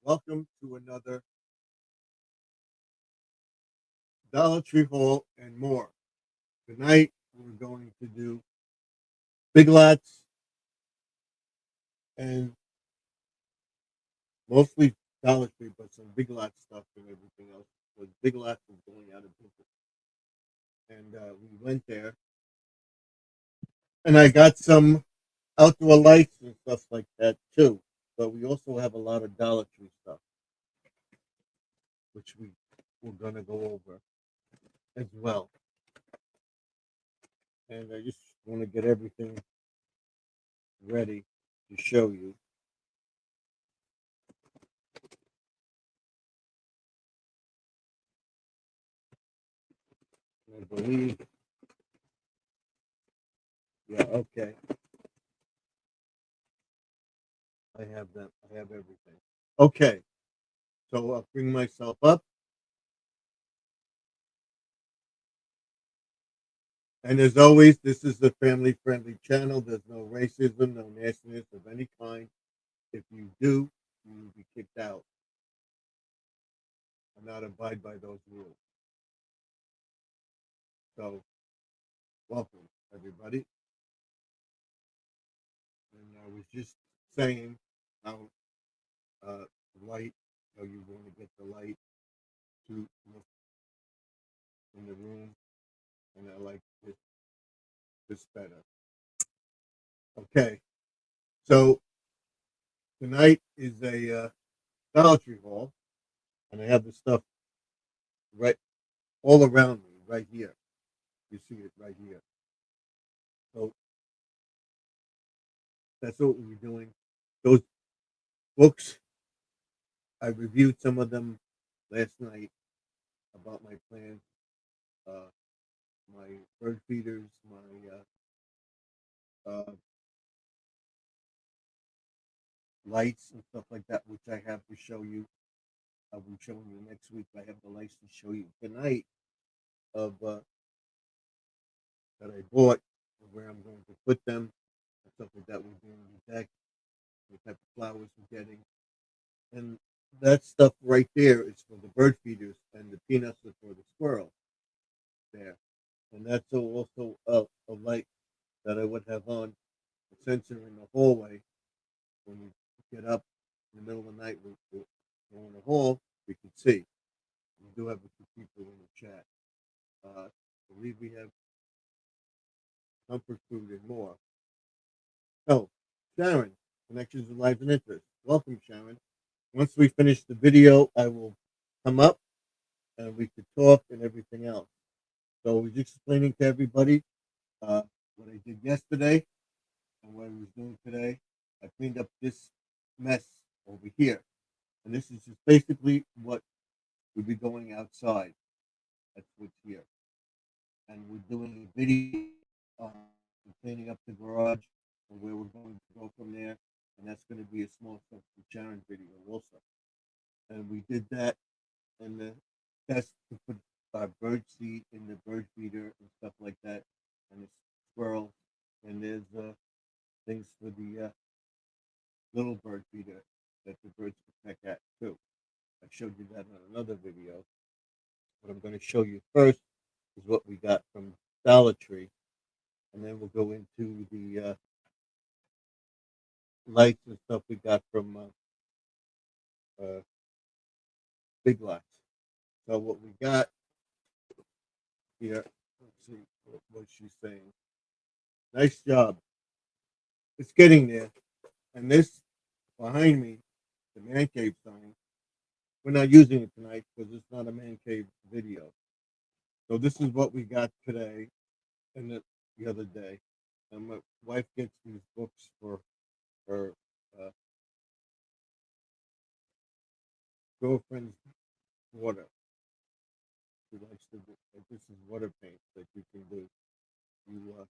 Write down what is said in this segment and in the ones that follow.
Welcome to another Dollar Tree haul and more. Tonight we're going to do Big Lots and mostly Dollar Tree, but some Big Lots stuff and everything else. Because Big Lots is going out of business, and we went there, and I got some outdoor lights and stuff like that too. But we also have a lot of Dollar Tree stuff, which we're gonna go over as well. And I just want to get everything ready to show you. I believe, yeah, okay. I have them. I have everything. Okay, so I'll bring myself up. And as always, this is a family friendly channel. There's no racism, no nastiness of any kind. If you do, you will be kicked out and not abide by those rules. So, welcome, everybody. And I was just saying how the light, how you want to get the light to look in the room. And I like this better. Okay, so tonight is a Dollar Tree haul, and I have the stuff right all around me, right here. You see it right here. So that's what we're doing. Those books, I reviewed some of them last night about my plans, uh, my bird feeders, my lights and stuff like that, which I have to show you. I'll be showing you next week. I have the lights to show you tonight of that I bought, where I'm going to put them, and stuff like that. We're doing the deck, the type of flowers we're getting. And that stuff right there is for the bird feeders, and the peanuts are for the squirrel there. And that's also a light that I would have on, a sensor in the hallway. When we get up in the middle of the night, we go in the hall, we can see. We do have a few people in the chat. I believe we have comfort food and more. Oh, Sharon, Connections of Life and Interest. Welcome, Sharon. Once we finish the video, I will come up and we could talk and everything else. So I was explaining to everybody what I did yesterday and what I was doing today. I cleaned up this mess over here. And this is just basically what would be going outside. That's what's here. And we're doing a video on cleaning up the garage and where we're going to go from there. And that's going to be a small stuff for Sharon video also. And we did that, and that's to put bird seed in the bird feeder and stuff like that, and the squirrels. And there's things for the little bird feeder that the birds can peck at too. I showed you that on another video. What I'm going to show you first is what we got from Dollar Tree, and then we'll go into the lights and stuff we got from Big Lots. So what we got here, let's see what she's saying. Nice job. It's getting there. And this behind me, the man cave sign, we're not using it tonight because it's not a man cave video. So this is what we got today and the other day. And my wife gets these books for her girlfriend's daughter. She likes to do, this is water paint that you can do. You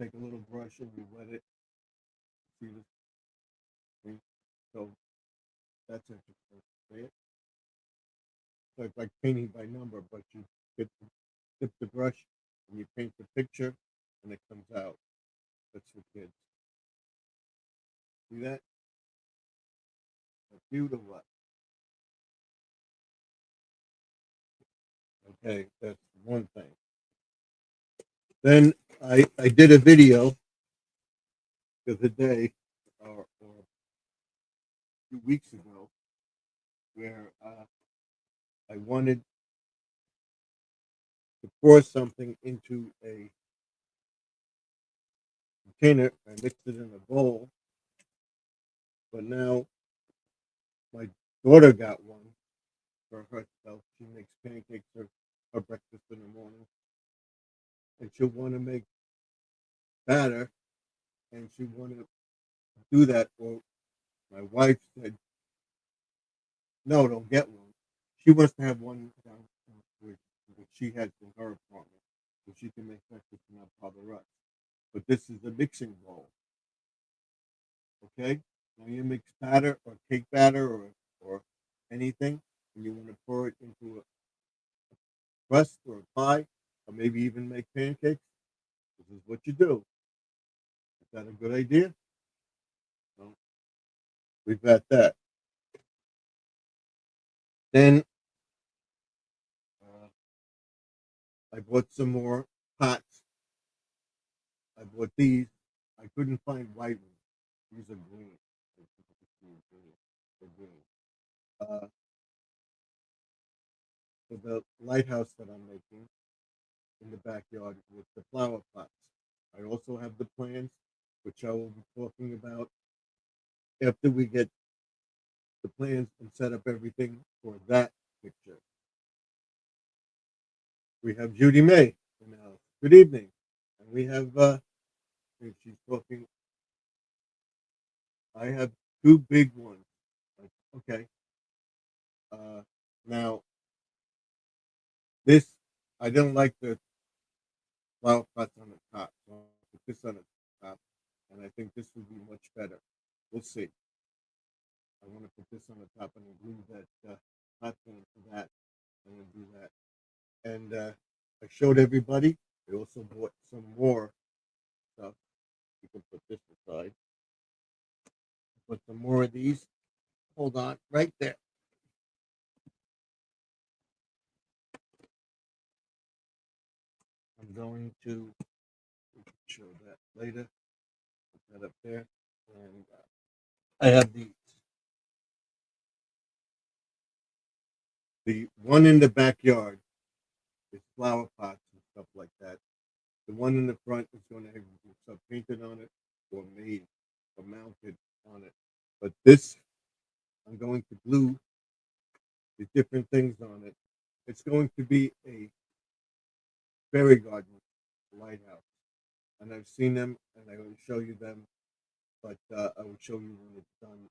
take a little brush and you wet it. See this thing? So that's interesting. See it? So it's like painting by number, but you get dip the brush and you paint the picture and it comes out. That's for kids. See that? Cute or what? Okay, that's one thing. Then I did a video the other day or 2 weeks ago where I wanted to pour something into a container. I mixed it in a bowl, but now my daughter got one for herself. She makes pancakes for her breakfast in the morning, and she'll want to make batter, and she wanted to do that. Or my wife said, "No, don't get one." She wants to have one down which she has in her apartment, so she can make breakfast and not bother us. But this is a mixing bowl, okay? Now you mix batter or cake batter or anything, and you want to pour it into a crust or a pie, or maybe even make pancakes. This is what you do. Is that a good idea? Well, we've got that. Then uh, I bought some more pots. I bought these. I couldn't find white ones. These are green. They're green. Uh, for the lighthouse that I'm making in the backyard with the flower pots. I also have the plans, which I will be talking about after we get the plans and set up everything for that picture. We have Judy May in the house. Good evening. And we have, and she's talking, I have two big ones. Okay. Uh, now, this, I don't like the flower pots on the top. So I'll put this on the top, and I think this would be much better. We'll see. I want to put this on the top and glue that hot pan for that. I'm going to do that. And I showed everybody. I also bought some more stuff. You can put this aside. Put some more of these. Hold on, right there. I'm going to show that later. Put that up there. And I have these. The one in the backyard is flower pots and stuff like that. The one in the front is going to have stuff painted on it or made or mounted on it. But this, I'm going to glue the different things on it. It's going to be a fairy garden lighthouse. And I've seen them and I will show you them, but I will show you when it's done.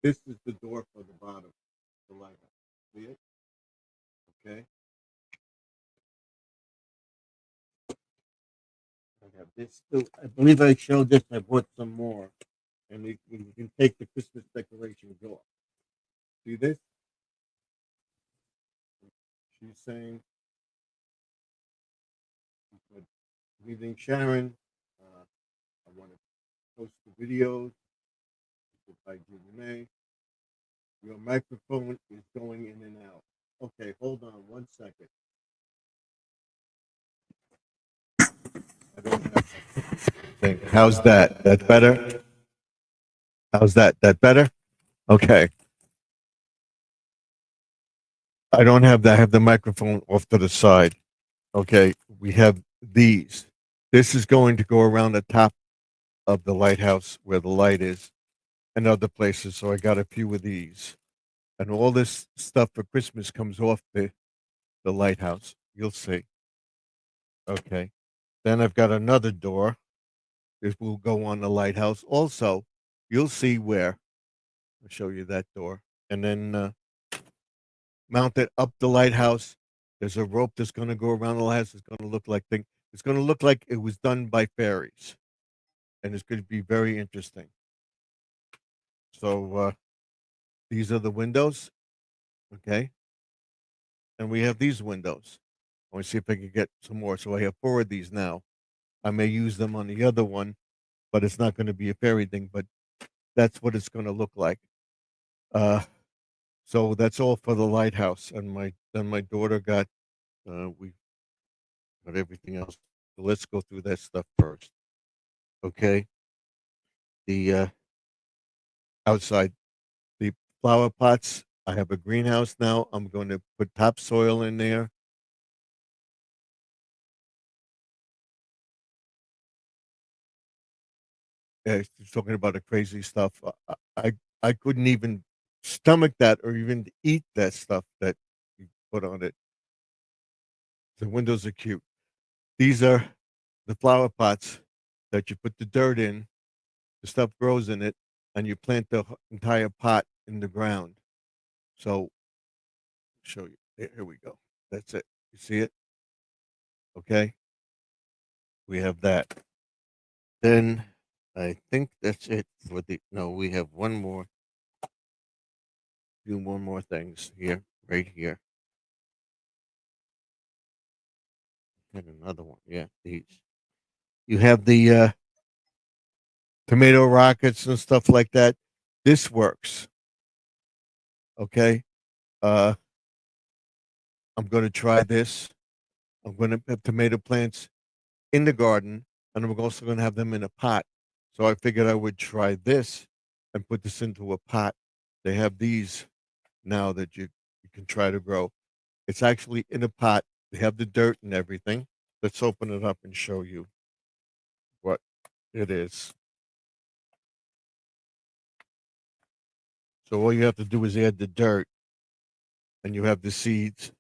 This is the door for the bottom, the lighthouse. See it? Okay. I have this too. I believe I showed this. I bought some more. And you can take the Christmas decorations off. See this? She's saying, good evening, Sharon. I want to post the videos. By Judy May. Your microphone is going in and out. Okay, hold on 1 second. I don't have thing. How's that? That better? How's that? That better? Okay. I don't have that. I have the microphone off to the side. Okay. We have these. This is going to go around the top of the lighthouse where the light is and other places. So I got a few of these. And all this stuff for Christmas comes off the lighthouse. You'll see. Okay. Then I've got another door. This will go on the lighthouse. Also, you'll see where. I'll show you that door. And then mount it up the lighthouse. There's a rope that's going to go around the lighthouse. It's going to look like thing. It's going to look like it was done by fairies, and it's going to be very interesting. So these are the windows, okay, and we have these windows. I want to see if I can get some more. So I have four of these now. I may use them on the other one, but it's not going to be a fairy thing. But that's what it's going to look like. So that's all for the lighthouse. And my daughter got we got everything else. So let's go through that stuff first. Okay. The outside, the flower pots. I have a greenhouse now. I'm going to put topsoil in there. She's talking about the crazy stuff. I couldn't even stomach that or even eat that stuff that you put on it. The windows are cute. These are the flower pots that you put the dirt in. The stuff grows in it, and you plant the entire pot in the ground. So, show you. Here we go. That's it. You see it? Okay. We have that. Then I think that's it for the. No, we have one more. Do one more things here, right here. And another one. Yeah, these. You have the tomato rockets and stuff like that. This works. Okay. Uh, I'm going to try this. I'm going to have tomato plants in the garden, and I'm also going to have them in a pot. So I figured I would try this and put this into a pot. They have these now that you can try to grow. It's actually in a pot. They have the dirt and everything. Let's open it up and show you what it is. So all you have to do is add the dirt, and you have the seeds,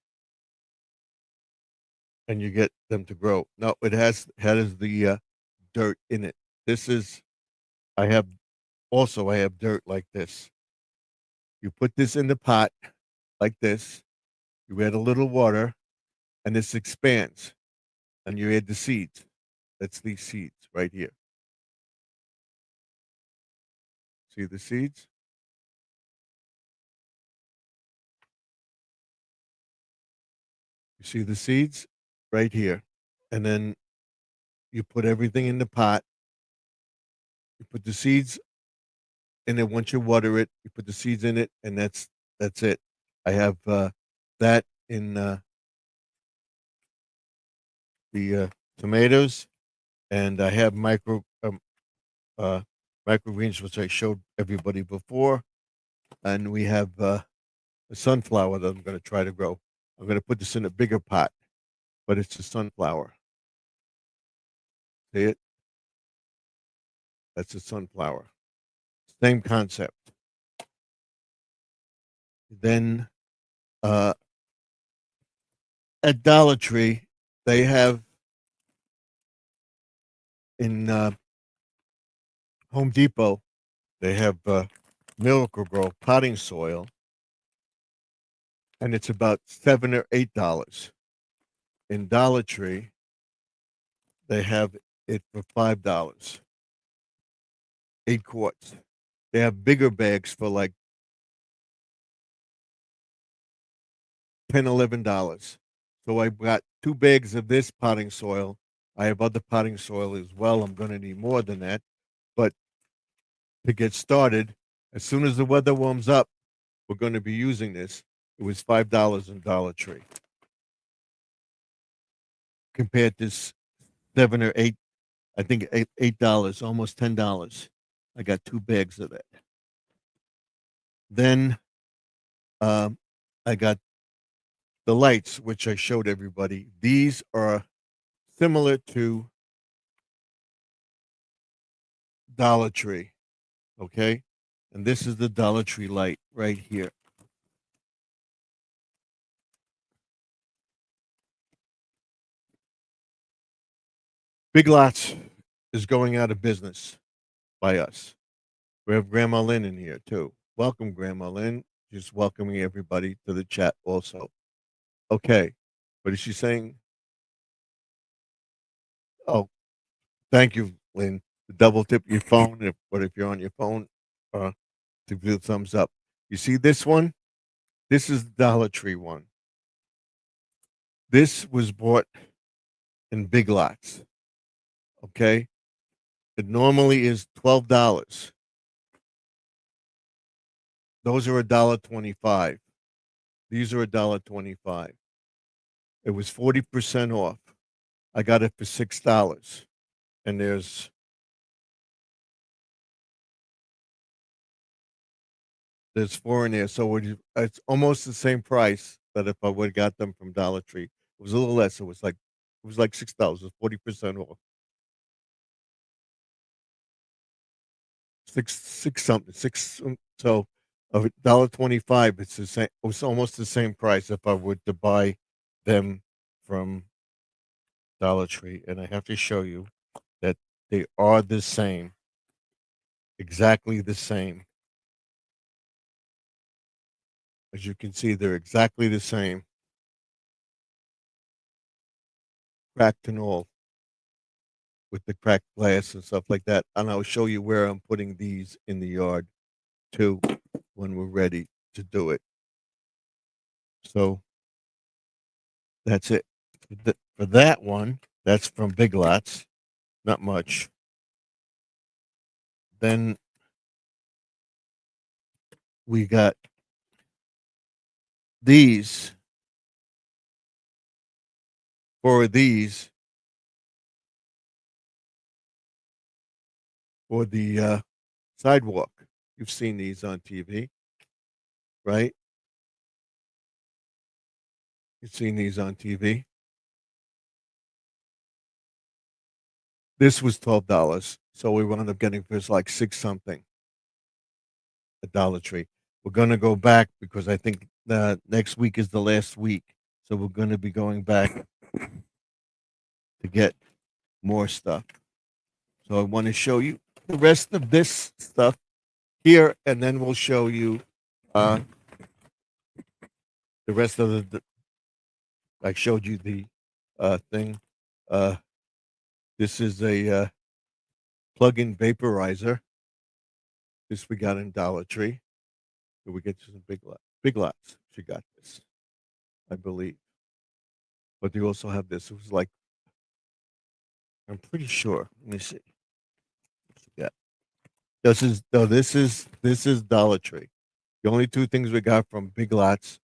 and you get them to grow. No, it has the dirt in it. This is I have I have dirt like this. You put this in the pot like this. You add a little water, and this expands. And you add the seeds. That's these seeds right here. See the seeds? You see the seeds right here. And then you put everything in the pot. You put the seeds in it. Once you water it, you put the seeds in it, and that's it. I have that in the tomatoes, and I have uh, microgreens, which I showed everybody before, and we have a sunflower that I'm going to try to grow. I'm going to put this in a bigger pot, but it's a sunflower. See it? That's a sunflower. Same concept. Then uh, at Dollar Tree, they have in Home Depot, they have Miracle-Gro potting soil, and it's about $7 or $8. In Dollar Tree, they have it for $5, 8 quarts. They have bigger bags for like $10, $11. So I got 2 bags of this potting soil. I have other potting soil as well. I'm going to need more than that. But to get started, as soon as the weather warms up, we're going to be using this. It was $5 in Dollar Tree. Compared to 7 or 8, I think $8, almost $10. I got 2 bags of that. Then I got the lights, which I showed everybody. These are similar to Dollar Tree, okay? And this is the Dollar Tree light right here. Big Lots is going out of business by us. We have Grandma Lynn in here too. Welcome, Grandma Lynn. Just welcoming everybody to the chat also. Okay. What is she saying? Oh, thank you, Lynn. Double tip your phone, but if you're on your phone, to do the thumbs up. You see this one? This is the Dollar Tree one. This was bought in Big Lots. Okay. It normally is $12. those are $1.25. These are $1.25. It was 40% off. I got it for $6. And there's four in there. So it's almost the same price that if I would have got them from Dollar Tree. It was a little less. It was like $6. It was 40% off. Six something. So of $1.25, it's the same. It was almost the same price if I were to buy them from Dollar Tree. And I have to show you that they are the same, exactly the same. As you can see, they're exactly the same, cracked and all, with the cracked glass and stuff like that. And I'll show you where I'm putting these in the yard too when we're ready to do it. So that's it. For that one, that's from Big Lots. Not much. Then we got these. For these, for the sidewalk. You've seen these on TV, right? You've seen these on TV. This was $12, so we wound up getting for like six something at Dollar Tree. We're gonna go back because I think next week is the last week, so we're gonna be going back to get more stuff. So I want to show you the rest of this stuff here, and then we'll show you the rest of the. I showed you the thing. This is a plug-in vaporizer. This we got in Dollar Tree. We get some Big Lots. She got this, I believe. But they also have this. It was like, I'm pretty sure. Let me see. Yeah. This is Dollar Tree. The only two things we got from Big Lots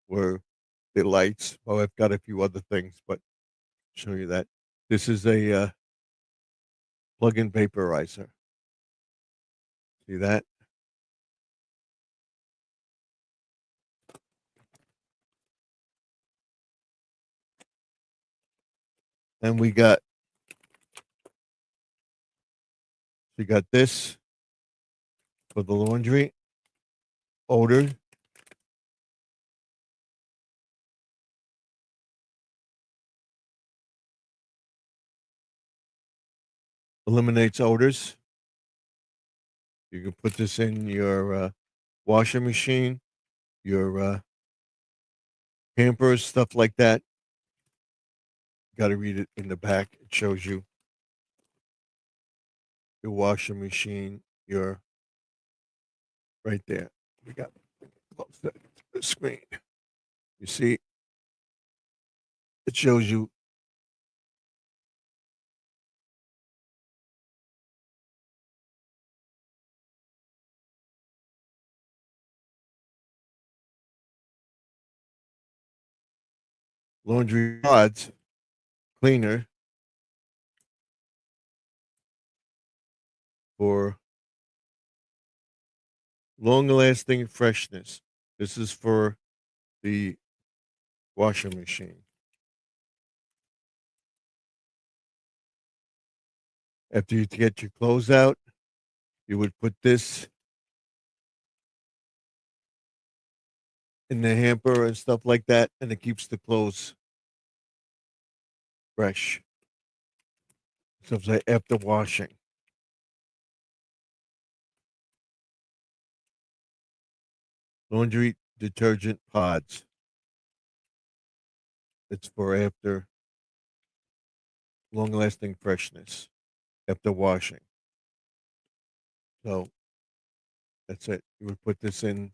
were the lights. Well, I've got a few other things, but I'll show you that. This is a plug-in vaporizer. See that? And we got this for the laundry. Odor. Eliminates odors. You can put this in your washing machine, your hampers, stuff like that. Got to read it in the back. It shows you your washing machine, your right there. We got close to the screen. You see, it shows you laundry pods cleaner for long-lasting freshness. This is for the washing machine. After you get your clothes out, you would put this in the hamper and stuff like that, and it keeps the clothes fresh. So it's like after washing. Laundry detergent pods. It's for after long lasting freshness after washing. So that's it. You would put this in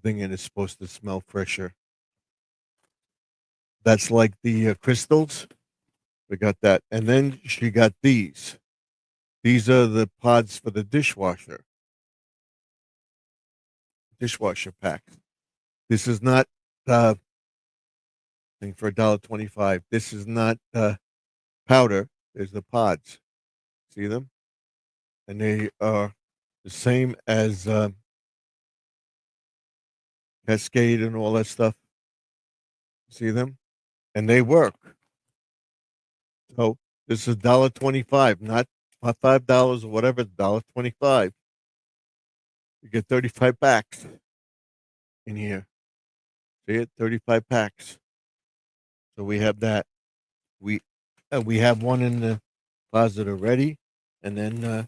thing and it's supposed to smell fresher. That's like the crystals. We got that. And then she got these. These are the pods for the dishwasher. dishwasher pack. This is not thing for $1.25. This is not powder. There's the pods. See them? And they are the same as Cascade and all that stuff. See them? And they work. So this is $1.25, not $5 or whatever, $1.25. You get 35 packs in here. See it? 35 packs. So we have that. We have one in the closet already, and then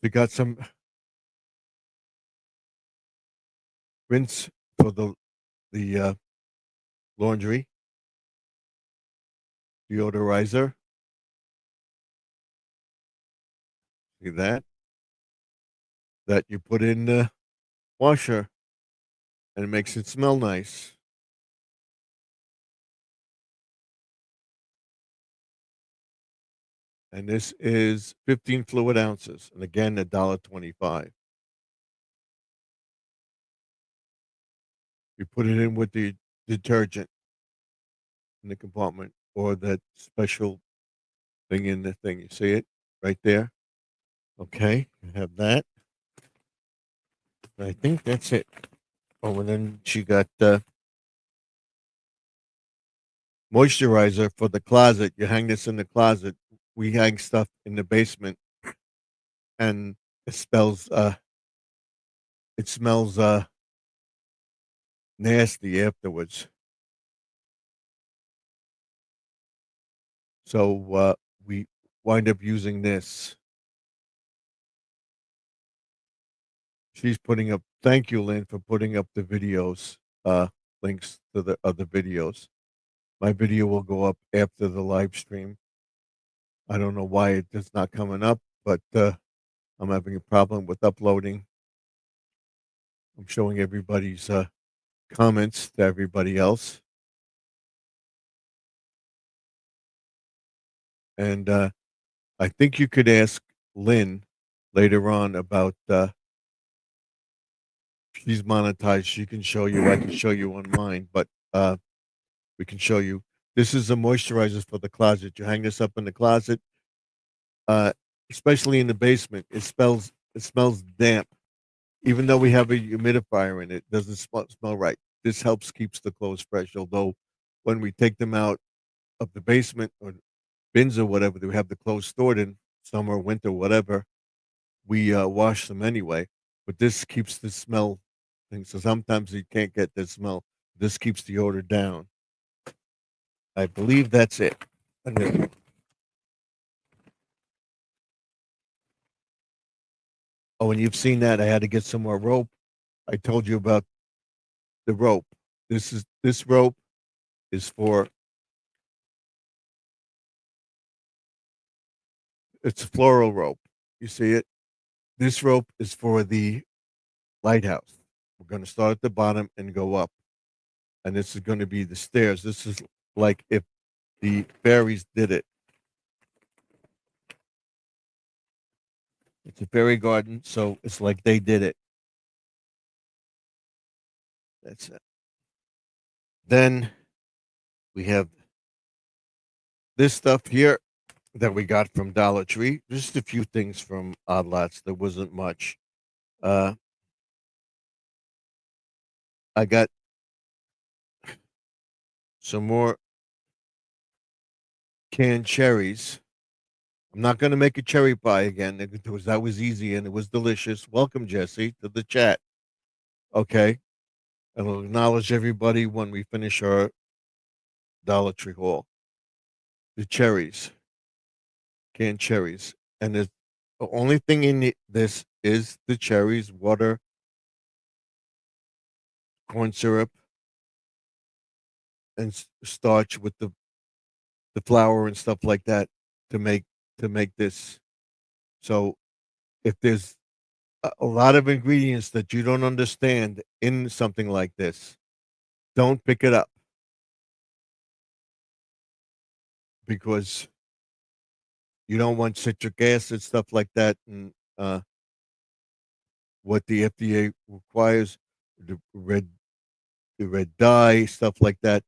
we got some rinse for the laundry deodorizer. See that? That you put in the washer, and it makes it smell nice. And this is 15 fluid ounces, and again, $1.25. You put it in with the detergent in the compartment or that special thing in the thing. You see it right there? Okay, you have that. I think that's it. Oh, and then she got moisturizer for the closet. You hang this in the closet. We hang stuff in the basement, and it smells nasty afterwards. So we wind up using this. She's putting up. Thank you, Lynn, for putting up the videos, links to the other videos. My video will go up after the live stream. I don't know why it's not coming up, but I'm having a problem with uploading. I'm showing everybody's comments to everybody else. And I think you could ask Lynn later on about she's monetized. She can show you. I can show you on mine, but we can show you. This is a moisturizer for the closet. You hang this up in the closet, especially in the basement. It smells damp. Even though we have a humidifier in it, doesn't smell right. This helps keeps the clothes fresh. Although when we take them out of the basement or bins or whatever that we have the clothes stored in, summer, winter, whatever, we wash them anyway. But this keeps the smell thing. So sometimes you can't get the smell. This keeps the odor down. I believe that's it. And then, oh, and you've seen that. I had to get some more rope. I told you about the rope. This rope is for it's floral rope. You see it? This rope is for the lighthouse. We're going to start at the bottom and go up. And this is going to be the stairs. This is like if the fairies did it. It's a fairy garden, so it's like they did it. That's it. Then we have this stuff here that we got from Dollar Tree. Just a few things from Odd Lots. There wasn't much. I got some more canned cherries. I'm not going to make a cherry pie again because that was easy and it was delicious. Welcome, Jesse, to the chat. Okay. And we'll acknowledge everybody when we finish our Dollar Tree haul. The cherries, canned cherries. And the only thing in this is the cherries, water, corn syrup, and starch with the flour and stuff like that to make this. So if there's a lot of ingredients that you don't understand in something like this, don't pick it up because you don't want citric acid stuff like that, and what the FDA requires, the red dye, stuff like that.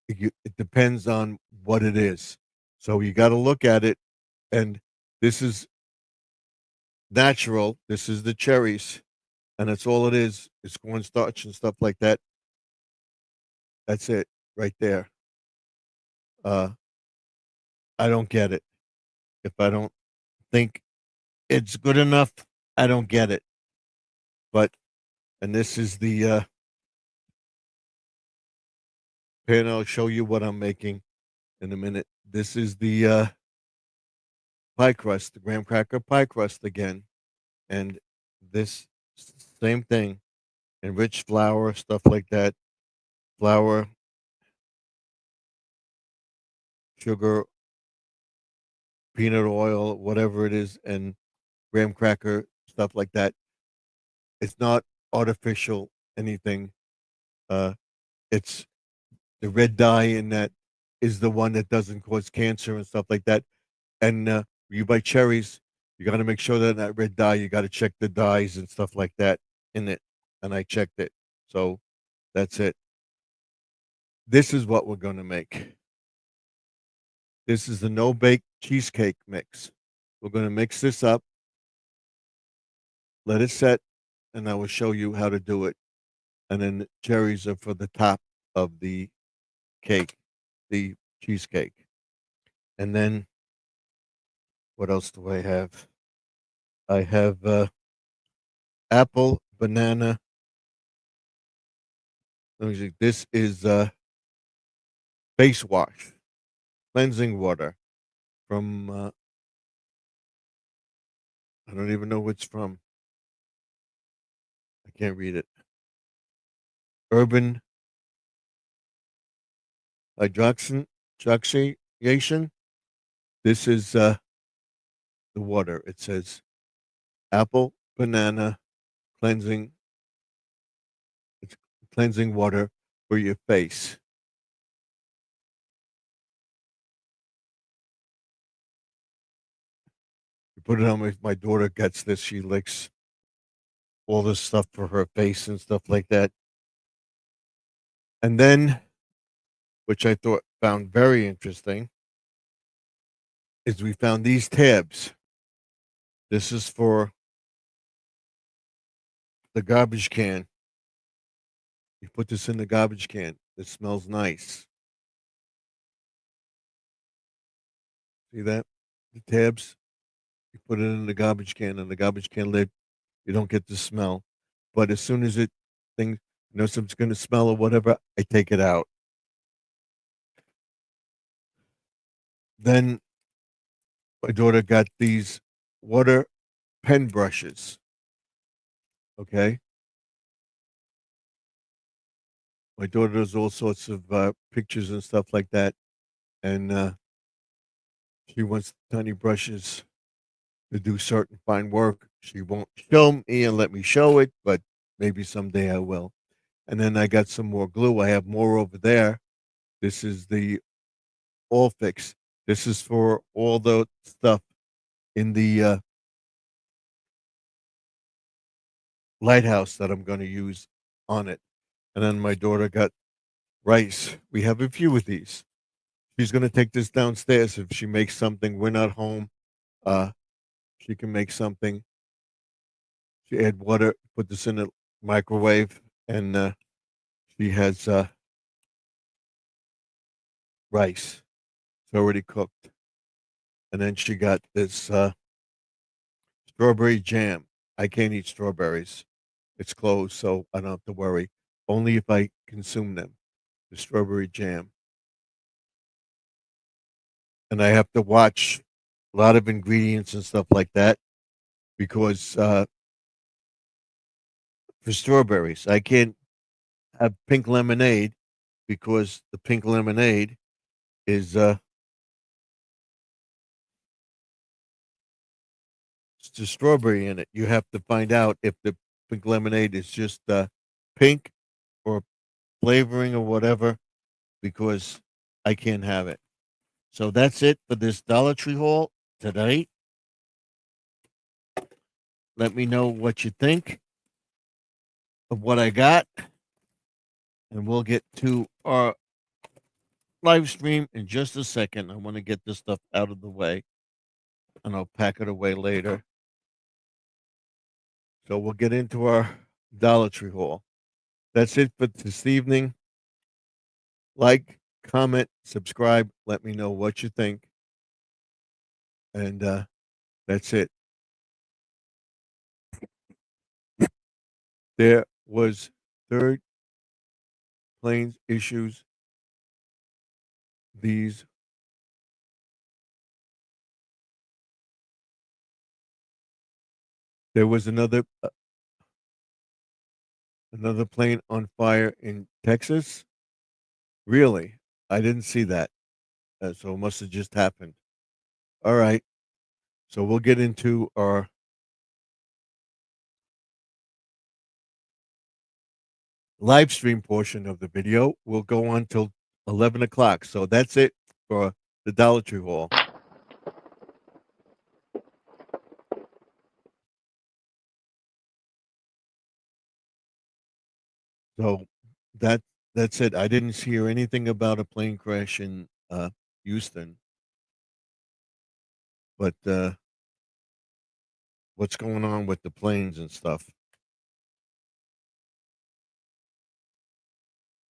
It depends on what it is. So you got to look at it, and this is natural. This is the cherries, and that's all it is. It's cornstarch and stuff like that. That's it right there. Uh, I don't get it. If I don't think it's good enough, I don't get it. But and this is the pan. I'll show you what I'm making in a minute. This is the pie crust, the graham cracker pie crust again, and this same thing, enriched flour, stuff like that, flour, sugar, peanut oil, whatever it is, and graham cracker, stuff like that. It's not artificial anything. Uh, it's the red dye in that is the one that doesn't cause cancer and stuff like that. And you buy cherries, you got to make sure that red dye, you got to check the dyes and stuff like that in it. And I checked it. So that's it. This is what we're going to make. This is the no bake cheesecake mix. We're going to mix this up, let it set, and I will show you how to do it. And then the cherries are for the top of the cake, the cheesecake. And then what else do I have? I have apple, banana. Let me see. This is face wash, cleansing water from, I don't even know who it's from. I can't read it. Urban hydroxyation. This is the water. It says apple, banana, cleansing, it's cleansing water for your face. You put it on my daughter gets this. She licks all this stuff for her face and stuff like that. And then, which I thought found very interesting, is we found these tabs. This is for the garbage can. You put this in the garbage can. It smells nice. See that? The tabs. You put it in the garbage can, and the garbage can lid. You don't get the smell. But as soon as something's going to smell or whatever, I take it out. Then my daughter got these water pen brushes. Okay. My daughter does all sorts of pictures and stuff like that. And she wants tiny brushes to do certain fine work. She won't show me and let me show it, but maybe someday I will. And then I got some more glue. I have more over there. This is the All Fix. This is for all the stuff in the lighthouse that I'm going to use on it. And then my daughter got rice. We have a few of these. She's going to take this downstairs. If she makes something, we're not home. Uh, she can make something. She add water, put this in the microwave, and she has rice. It's already cooked. And then she got this strawberry jam. I can't eat strawberries. It's closed, so I don't have to worry. Only if I consume them. The strawberry jam. And I have to watch a lot of ingredients and stuff like that because for strawberries, I can't have pink lemonade because the pink lemonade is it's the strawberry in it. You have to find out if the pink lemonade is just pink or flavoring or whatever because I can't have it. So that's it for this Dollar Tree haul today. Let me know what you think of what I got, and we'll get to our live stream in just a second. I want to get this stuff out of the way, and I'll pack it away later. So we'll get into our Dollar Tree haul. That's it for this evening. Like, comment, subscribe. Let me know what you think. And that's it. There was third planes issues. These there was another plane on fire in Texas. Really, I didn't see that. So it must have just happened. All right. So we'll get into our live stream portion of the video. We'll go on till 11 o'clock. So that's it for the Dollar Tree haul. So that that's it. I didn't hear anything about a plane crash in Houston, but what's going on with the planes and stuff?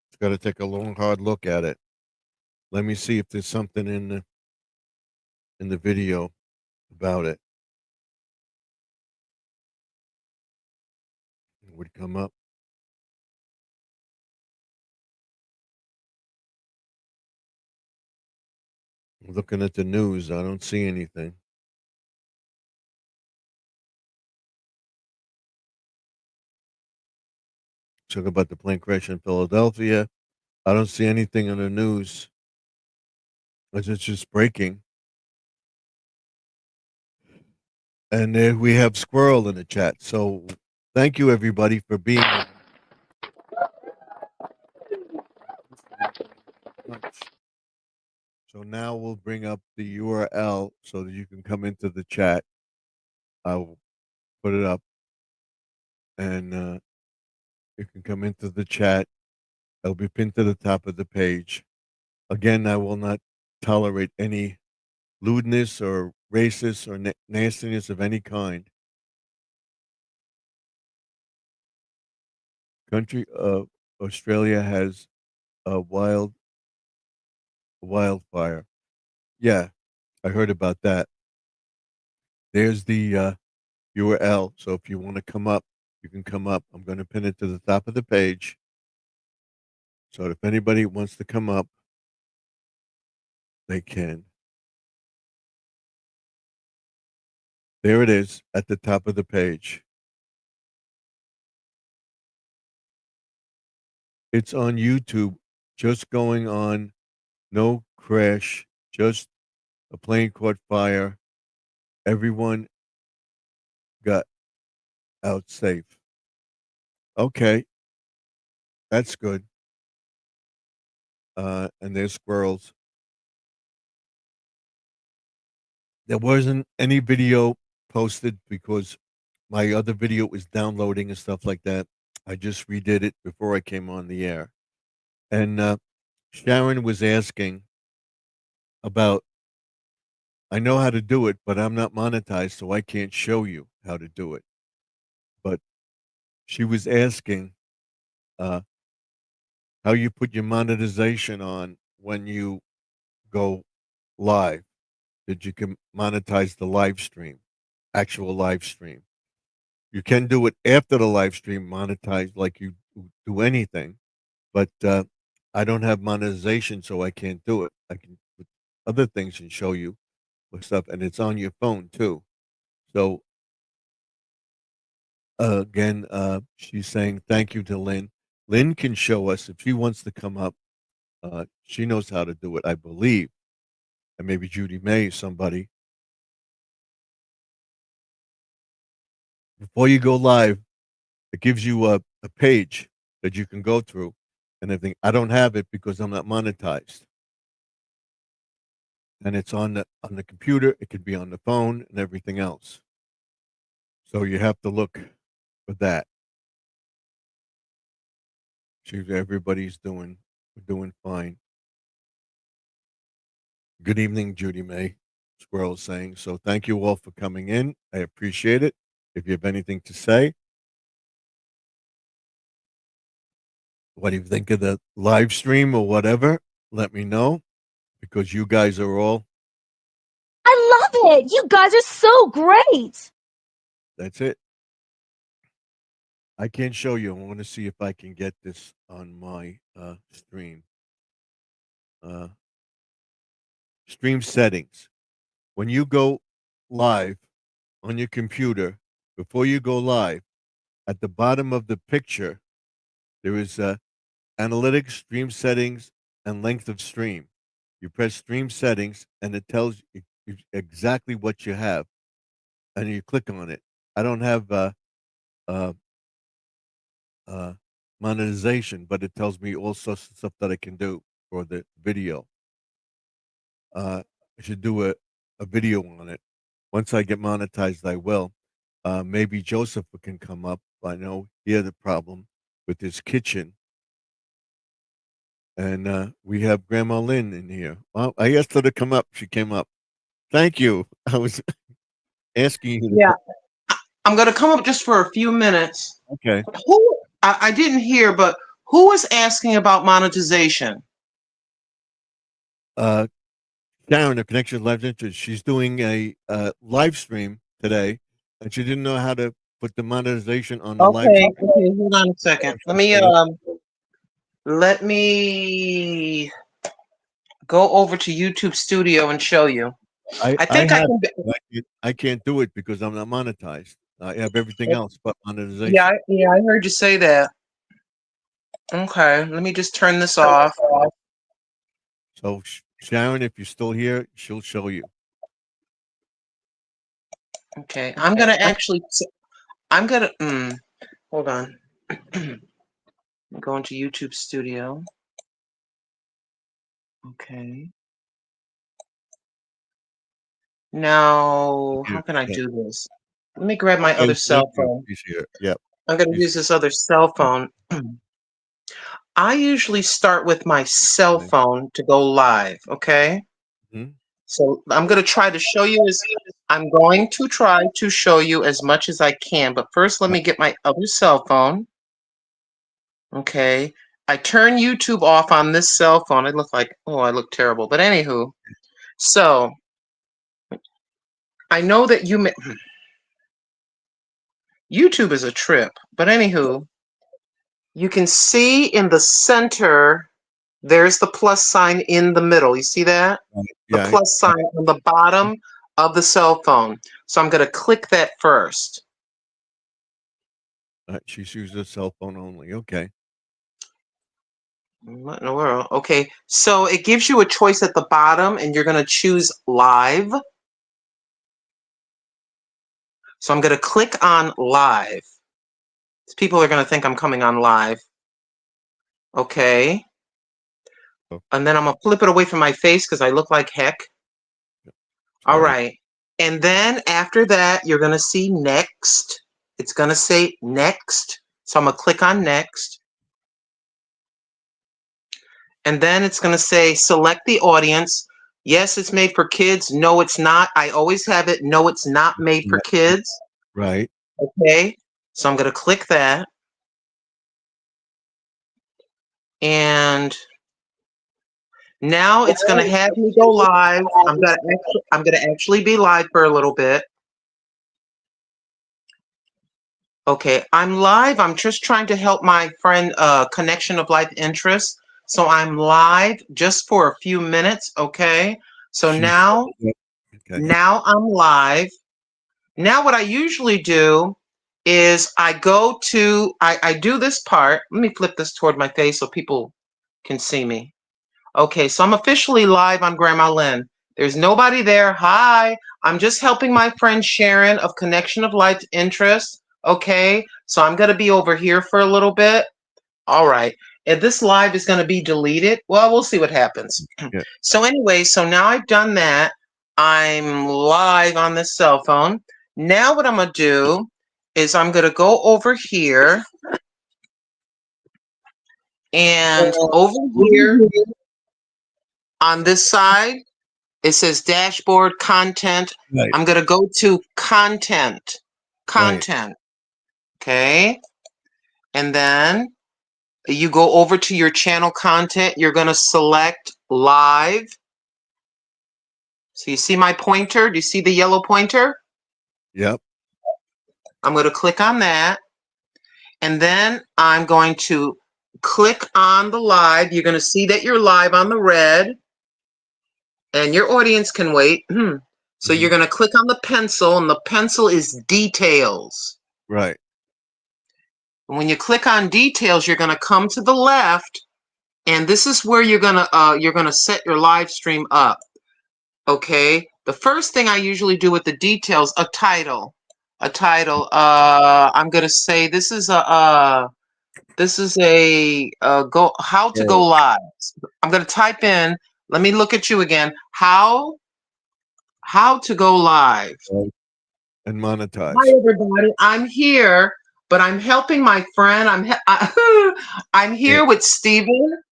It's got to take a long, hard look at it. Let me see if there's something in the video about it. It would come up. Looking at the news, I don't see anything. Talk about the plane crash in Philadelphia. I don't see anything on the news. It's just breaking. And there we have Squirrel in the chat. So thank you everybody for being here. So now we'll bring up the URL so that you can come into the chat. I'll put it up and you can come into the chat. It'll be pinned to the top of the page. Again, I will not tolerate any lewdness or racist or nastiness of any kind. Country of Australia has a wildfire. Yeah, I heard about that. There's the URL. So if you want to come up, you can come up. I'm going to pin it to the top of the page. So if anybody wants to come up, they can. There it is at the top of the page. It's on YouTube, just going on, no crash, just a plane caught fire. Everyone got out safe. Okay, that's good. And there's squirrels. There wasn't any video posted because my other video was downloading and stuff like that. I just redid it before I came on the air. And Sharon was asking about, I know how to do it, but I'm not monetized, so I can't show you how to do it. But she was asking how you put your monetization on when you go live. That you can monetize the live stream, actual live stream. You can do it after the live stream, monetize like you do anything, but I don't have monetization, so I can't do it. I can put other things and show you with stuff, and it's on your phone too. So again, she's saying thank you to Lynn. Lynn can show us if she wants to come up. She knows how to do it, I believe, and maybe Judy May, somebody. Before you go live, it gives you a page that you can go through and everything. I don't have it because I'm not monetized. And it's on the computer, it could be on the phone and everything else. So you have to look for that. See if everybody's doing fine. Good evening, Judy May. Squirrel saying so. Thank you all for coming in. I appreciate it. If you have anything to say, what do you think of the live stream or whatever? Let me know, because you guys are all. I love it. You guys are so great. That's it. I can't show you. I want to see if I can get this on my stream. Stream settings. When you go live on your computer, before you go live, at the bottom of the picture, there is analytics, stream settings, and length of stream. You press stream settings, and it tells you exactly what you have, and you click on it. I don't have uh, monetization, but it tells me all sorts of stuff that I can do for the video. I should do a video on it. Once I get monetized, I will. Maybe Joseph can come up. I know he had a problem with his kitchen. And we have Grandma Lynn in here. Well, I asked her to come up. She came up. Thank you. I was asking you. Yeah, I'm going to come up just for a few minutes. Okay. Who I didn't hear, but who was asking about monetization? Sharon, the Connection Live Interest. She's doing a live stream today, and she didn't know how to put the monetization on the live stream. Okay, hold on a second. Let me go over to YouTube Studio and show you. I think I can't do it because I'm not monetized. I have everything else but monetization. Yeah, I heard you say that. Okay, let me just turn this off. So Sharon, if you're still here, she'll show you. Okay, I'm gonna hold on. I'm going to YouTube Studio. Okay. Now, how can I do this? Let me grab my other cell phone. She's here. Yep. I'm going to use this other cell phone. I usually start with my cell phone to go live, okay? Mm-hmm. So I'm going to try to show you as much as I can, but first let me get my other cell phone. Okay. I turn YouTube off on this cell phone. I look terrible, but anywho. So I know that YouTube is a trip, but anywho, you can see in the center, there's the plus sign in the middle. You see that? Yeah, the plus sign on the bottom of the cell phone. So I'm going to click that first. She's using a cell phone only. Okay. What in the world? Okay, so it gives you a choice at the bottom, and you're going to choose live. So I'm going to click on live. People are going to think I'm coming on live. Okay. And then I'm going to flip it away from my face because I look like heck. All right. And then after that, you're going to see next. It's going to say next. So I'm going to click on next. And then it's going to say select the audience. Yes, it's made for kids. No, it's not. I always have it. No, it's not made for kids. Right. Okay. So I'm going to click that. And now it's going to have me go live. I'm going to actually be live for a little bit. Okay, I'm live. I'm just trying to help my friend Connection of Life Interest. So I'm live just for a few minutes, okay? So now I'm live. Now what I usually do is I do this part. Let me flip this toward my face so people can see me. Okay, so I'm officially live on Grandma Lynn. There's nobody there. Hi, I'm just helping my friend Sharon of Connection of Life Interest. Okay, so I'm going to be over here for a little bit. All right. And this live is going to be deleted. Well, we'll see what happens. Yeah. So anyway, so now I've done that. I'm live on this cell phone. Now what I'm going to do is I'm going to go over here, and over here on this side, it says dashboard content. Right. I'm going to go to content. Right. Okay. And then you go over to your channel content. You're going to select live. So you see my pointer? Do you see the yellow pointer? Yep. I'm going to click on that. And then I'm going to click on the live. You're going to see that you're live on the red. And your audience can wait. So you're going to click on the pencil, and the pencil is details. Right. And when you click on details, you're going to come to the left, and this is where you're going to set your live stream up. Okay. The first thing I usually do with the details, a title. I'm going to say this is how to go live. I'm going to type in, let me look at you again. How to go live and monetize. Hi everybody, I'm here, but I'm helping my friend. I'm here with Steven,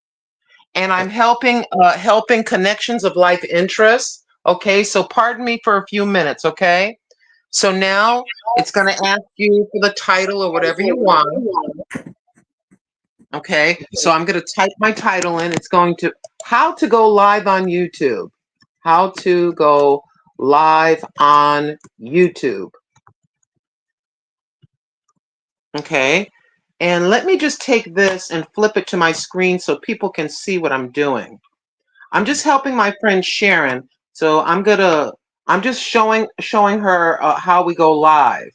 and I'm helping Connections of Life Interest. Okay, so pardon me for a few minutes. Okay, so now it's going to ask you for the title or whatever you want. Okay, so I'm going to type my title in. It's going to how to go live on YouTube. How to go live on YouTube. Okay, and let me just take this and flip it to my screen so people can see what I'm doing. I'm just helping my friend Sharon, so I'm just showing her how we go live.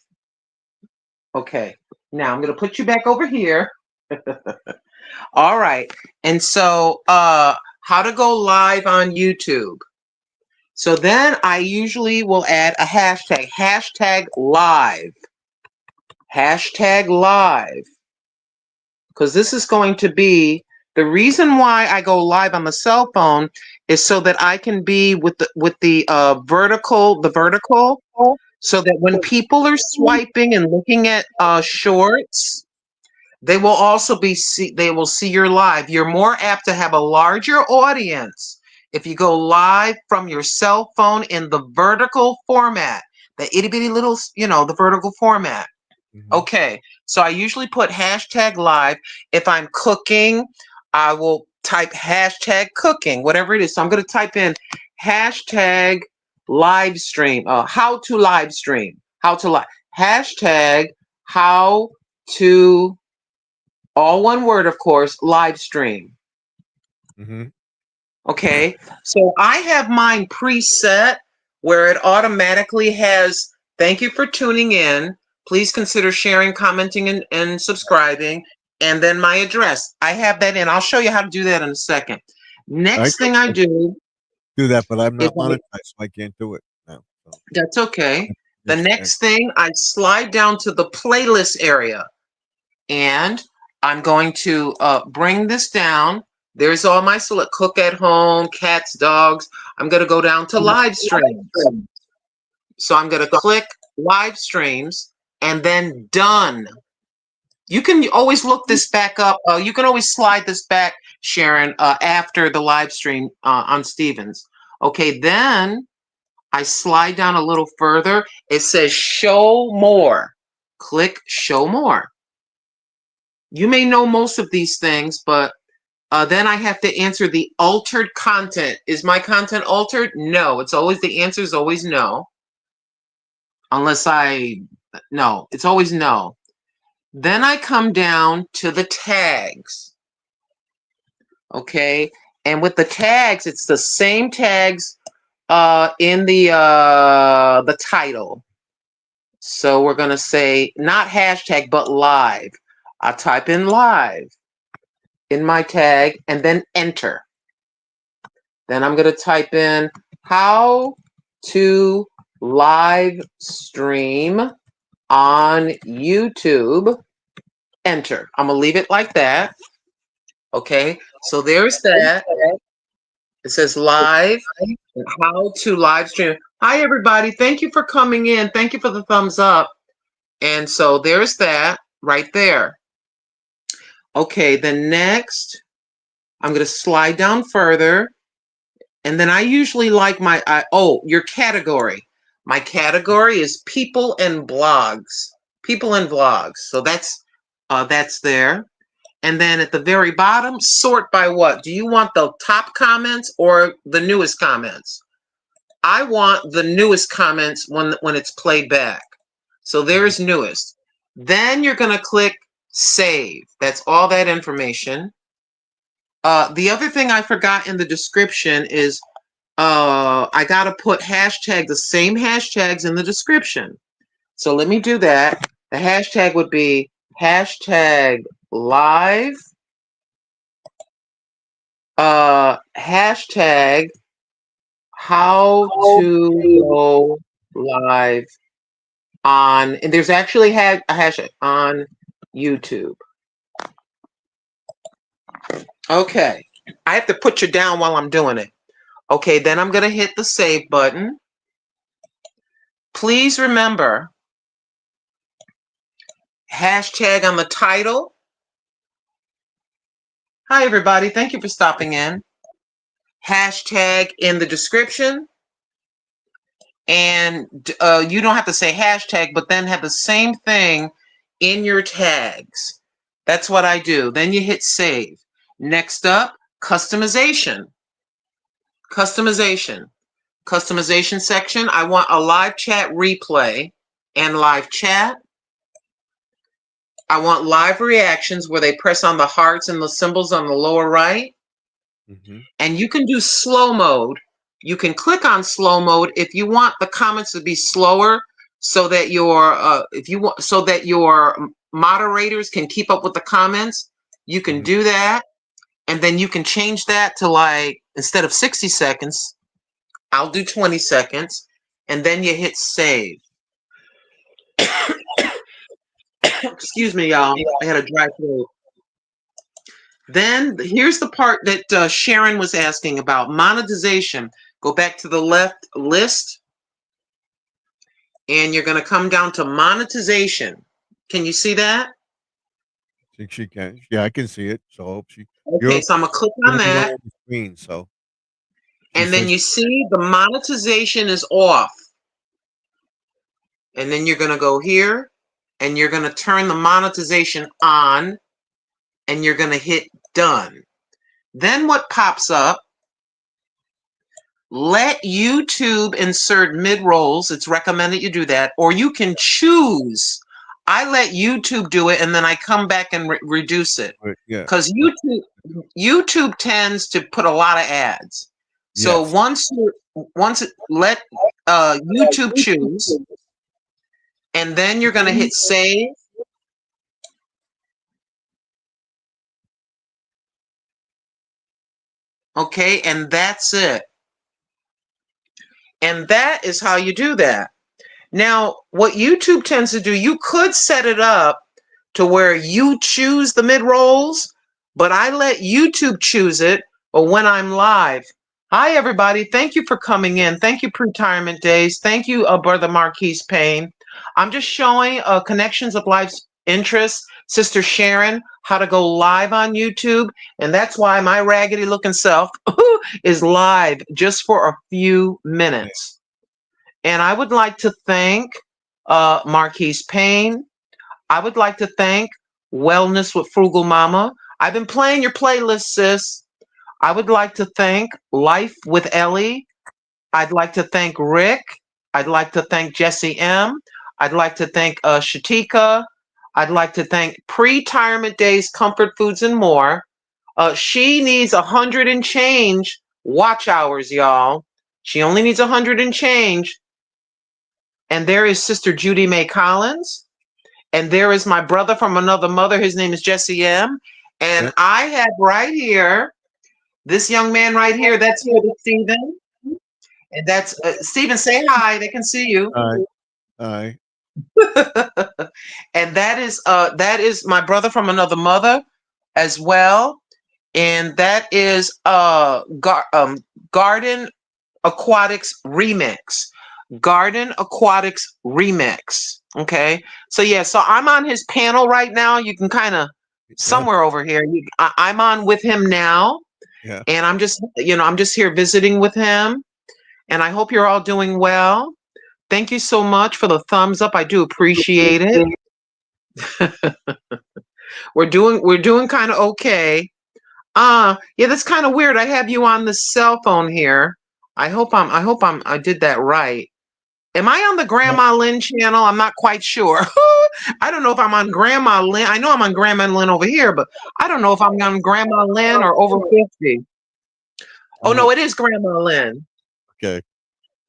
Okay, now I'm gonna put you back over here. All right, and so how to go live on YouTube. So then I usually will add a hashtag live. Hashtag live. Because this is going to be the reason why I go live on the cell phone is so that I can be with the vertical, so that when people are swiping and looking at shorts, they will also see your live. You're more apt to have a larger audience if you go live from your cell phone in the vertical format, the itty bitty little, the vertical format. Okay, so I usually put hashtag live. If I'm cooking, I will type hashtag cooking, whatever it is. So I'm going to type in hashtag live stream, how to live stream, hashtag how to, all one word, of course, live stream. Okay, so I have mine preset where it automatically has, thank you for tuning in. Please consider sharing, commenting, and subscribing. And then my address. I have that in. I'll show you how to do that in a second. Next thing I do that, but I'm not monetized, so I can't do it now. So. That's okay. The next thing, I slide down to the playlist area. And I'm going to bring this down. There's all my select cook at home, cats, dogs. I'm going to go down to live streams. So I'm going to click live streams and then done. You can always look this back up. You can always slide this back, Sharon, after the live stream on Stevens. Okay, then I slide down a little further. It says show more. Click show more. You may know most of these things, but then I have to answer the altered content. Is my content altered? No. It's always, the answer is always no. No, it's always no. Then I come down to the tags. Okay. And with the tags, it's the same tags in the title. So we're going to say not hashtag, but live. I type in live in my tag and then enter. Then I'm going to type in how to live stream on YouTube. Enter. I'm going to leave it like that. Okay, so there's that. It says live, how to live stream. Hi, everybody. Thank you for coming in. Thank you for the thumbs up. And so there's that right there. Okay, then next, I'm going to slide down further. And then I usually like your category. My category is people and blogs. People and vlogs. So that's there. And then at the very bottom, sort by what? Do you want the top comments or the newest comments? I want the newest comments when it's played back. So there's newest. Then you're going to click save. That's all that information. The other thing I forgot in the description is I got to put the same hashtags in the description. So let me do that. The hashtag would be hashtag live, hashtag how to go live on, and there's actually a hashtag on YouTube. Okay, I have to put you down while I'm doing it. Okay, then I'm going to hit the save button. Please remember, hashtag on the title. Hi, everybody. Thank you for stopping in. Hashtag in the description. And you don't have to say hashtag, but then have the same thing in your tags. That's what I do. Then you hit save. Next up, customization. Customization section. I want a live chat replay and live chat. I want live reactions where they press on the hearts and the symbols on the lower right. And you can do slow mode. You can click on slow mode if you want the comments to be slower, so that your moderators can keep up with the comments. You can do that, and then you can change that to, like, instead of 60 seconds, I'll do 20 seconds, and then you hit save. Excuse me, y'all. I had a dry throat. Then here's the part that Sharon was asking about, monetization. Go back to the left list, and you're going to come down to monetization. Can you see that? I think she can. Yeah, I can see it. So I hope she. Okay, so I'm going to click on that. On the screen, so. And then you see the monetization is off. And then you're going to go here, and you're going to turn the monetization on, and you're going to hit done. Then what pops up? Let YouTube insert mid-rolls. It's recommended you do that, or you can choose. I let YouTube do it, and then I come back and reduce it. Because YouTube tends to put a lot of ads. So once let YouTube choose, and then you're going to hit save. Okay, and that's it. And that is how you do that. Now, what YouTube tends to do, you could set it up to where you choose the mid-rolls, but I let YouTube choose it when I'm live. Hi, everybody. Thank you for coming in. Thank you, Pre-Retirement Days. Thank you, Brother Marquise Payne. I'm just showing Connections of Life's Interest, Sister Sharon, how to go live on YouTube. And that's why my raggedy looking self is live just for a few minutes. And I would like to thank Marquise Payne. I would like to thank Wellness with Frugal Mama. I've been playing your playlist, sis. I would like to thank Life with Ellie. I'd like to thank Rick. I'd like to thank Jesse M. I'd like to thank Shatika. I'd like to thank Pre-Retirement Days, Comfort Foods, and more. She needs 100 and change watch hours, y'all. She only needs 100 and change. And there is Sister Judy Mae Collins. And there is my brother from another mother. His name is Jesse M. And I have right here, this young man right here, that's Brother Stephen. And that's, Stephen, say hi. They can see you. Hi. And that is my brother from another mother as well. And that is Garden Aquatics Remix. Garden Aquatics Remix. Okay. So yeah, so I'm on his panel right now. You can kind of somewhere over here. I'm on with him now, Yeah. and I'm just, I'm just here visiting with him. And I hope you're all doing well. Thank you so much for the thumbs up. I do appreciate it. We're doing kind of okay. Yeah, that's kind of weird. I have you on the cell phone here. I did that right. Am I on the Grandma Lynn channel? I'm not quite sure. I don't know if I'm on Grandma Lynn. I know I'm on Grandma Lynn over here, but I don't know if I'm on Grandma Lynn or over 50. Oh no, it is Grandma Lynn. Okay.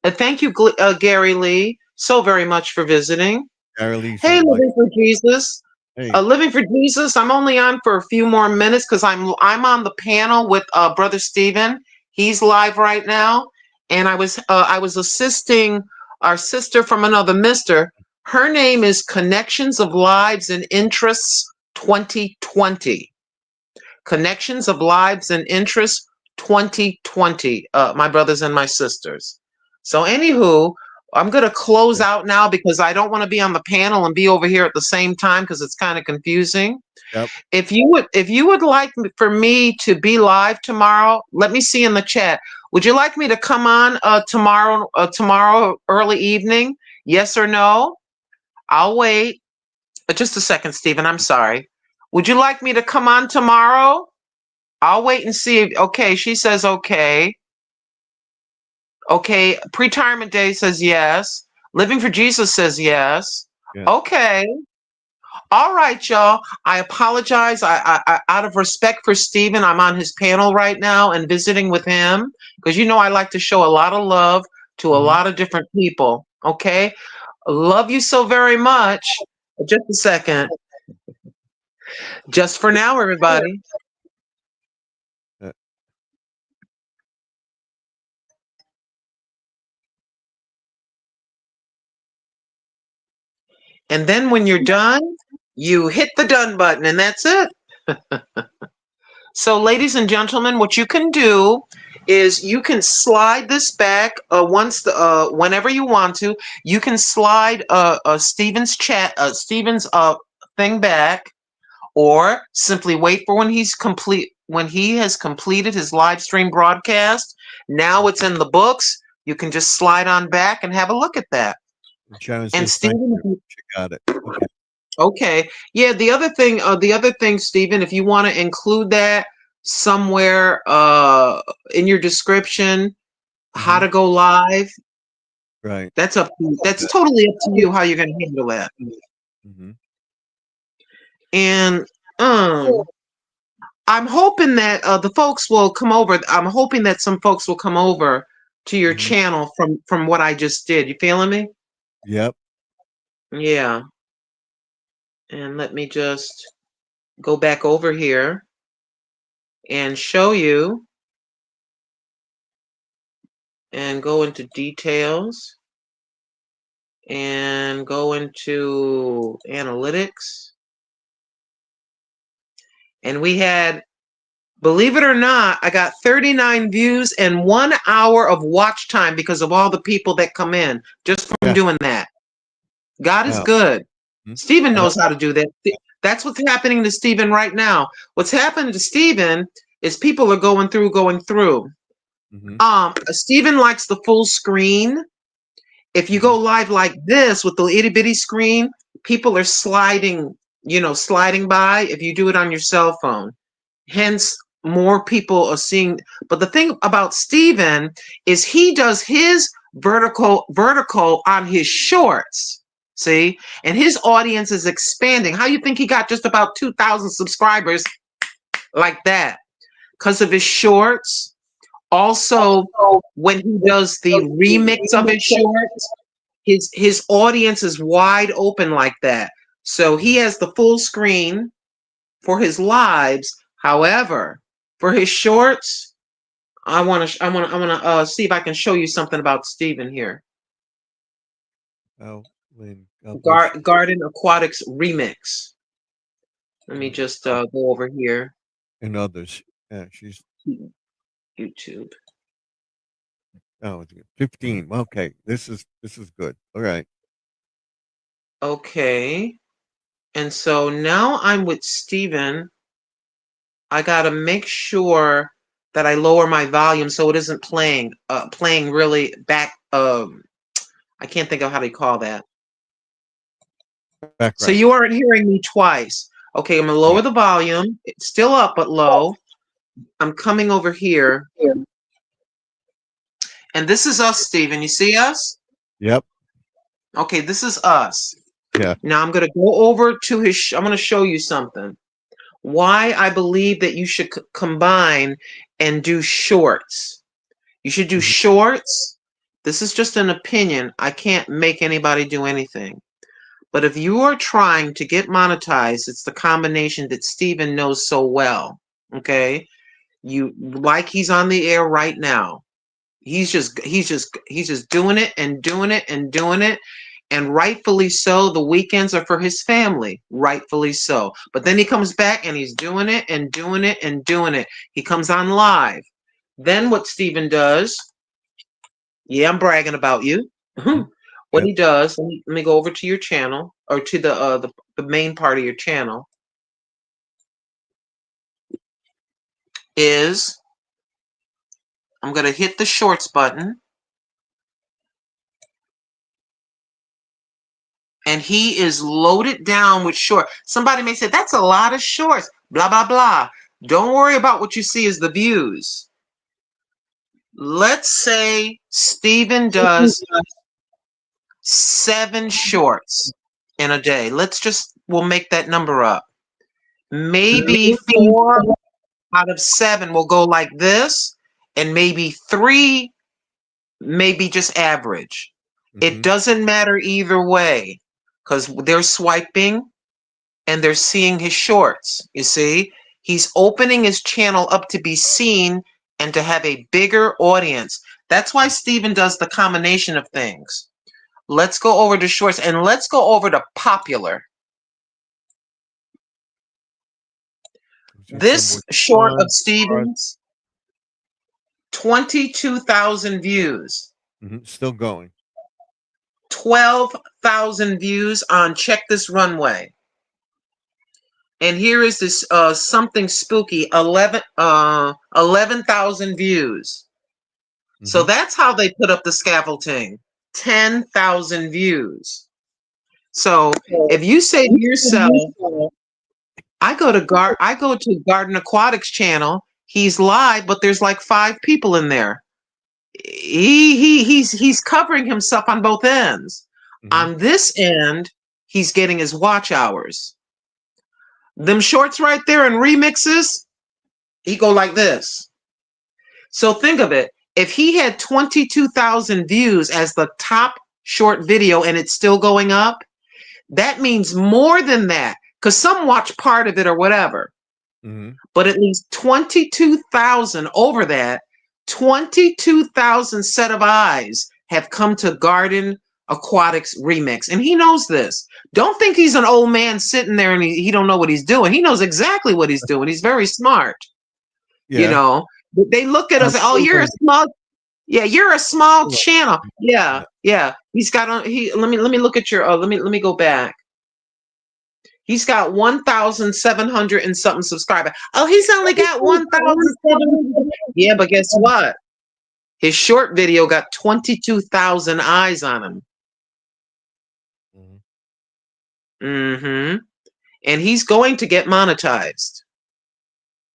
Thank you, Gary Lee, so very much for visiting. Gary Lee. Hey, Living for Jesus. Hey. Living for Jesus. I'm only on for a few more minutes because I'm on the panel with Brother Stephen. He's live right now, and I was assisting our sister from another mister. Her name is Connections of Lives and Interests 2020. Connections of Lives and Interests 2020. My brothers and my sisters. So, anywho, I'm going to close out now because I don't want to be on the panel and be over here at the same time because it's kind of confusing. Yep. If you would like for me to be live tomorrow, let me see in the chat. Would you like me to come on tomorrow early evening? Yes or no? I'll wait. Just a second, Stephen. I'm sorry. Would you like me to come on tomorrow? I'll wait and see. Okay, she says okay. Okay, Pretirement Day says yes. Living for Jesus says yes. Yeah. Okay. All right, y'all. I apologize. I out of respect for Stephen, I'm on his panel right now and visiting with him because I like to show a lot of love to a lot of different people. Okay. Love you so very much. Just a second. Just for now, everybody. And then when you're done, you hit the done button and that's it. So, ladies and gentlemen, what you can do is you can slide this back whenever you want to. You can slide Steven's thing back, or simply wait for when he has completed his live stream broadcast. Now it's in the books. You can just slide on back and have a look at that. And Stephen, she got it. Okay. Okay. Yeah. The other thing, Stephen, if you want to include that somewhere in your description, how to go live. Right. That's totally up to you how you're going to handle that. And I'm hoping that the folks will come over. I'm hoping that some folks will come over to your channel from what I just did. You feeling me? Yep. Yeah. And let me just go back over here and show you and go into details and go into analytics. And we had, believe it or not, I got 39 views and 1 hour of watch time because of all the people that come in just from doing that. God is good. Stephen knows how to do that. That's what's happening to Stephen right now. What's happening to Stephen is people are going through. Stephen likes the full screen. If you go live like this with the itty bitty screen, people are sliding by if you do it on your cell phone. Hence, more people are seeing. But the thing about Stephen is he does his vertical on his shorts. See? And his audience is expanding. How you think he got just about 2,000 subscribers like that? Because of his shorts. Also, when he does the remix of his shorts, his audience is wide open like that. So he has the full screen for his lives. However, for his shorts, I want to see if I can show you something about Stephen here. Oh, Lynn. Garden Aquatics remix. Let me just go over here. And others. Yeah, she's YouTube. Oh, 15. Okay, this is good. All right. Okay. And so now I'm with Steven. I gotta make sure that I lower my volume so it isn't playing really back. I can't think of how to call that. So Background. you aren't hearing me twice. Okay, I'm gonna lower Right. the volume. It's still up but low. I'm coming over here. And this is us, Steven. You see us? Yep. Okay, this is us. Yeah. Now I'm gonna go over to his. I'm gonna show you something. Why I believe that you should combine and do shorts. You should do Mhm. shorts. This is just an opinion. I can't make anybody do anything. But if you are trying to get monetized, it's the combination that Steven knows so well. Okay? You like he's on the air right now. He's just doing it and doing it and doing it. And rightfully so, the weekends are for his family. Rightfully so. But then he comes back and he's doing it and doing it and doing it. He comes on live. Then what Steven does, yeah, I'm bragging about you. What Yep. he does, let me go over to your channel or to the main part of your channel, is I'm going to hit the shorts button. And he is loaded down with shorts. Somebody may say, that's a lot of shorts, blah, blah, blah. Don't worry about what you see as the views. Let's say Steven does 7 shorts in a day. We'll make that number up. Maybe 4 out of 7 will go like this, and maybe 3 maybe just average. It doesn't matter either way, because they're swiping and they're seeing his shorts. You see, he's opening his channel up to be seen and to have a bigger audience. That's why Steven does the combination of things. Let's go over to shorts and let's go over to popular. This short of Steven's, 22,000 views. Still going. 12,000 views on Check This Runway. And here is this something spooky, 11,000 views. So that's how they put up the scaffolding. 10,000 views. So if you say to yourself, I go to Garden Aquatics channel, he's live, but there's like 5 people in there. He's covering himself on both ends. On this end, he's getting his watch hours. Them shorts right there and remixes, he go like this. So think of it. If he had 22,000 views as the top short video and it's still going up, that means more than that, because some watch part of it or whatever. But at least 22,000 over that, 22,000 set of eyes have come to Garden Aquatics Remix. And he knows this. Don't think he's an old man sitting there and he don't know what he's doing. He knows exactly what he's doing. He's very smart. Yeah. You know, they look at us, oh, you're a small, yeah, you're a small channel. Yeah, yeah. He's got on, let me look at your, let me go back. He's got 1,700 and something subscribers. Oh, he's only got 1,700. Yeah, but guess what? His short video got 22,000 eyes on him. And he's going to get monetized.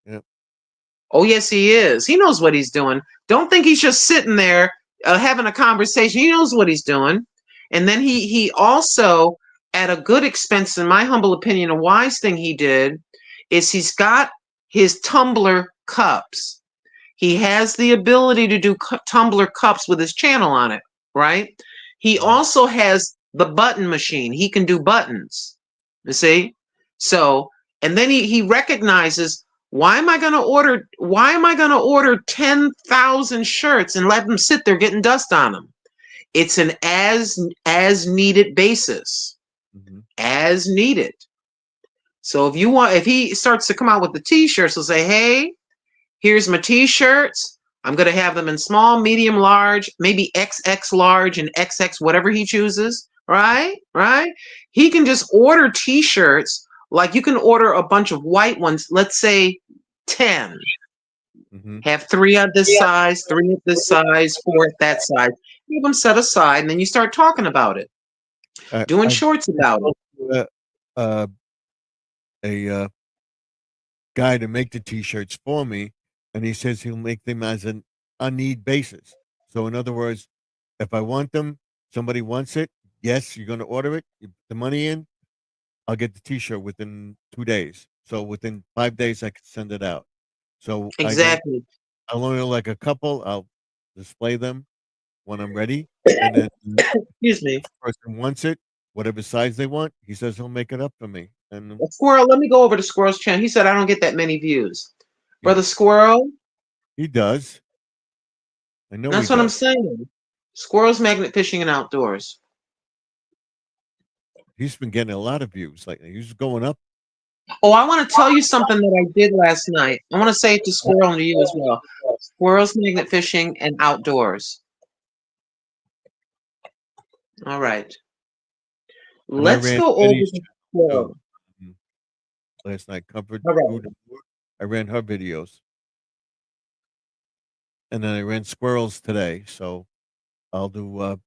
Yep. Oh, yes, he is. He knows what he's doing. Don't think he's just sitting there having a conversation. He knows what he's doing. And then he also, at a good expense, in my humble opinion, a wise thing he did is he's got his tumbler cups. He has the ability to do tumbler cups with his channel on it, right? He also has the button machine. He can do buttons, you see? So, and then he recognizes, why am I going to order 10,000 shirts and let them sit there getting dust on them? It's an as needed basis. As needed. So if he starts to come out with the t-shirts, he'll say, hey, here's my t-shirts. I'm going to have them in small, medium, large, maybe XX large and XX, whatever he chooses. right? Right? He can just order t-shirts. Like you can order a bunch of white ones, let's say 10. Mm-hmm. Have 3 of this size, 3 of this size, 4 at that size. Keep them set aside, and then you start talking about it, doing I've shorts about it. spoke to a guy to make the t-shirts for me, and he says he'll make them as an on need basis. So in other words, if I want them, somebody wants it, yes, you're going to order it, you put the money in, I'll get the t-shirt within 2 days. So within 5 days, I can send it out. So Exactly. I'll only like a couple. I'll display them when I'm ready, and then Excuse me. if the person wants it, whatever size they want, he says he'll make it up for me. And Squirrel, let me go over to Squirrel's channel. He said I don't get that many views. yeah, Brother Squirrel, he does. I know he that's what I'm does. saying. Squirrel's Magnet Fishing and Outdoors. He's been getting a lot of views lately. He's going up. Oh, I want to tell you something that I did last night. I want to say it to Squirrel and to you as well. Squirrel's Magnet Fishing and Outdoors. All right. And I Let's ran go over Betty's to channel Squirrel. too, last night. Comfort All right. Food and More. I ran her videos, and then I ran Squirrels today. So I'll do.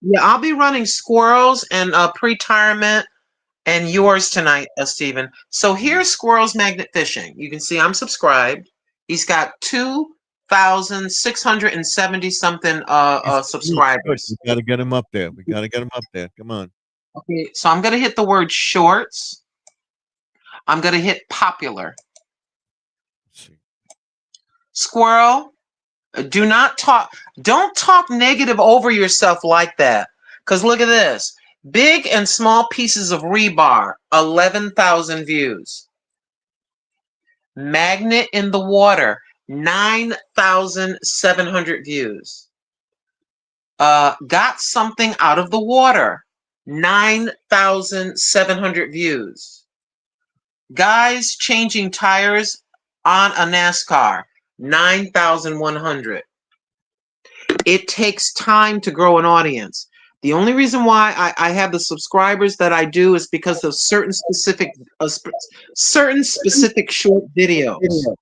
Yeah, I'll be running Squirrels and pre-retirement and yours tonight, Stephen. So here's Squirrel's Magnet Fishing. You can see I'm subscribed. He's got 2,670 something He's good. subscribers. We got to get him up there. We got to get him up there. Come on. Okay, so I'm gonna hit the word shorts. I'm gonna hit popular. Let's see. Squirrel, don't talk negative over yourself like that. Because look at this. Big and small pieces of rebar, 11,000 views. Magnet in the water, 9,700 views. Got something out of the water, 9,700 views. Guys changing tires on a NASCAR, 9,100. It takes time to grow an audience. The only reason why I have the subscribers that I do is because of certain specific short videos.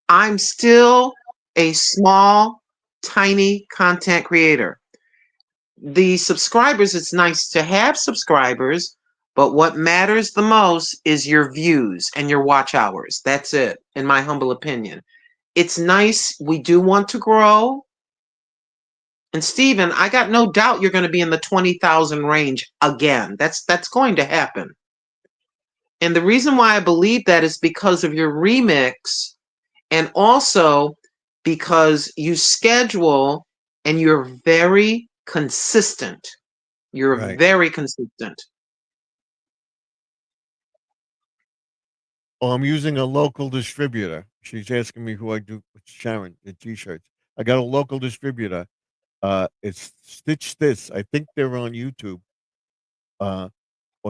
I'm still a small, tiny content creator. The subscribers, it's nice to have subscribers, but what matters the most is your views and your watch hours. That's it, in my humble opinion. It's nice. We do want to grow. And Stephen, I got no doubt you're going to be in the 20,000 range again. That's going to happen. And the reason why I believe that is because of your remix, and also because you schedule and you're very consistent. You're Right. very consistent. Oh, I'm using a local distributor. She's asking me who I do. Sharon, the t-shirts. I got a local distributor. It's Stitch This. I think they're on YouTube. Or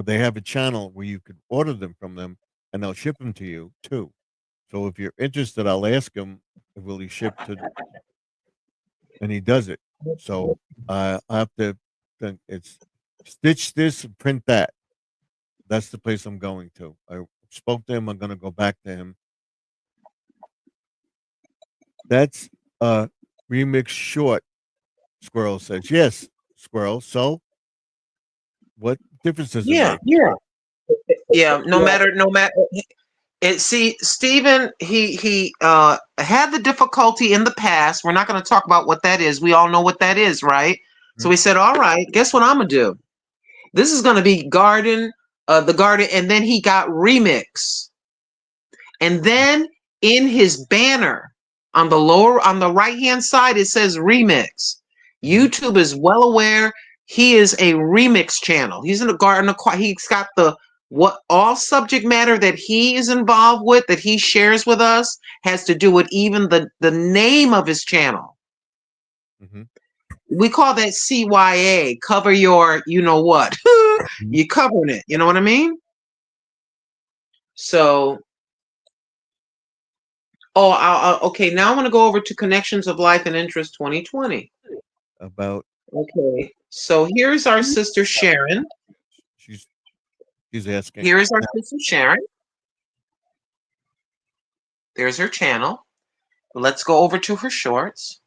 they have a channel where you could order them from them, and they'll ship them to you too. So if you're interested, I'll ask him, will he ship to, and he does it. So I have to. Then it's Stitch This, print that. That's the place I'm going to. I spoke to him. I'm going to go back to him. That's a remix short. Squirrel says yes. Squirrel. So what difference does it make? Yeah. No matter. See, Stephen, he had the difficulty in the past. We're not going to talk about what that is. We all know what that is, right? So he said, all right, guess what I'm going to do? This is going to be the garden, and then he got remix. And then in his banner on the right-hand side, it says remix. YouTube is well aware he is a remix channel. He's in the garden. He's got what all subject matter that he is involved with, that he shares with us, has to do with even the name of his channel. Mm-hmm. We call that CYA, cover your, you know what. You're covering it. You know what I mean? So, okay, now I want to go over to Connections of Life and Interest 2020. About Okay. So here's our sister Sharon. She's asking. Here is our sister Sharon. There's her channel. Let's go over to her shorts.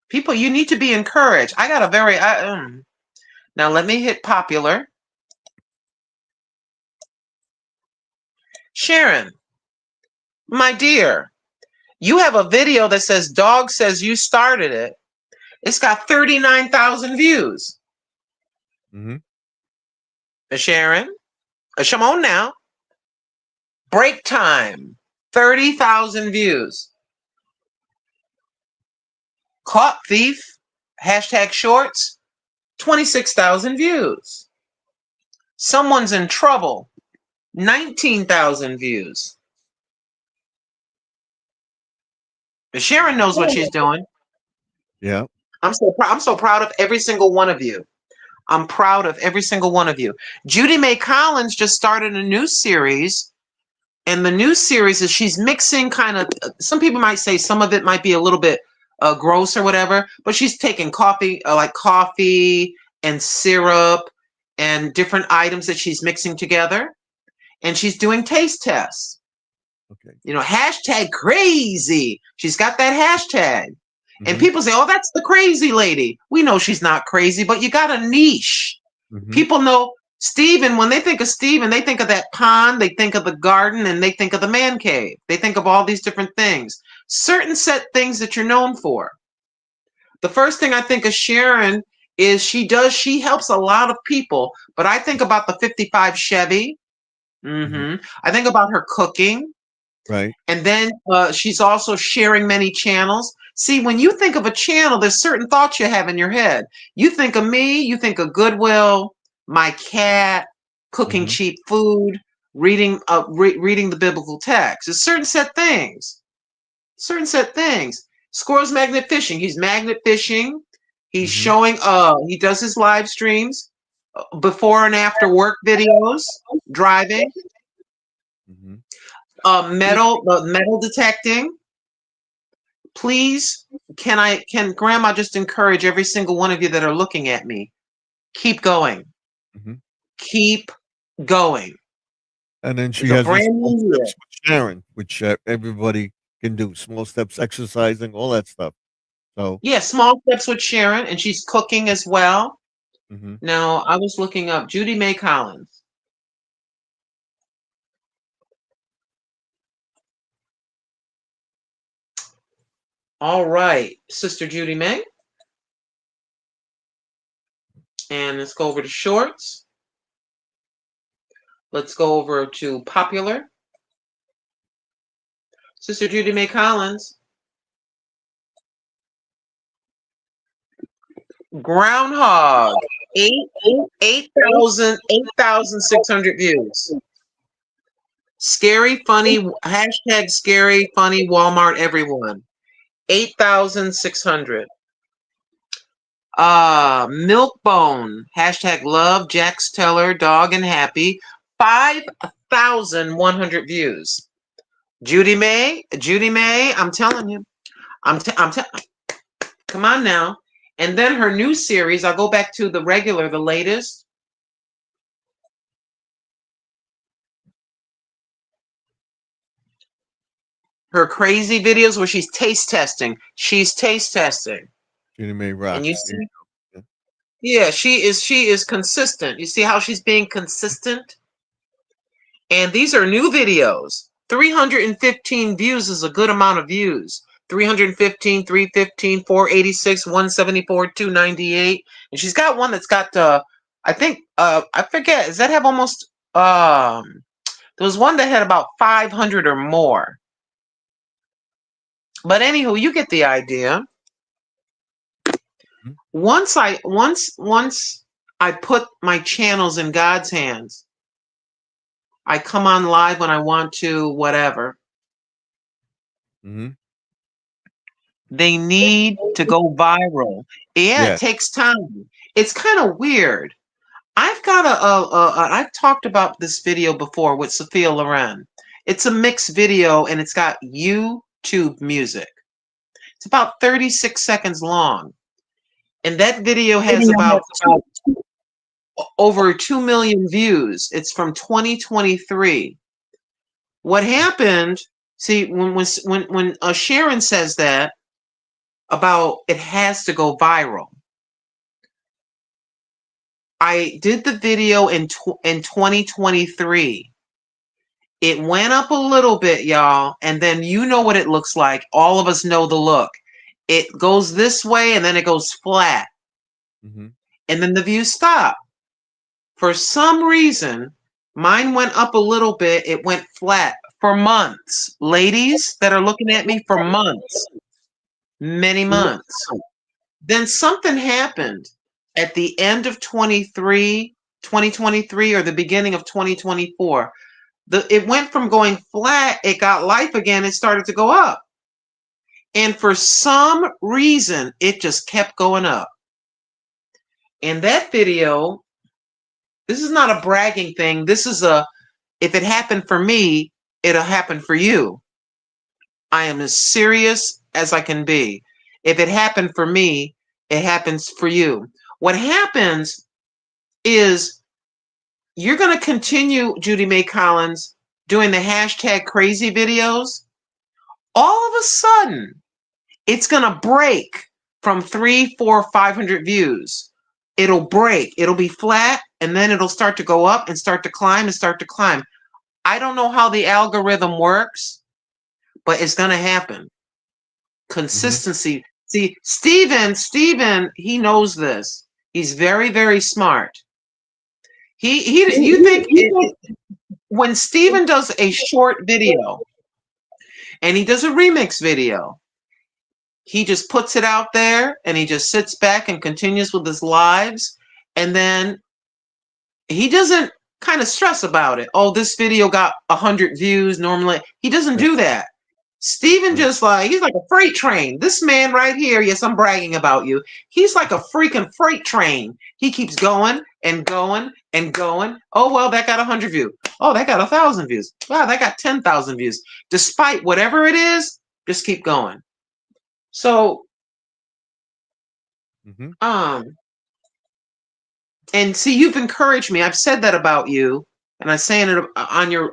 People, you need to be encouraged. I got a very... Now let me hit popular. Sharon, my dear, you have a video that says dog says you started it. It's got 39,000 views. Sharon, come on now. Break time, 30,000 views. Caught thief, hashtag shorts, 26,000 views. Someone's in trouble, 19,000 views. Sharon knows what she's doing. Yeah. I'm so proud of every single one of you. I'm proud of every single one of you. Judy May Collins just started a new series. And the new series is she's mixing kind of, some people might say some of it might be a little bit gross or whatever, but she's taking coffee, like coffee and syrup and different items that she's mixing together. And she's doing taste tests. Okay. You know, hashtag crazy. She's got that hashtag. And people say, oh, that's the crazy lady. We know she's not crazy, but you got a niche. People know Stephen, when they think of Stephen, they think of that pond, they think of the garden, and they think of the man cave. They think of all these different things. Certain set things that you're known for. The first thing I think of Sharon is she helps a lot of people, but I think about the 55 Chevy. I think about her cooking. Right. And then she's also sharing many channels. See, when you think of a channel, there's certain thoughts you have in your head. You think of me, you think of Goodwill, my cat, cooking cheap food, reading the biblical text. There's certain set things. Certain set things. Squirrel's magnet fishing. He's magnet fishing. He's showing, he does his live streams, before and after work videos, driving. Metal detecting. Please, can Grandma just encourage every single one of you that are looking at me? Keep going. Keep going. And then she It's a has brand this new year. steps with Sharon, which everybody can do. Small steps, exercising, all that stuff. So Yeah, small steps with Sharon, and she's cooking as well. Now, I was looking up Judy May Collins. All right, Sister Judy May. And let's go over to shorts. Let's go over to popular. Sister Judy May Collins. Groundhog. 8,600 views. Scary, funny, hashtag scary, funny, Walmart, everyone. 8,600. Milkbone, hashtag love, Jax Teller, dog and happy. 5,100 views. Judy May, I'm telling you. Come on now. And then her new series, I'll go back to the regular, the latest. Her crazy videos where she's taste testing. She's taste testing. Judy May rocks. And you see, yeah, she is consistent. You see how she's being consistent? And these are new videos. 315 views is a good amount of views. 315, 315, 486, 174, 298. And she's got one that's got I think I forget, does that have almost there was one that had about 500 or more. But anywho, you get the idea. Once I put my channels in God's hands, I come on live when I want to, whatever. They need to go viral. Yeah, it takes time. It's kind of weird. I've got I've talked about this video before with Sophia Loren. It's a mixed video and it's got YouTube music. It's about 36 seconds long. And that video has about over 2 million views. It's from 2023. What happened? See, when Sharon says that about it has to go viral. I did the video in 2023. It went up a little bit, y'all, and then you know what it looks like. All of us know the look. It goes this way and then it goes flat. Mm-hmm. And then the views stop. For some reason, mine went up a little bit. It went flat for months. Ladies that are looking at me, for months, many months. Then something happened at the end of 2023 or the beginning of 2024. It went from going flat, it got life again, it started to go up. And for some reason, it just kept going up. And that video, this is not a bragging thing. This is if it happened for me, it'll happen for you. I am as serious as I can be. If it happened for me, it happens for you. What happens is you're going to continue, Judy May Collins, doing the hashtag crazy videos. All of a sudden, it's going to break from 300, 400, 500 views. It'll break. It'll be flat, and then it'll start to go up and start to climb and start to climb. I don't know how the algorithm works, but it's going to happen. Consistency. Mm-hmm. See, Steven, he knows this. He's very, very smart. You think when Steven does a short video and he does a remix video, he just puts it out there and he just sits back and continues with his lives, and then he doesn't kind of stress about it. Oh, this video got 100 views normally. He doesn't do that. Steven just he's like a freight train. This man right here, yes, I'm bragging about you. He's like a freaking freight train. He keeps going and going and going. Oh, well, that got 100 views. Oh, that got 1,000 views. Wow, that got 10,000 views. Despite whatever it is, just keep going. So, and see, you've encouraged me. I've said that about you, and I'm saying it on your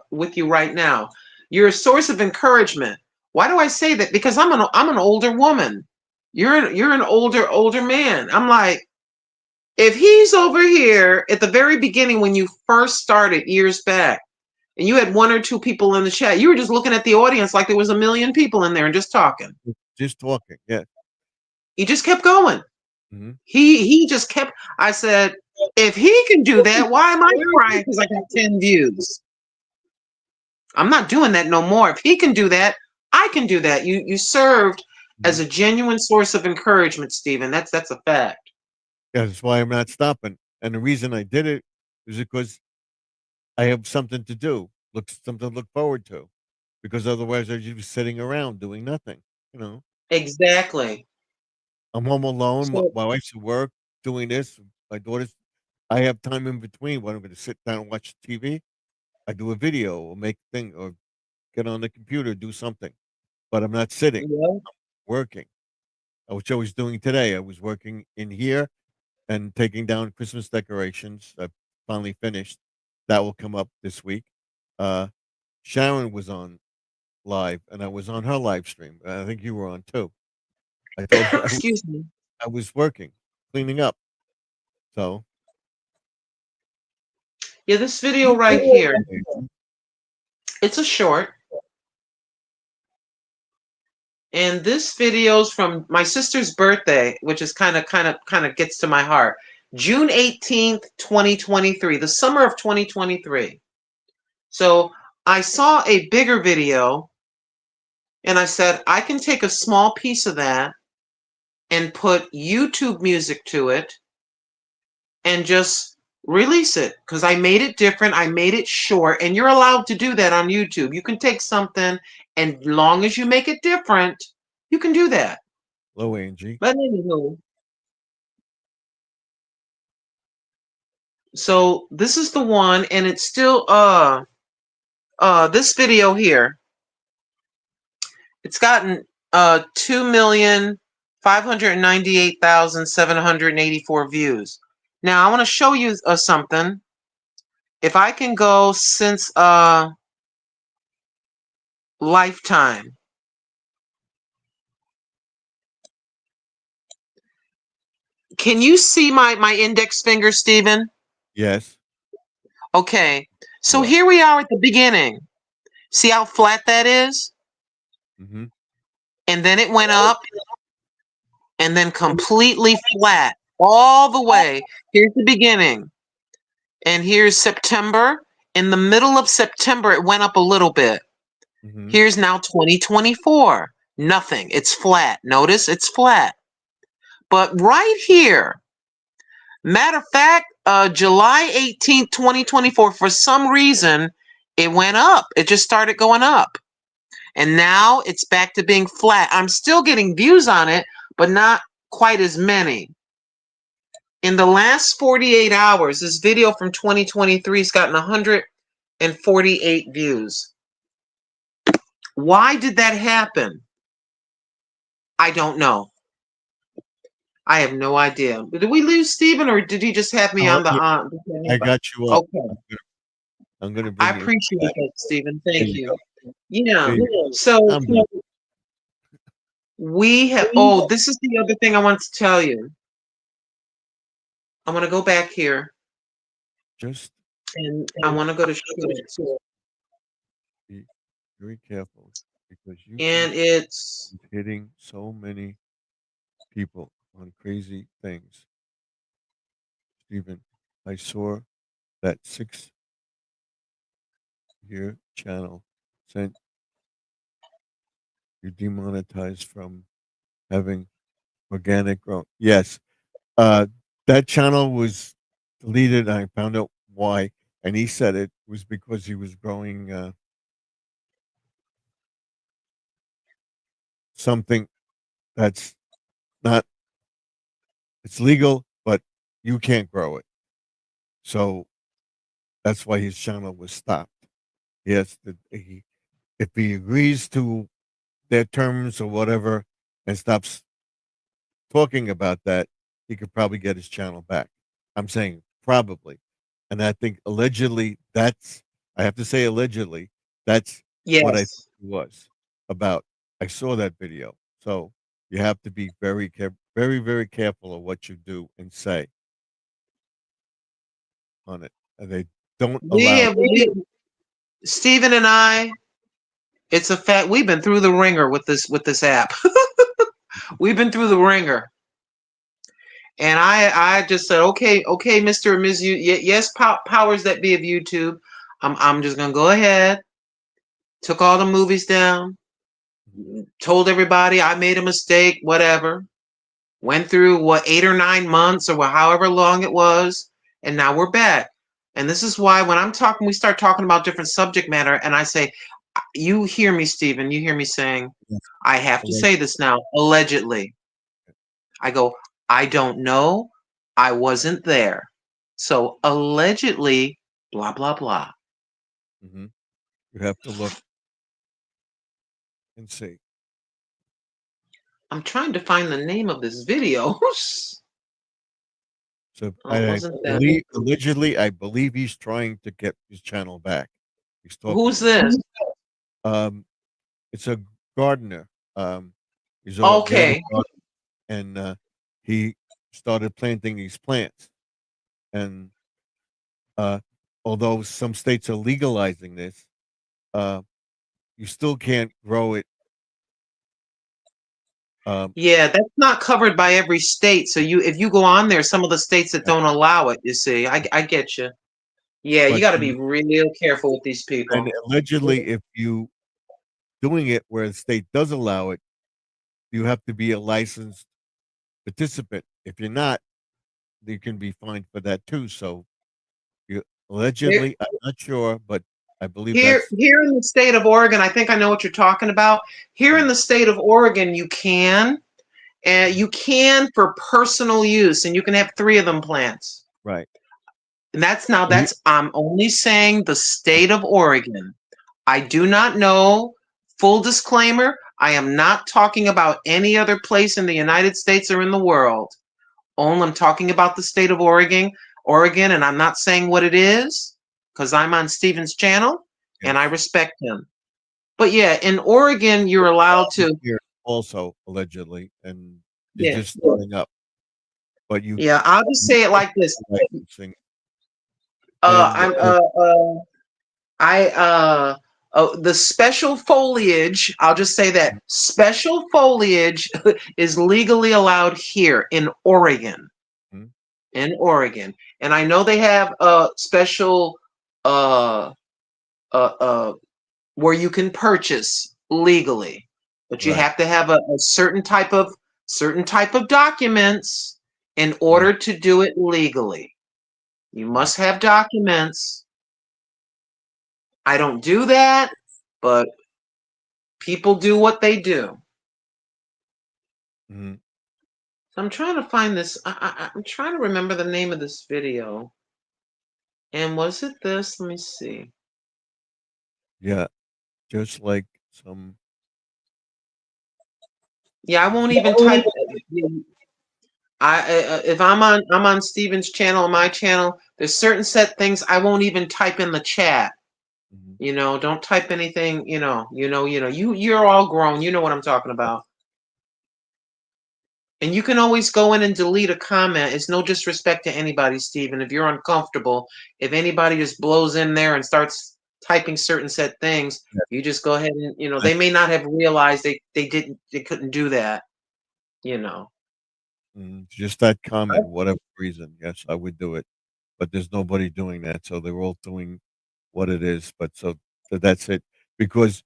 with you right now. You're a source of encouragement. Why do I say that? Because I'm an older woman. You're an older man. I'm like, if he's over here at the very beginning when you first started years back, and you had 1 or 2 people in the chat, you were just looking at the audience like there was 1 million people in there and just talking. Just talking, yeah. He just kept going. Mm-hmm. He just kept. I said, if he can do that, why am I crying because I got 10 views? I'm not doing that no more. If he can do that, I can do that. You served as a genuine source of encouragement, Steven. That's a fact. Yeah, that's why I'm not stopping. And the reason I did it is because I have something to do, something to look forward to. Because otherwise I'd just be sitting around doing nothing, Exactly. I'm home alone. My wife's at work doing this. My daughter's. I have time in between when I'm going to sit down and watch TV. I do a video or make a thing or get on the computer, do something. But I'm not sitting. I'm working. Which I was doing today. I was working in here and taking down Christmas decorations. I finally finished. That will come up this week. Sharon was on live, and I was on her live stream. I think you were on too. I told her Excuse me. I was working, cleaning up. So. Yeah, this video right here. It's a short. And this video's from my sister's birthday, which is kind of gets to my heart. June 18th, 2023, the summer of 2023. So I saw a bigger video and I said, I can take a small piece of that and put YouTube music to it and just release it, because I made it different. I made it short, and you're allowed to do that on YouTube. You can take something, and long as you make it different, you can do that. Hello, Angie. But anywho, so this is the one, and it's still this video here. It's gotten 2 million 598,784 views. Now I want to show you something. If I can go since Lifetime. Can you see my index finger, Stephen? Yes. Okay. So What? here we are at the beginning. See how flat that is? Mm-hmm. And then it went up and then completely flat all the way. Here's the beginning. And here's September. In the middle of September, it went up a little bit. Mm-hmm. Here's now 2024. Nothing. It's flat. Notice it's flat. But right here, matter of fact, July 18th, 2024, for some reason, it went up. It just started going up. And now it's back to being flat. I'm still getting views on it, but not quite as many. In the last 48 hours, this video from 2023 has gotten 148 views. Why did that happen? I don't know. I have no idea. Did we lose Stephen, or did he just have me on the Yeah, I got you up. Okay. I'm gonna bring I you appreciate back. that, Stephen. Thank There you. Yeah. There you So I'm good. we have, oh, this is the other thing I want to tell you. I'm going to go back here Just and I want to go to shorts. be very careful because you And it's, keep hitting so many people on crazy things. Stephen, I saw that 6-year channel sent you demonetized from having organic growth. Yes. That channel was deleted. I found out why. And he said it was because he was growing something that's not, it's legal, but you can't grow it. So that's why his channel was stopped. Yes, if he agrees to their terms or whatever and stops talking about that, he could probably get his channel back. I'm saying probably. And I think allegedly I have to say allegedly, that's what I think yes. it was about. I saw that video. So you have to be very, very, very careful of what you do and say on it. And they don't allow. Stephen and I, it's a fact, we've been through the ringer with this app. We've been through the ringer. And I just said, okay, Mr. and Ms. Yes, powers that be of YouTube. I'm just gonna go ahead. Took all the movies down. Told everybody I made a mistake. Whatever. Went through 8 or 9 months or however long it was, and now we're back. And this is why when I'm talking, we start talking about different subject matter, and I say, you hear me, Stephen. You hear me saying, I have to say this now. Allegedly. I go, I don't know. I wasn't there. So allegedly, blah, blah, blah. Mm-hmm. You have to look and see. I'm trying to find the name of this video. So allegedly, I believe he's trying to get his channel back. He's talking. Who's this? It's a gardener. He's an Okay. organic gardener, and he started planting these plants. And although some states are legalizing this, you still can't grow it. Yeah, that's not covered by every state. So if you go on there, some of the states that don't allow it, you see, I get you. Yeah, you got to be real careful with these people. And allegedly, if you doing it where the state does allow it, you have to be a licensed participant. If you're not, you can be fined for that too. So allegedly, I'm not sure, but I believe here in the state of Oregon, I think I know what you're talking about. Here in the state of Oregon, you can for personal use, and you can have 3 of them plants. Right. And I'm only saying the state of Oregon. I do not know. Full disclaimer, I am not talking about any other place in the United States or in the world. Only I'm talking about the state of Oregon, and I'm not saying what it is because I'm on Steven's channel and I Yes. respect him. But yeah, in Oregon, you're allowed to. Here also allegedly, and it's Yeah, just starting up. But you yeah. I'll just say it like this. licensing Uh, and I'm I the special foliage, I'll just say that special foliage is legally allowed here in Oregon. Mhm. In Oregon. And I know they have special uh uh where you can purchase legally, but you Right. have to have a certain type of documents in Mhm. order to do it legally. You Right. must have documents. I don't do that, but people do what they do. Mhm. So I'm trying to find this. I'm trying to remember the name of this video. And was it this? Let me see. Yeah, just like some. Yeah, I won't even type. If I'm on Steven's channel, on my channel, there's certain set things I won't even type in the chat. Mhm. You know, don't type anything. You're all grown. You know what I'm talking about. And you can always go in and delete a comment. It's no disrespect to anybody, Steven. If you're uncomfortable, if anybody just blows in there and starts typing certain set things, Yeah, you just go ahead and they that's may not have realized they couldn't do that. You know. just that comment, whatever reason. Yes, I would do it, but there's nobody doing that, so they're all doing what it is. But so that's it, because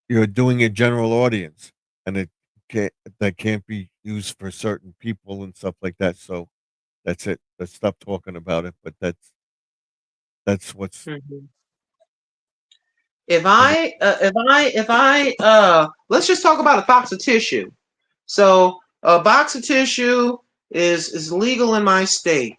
you're doing a general audience, and it can't that can't be used for certain people and stuff like that. So that's it. Let's stop talking about it. But that's what's Mhm. and If I let's just talk about a box of tissue. So a box of tissue is legal in my state,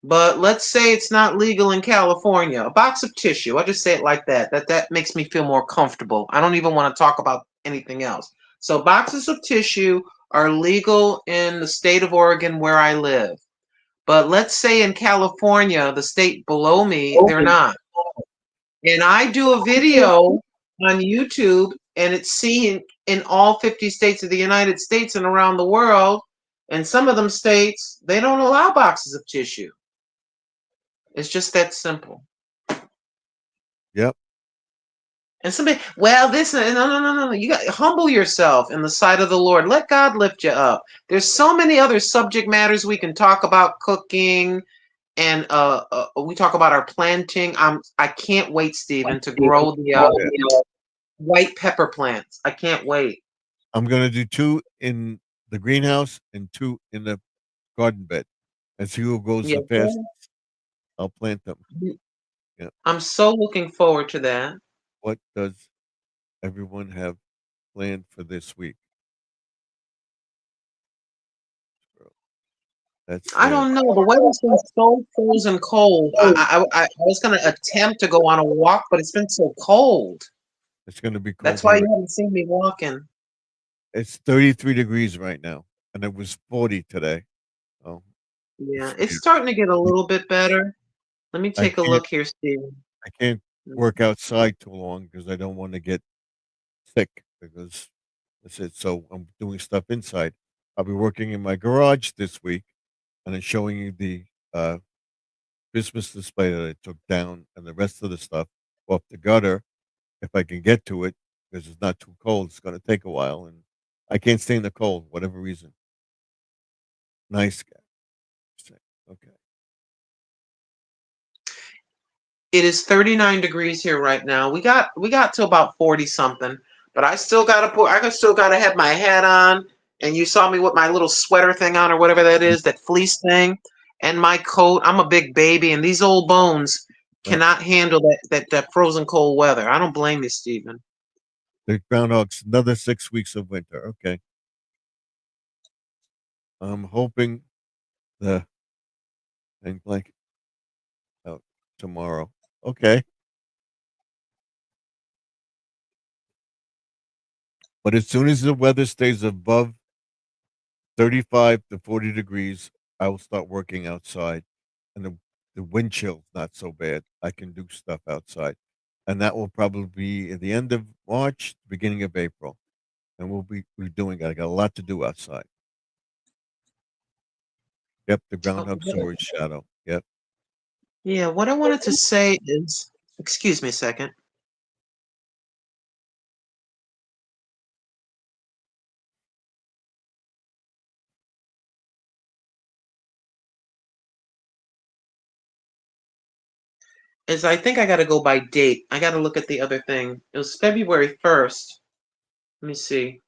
but let's say it's not legal in California. A box of tissue. I'll just say it like that. That makes me feel more comfortable. I don't even want to talk about anything else. So boxes of tissue are legal in the state of Oregon where I live. But let's say in California, the state below me, they're not. And I do a video on YouTube and it's seen in all 50 states of the United States and around the world. And some of them states, they don't allow boxes of tissue. It's just that simple. yep. And somebody, well, this, no. You got humble yourself in the sight of the Lord. Let God lift you up. There's so many other subject matters we can talk about cooking, and we talk about our planting. I can't wait, Stephen, to grow the Yeah. white pepper plants. I can't wait. I'm gonna do 2 in the greenhouse and 2 in the garden bed, and see who goes Yeah, the fastest. I'll plant them. Yeah. I'm so looking forward to that. What does everyone have planned for this week? So that's I sad. don't know. The weather's been so frozen cold. I was gonna attempt to go on a walk, but it's been so cold. It's gonna be That's cold why here. you haven't seen me walking. It's 33 degrees right now, and it was 40 today. Oh, Yeah, it's it's weird. starting to get a little bit better. Let me I take a can't look here, Steven. I can't work outside too long because I don't want to get sick, because that's it. So I'm doing stuff inside. I'll be working in my garage this week, and then showing you the uh, Christmas display that I took down and the rest of the stuff off the gutter, if I can get to it, because it's not too cold. It's going to take a while, and I can't stay in the cold, whatever reason. Nice guy. Okay. It is 39 degrees here right now. We got to about 40 something, but I still gotta have my hat on. And you saw me with my little sweater thing on or whatever that is, that fleece thing, and my coat. I'm a big baby, and these old bones Yep. cannot handle that frozen cold weather. I don't blame you, Stephen. The groundhogs, another 6 weeks of winter. Okay. I'm hoping the thing blanket out tomorrow. Okay. But as soon as the weather stays above 35 to 40 degrees, I will start working outside. And the wind chill's not so bad. I can do stuff outside. And that will probably be at the end of March, beginning of April. And we're doing it. I got a lot to do outside. Yep, the groundhog saw his shadow. Yep. Yeah, what I wanted to say is, excuse me a second. Is I think I got to go by date. I got to look at the other thing. It was February 1st. Let me see.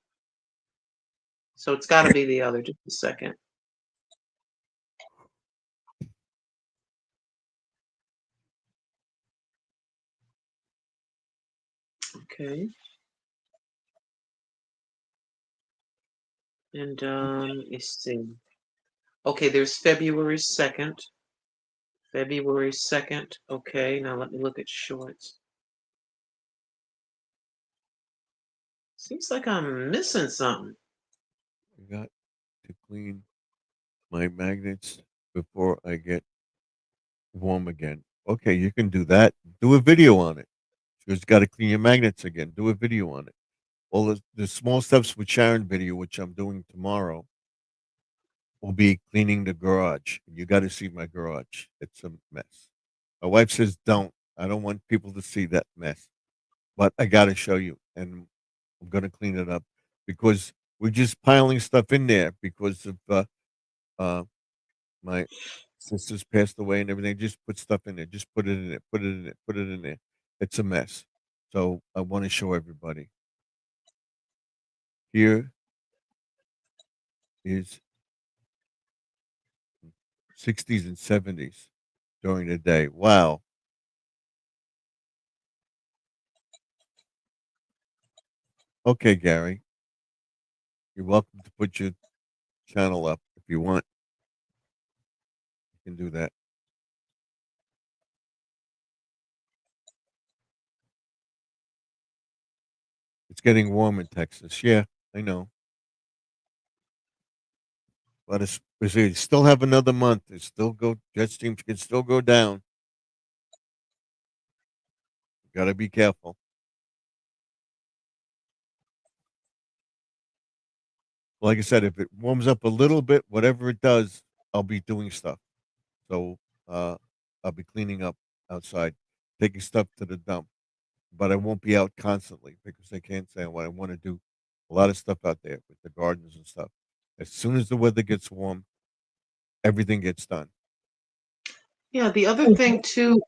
So it's got to be the other. Just a second. Okay. And let me see. Okay, there's February 2nd. February 2nd. Okay, now let me look at shorts. Seems like I'm missing something. I got to clean my magnets before I get warm again. Okay, you can do that. Do a video on it. You just got to clean your magnets again. Do a video on it. All the small steps with Sharon video, which I'm doing tomorrow, will be cleaning the garage. You got to see my garage. It's a mess. My wife says, don't. I don't want people to see that mess. But I got to show you. And I'm going to clean it up because we're just piling stuff in there because of my sister's passed away and everything. Just put stuff in there. Just put it in there. Put it in there. Put it in there. It's a mess. So I want to show everybody. Here is 60s and 70s during the day. Wow. Okay, Gary. You're welcome to put your channel up if you want. You can do that. It's getting warm in Texas. Yeah, I know. But we still have another month. It's still jet stream can still go down. You gotta be careful. Like I said, if it warms up a little bit, whatever it does, I'll be doing stuff. So I'll be cleaning up outside, taking stuff to the dump. But I won't be out constantly because I can't say what I want to do. A lot of stuff out there with the gardens and stuff. As soon as the weather gets warm, everything gets done. Yeah, the other thing too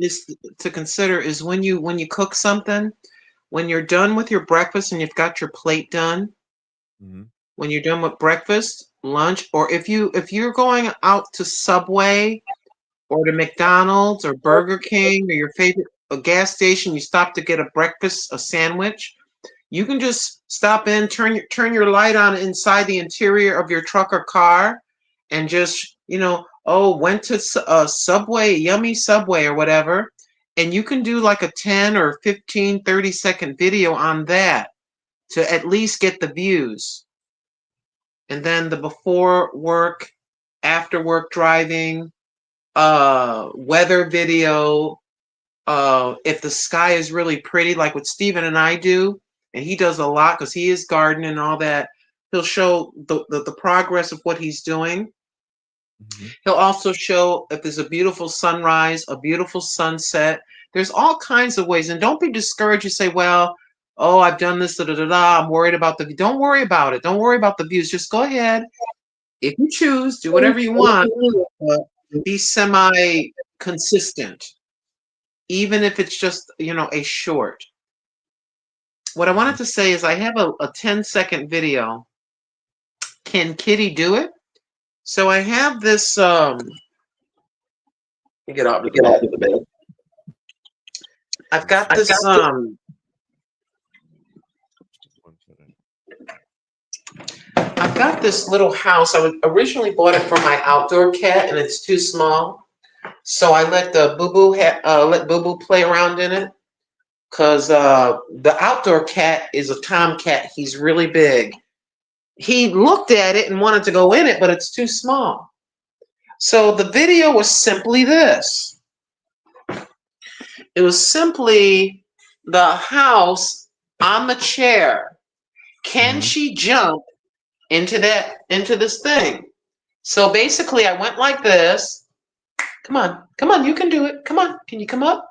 is to consider is when you cook something, when you're done with your breakfast and you've got your plate done, Mm-hmm. when you're done with breakfast, lunch, or if you're going out to Subway or to McDonald's or Burger King or your favorite a gas station, you stop to get a sandwich, you can just stop in, turn your light on inside the interior of your truck or car, and just went to Subway, yummy Subway or whatever, and you can do like a 10 or 15, 30-second video on that to at least get the views. And then the before work, after work driving, weather video. If the sky is really pretty, like what Stephen and I do, and he does a lot because he is gardening and all that, he'll show the progress of what he's doing. Mm-hmm. He'll also show if there's a beautiful sunrise, a beautiful sunset. There's all kinds of ways. And don't be discouraged. You say, well, oh, I've done this, I'm worried about don't worry about it. Don't worry about the views. Just go ahead. If you choose, do whatever you want. Be semi-consistent. Even if it's just, a short. What I wanted to say is I have a 10-second video. Can Kitty do it? So I have this, get out of the bed. I've got this, I've got this little house. I originally bought it for my outdoor cat, and it's too small. So I let the Boo Boo play around in it. because the outdoor cat is a tomcat. He's really big. He looked at it and wanted to go in it, but it's too small. So the video was simply this. It was simply the house on the chair. Can she jump into this thing? So basically I went like this. Come on, you can do it. Come on, can you come up?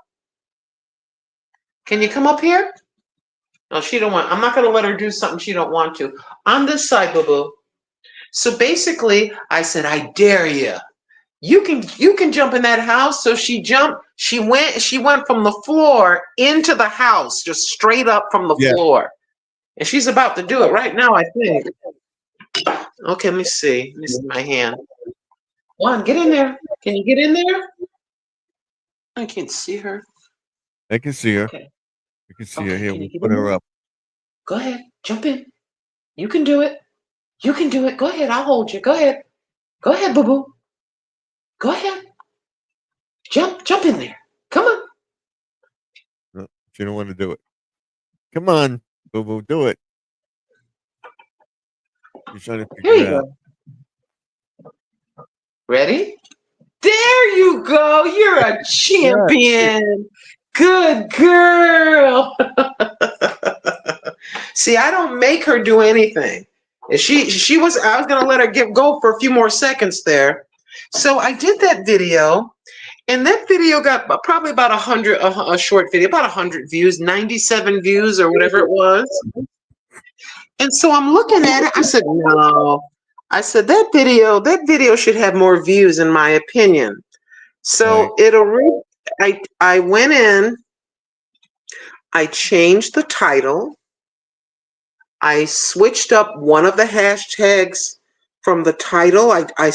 Can you come up here? No, she don't want. I'm not gonna let her do something she don't want to. On this side, boo-boo. So basically, I said, I dare you. You can jump in that house. So she jumped. She went from the floor into the house, just straight up from the floor. And she's about to do it right now, I think. Okay, let me see. Let me see my hand. Come on, get in there. Can you get in there? I can't see her. I can see her. Okay. I can see her here. Can We'll you get put in her there? up. Go ahead, jump in. You can do it. You can do it. Go ahead, I'll hold you. Go ahead. Go ahead, boo-boo. Go ahead. Jump in there. Come on. No, she don't want to do it. Come on, Boo Boo, do it. She's trying to Here figure you out. go. Ready? There you go. You're a champion. Good girl. See, I don't make her do anything. I was gonna let her go for a few more seconds there. So I did that video, and that video got probably about 100, a short video, about 100 views, 97 views or whatever it was. And so I'm looking at it. I said, no. I said that video should have more views, in my opinion. So I went in, I changed the title, I switched up one of the hashtags from the title. I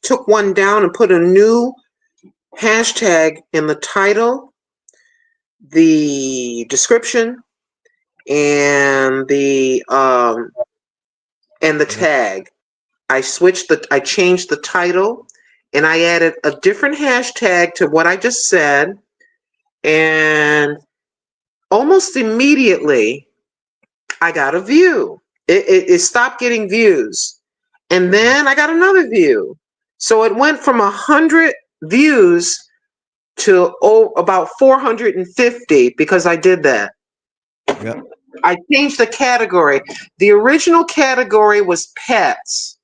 took one down and put a new hashtag in the title, the description, and the tag. I changed the title, and I added a different hashtag to what I just said, and almost immediately I got a view. It stopped getting views, and then I got another view. So it went from 100 views to about 450 because I did that. Yep. I changed the category. The original category was pets.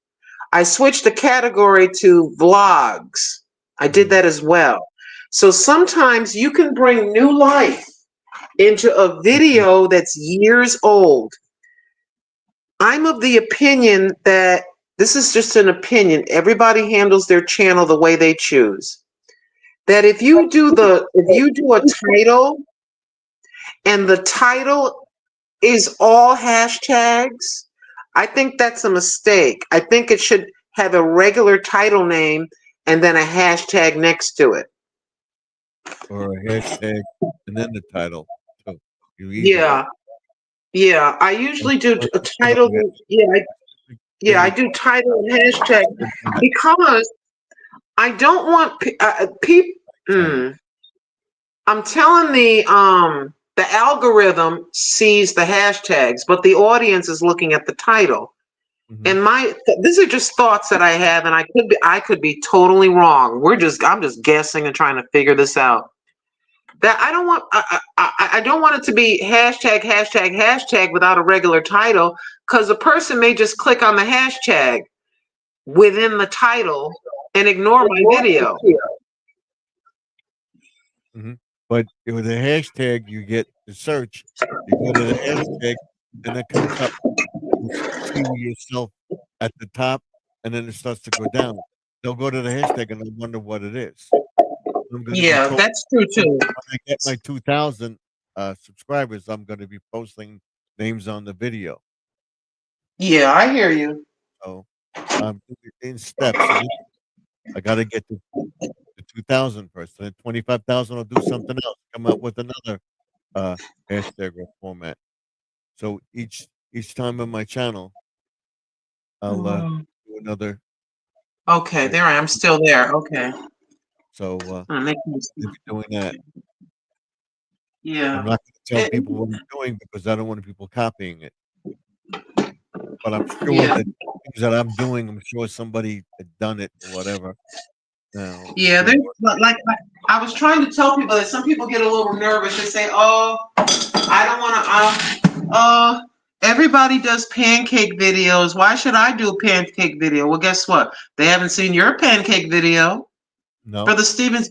I switched the category to vlogs. I did that as well. So sometimes you can bring new life into a video that's years old. I'm of the opinion that this is just an opinion. Everybody handles their channel the way they choose. That if you do a title and the title is all hashtags, I think that's a mistake. I think it should have a regular title name and then a hashtag next to it. Or a hashtag and then the title. So Yeah. I usually do a title. I do title and hashtag because I don't want people. I'm telling the algorithm sees the hashtags, but the audience is looking at the title. And these are just thoughts that I have, and I could be totally wrong. I'm just guessing and trying to figure this out. That I don't want it to be hashtag without a regular title, because a person may just click on the hashtag within the title and ignore my video. But with a hashtag, you get the search. You go to the hashtag, and it comes up. You see yourself at the top, and then it starts to go down. They'll go to the hashtag, and they'll wonder what it is. That's true too. When I get my 2,000 subscribers, I'm going to be posting names on the video. Yeah, I hear you. So in steps. I got to get to 2,000 first, and then 25,000. I'll do something else. Come up with another hashtag or format. So each time on my channel, I'll do another. Okay, there I am. Still there. Okay. So I'm doing that. Yeah. I'm not going to tell It- people what I'm doing because I don't want people copying it. But I'm sure yeah. that things that I'm doing, I'm sure somebody had done it or whatever. Now, it's Yeah, gonna there's work. like I was trying to tell people that some people get a little nervous. They say, "Oh, I don't want to." Everybody does pancake videos. Why should I do a pancake video? Well, guess what? They haven't seen your pancake video. No, Brother Stevens,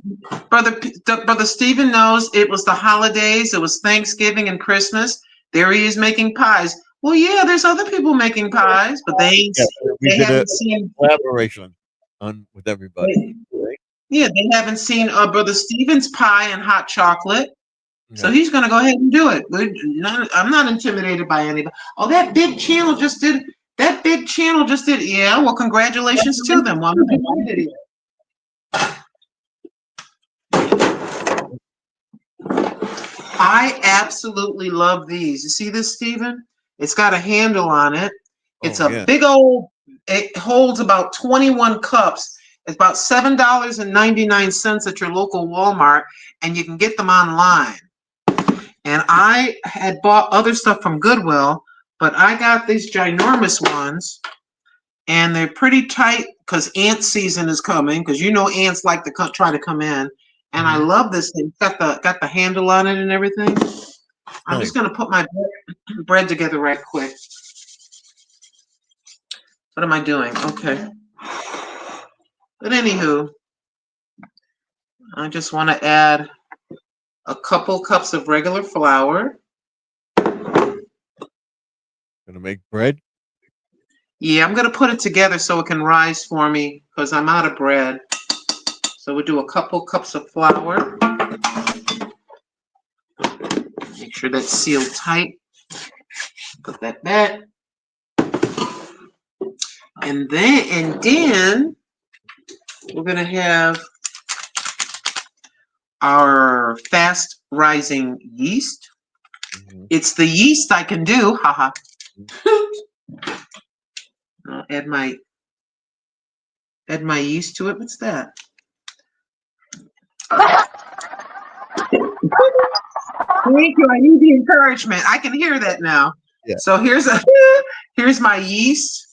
brother Stephen knows it was the holidays. It was Thanksgiving and Christmas. There he is making pies. Well, yeah, there's other people making pies, but yeah, we they did a haven't seen. collaboration on with everybody. Right? Yeah, they haven't seen Brother Stephen's pie and hot chocolate. So Yeah. he's going to go ahead and do it. I'm not intimidated by anybody. Oh, that big channel just did. That big channel just did. Yeah, well, congratulations to them. Well, I'm gonna do my video. I absolutely love these. You see this, Stephen? It's got a handle on it. It's Oh a yeah. big old. It holds about 21 cups. It's about $7.99 at your local Walmart, and you can get them online. And I had bought other stuff from Goodwill, but I got these ginormous ones, and they're pretty tight because ant season is coming. Because you know ants like to try to come in, and I Mhm. love this thing. Got the handle on it and everything. I'm Nice. just gonna put my bread together right quick. What am I doing? Okay. But anywho, I just want to add a couple cups of regular flour. Gonna make bread. Yeah, I'm gonna put it together so it can rise for me because I'm out of bread. So we'll do a couple cups of flour. Make sure that's sealed tight. Put that back. And then we're gonna have our fast rising yeast. Mhm. It's the yeast I can do. Haha. I'll add my yeast to it. What's that? Thank you. I need the encouragement. I can hear that now. Yeah. So here's my yeast.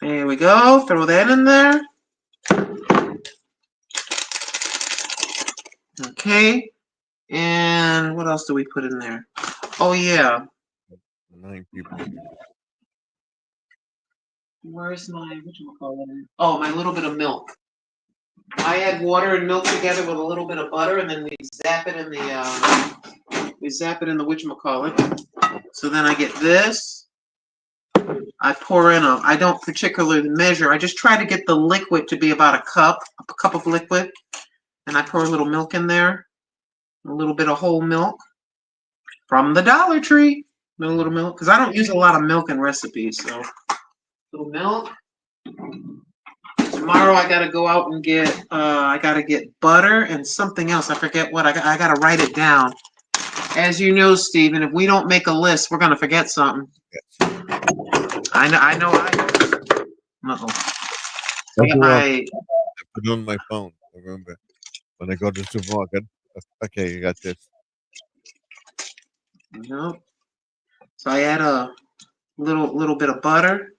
There we go. Throw that in there. Okay. And what else do we put in there? Oh yeah. 9 people. Where's my whatchamacallit? Oh, my little bit of milk. I add water and milk together with a little bit of butter, and then we zap it in the whatchamacallit. So then I get this. I pour in I don't particularly measure. I just try to get the liquid to be about a cup of liquid, and I pour a little milk in there, a little bit of whole milk from the Dollar Tree. A little milk, because I don't use a lot of milk in recipes. So, little milk. Tomorrow I gotta go out and get. I gotta get butter and something else. I forget what. I gotta write it down. As you know, Stephen, if we don't make a list, we're gonna forget something. I know. Uh-oh. I got Well, my. I put it on my phone. Remember when I go to the supermarket. Okay, you got this. Nope. So I add a little bit of butter,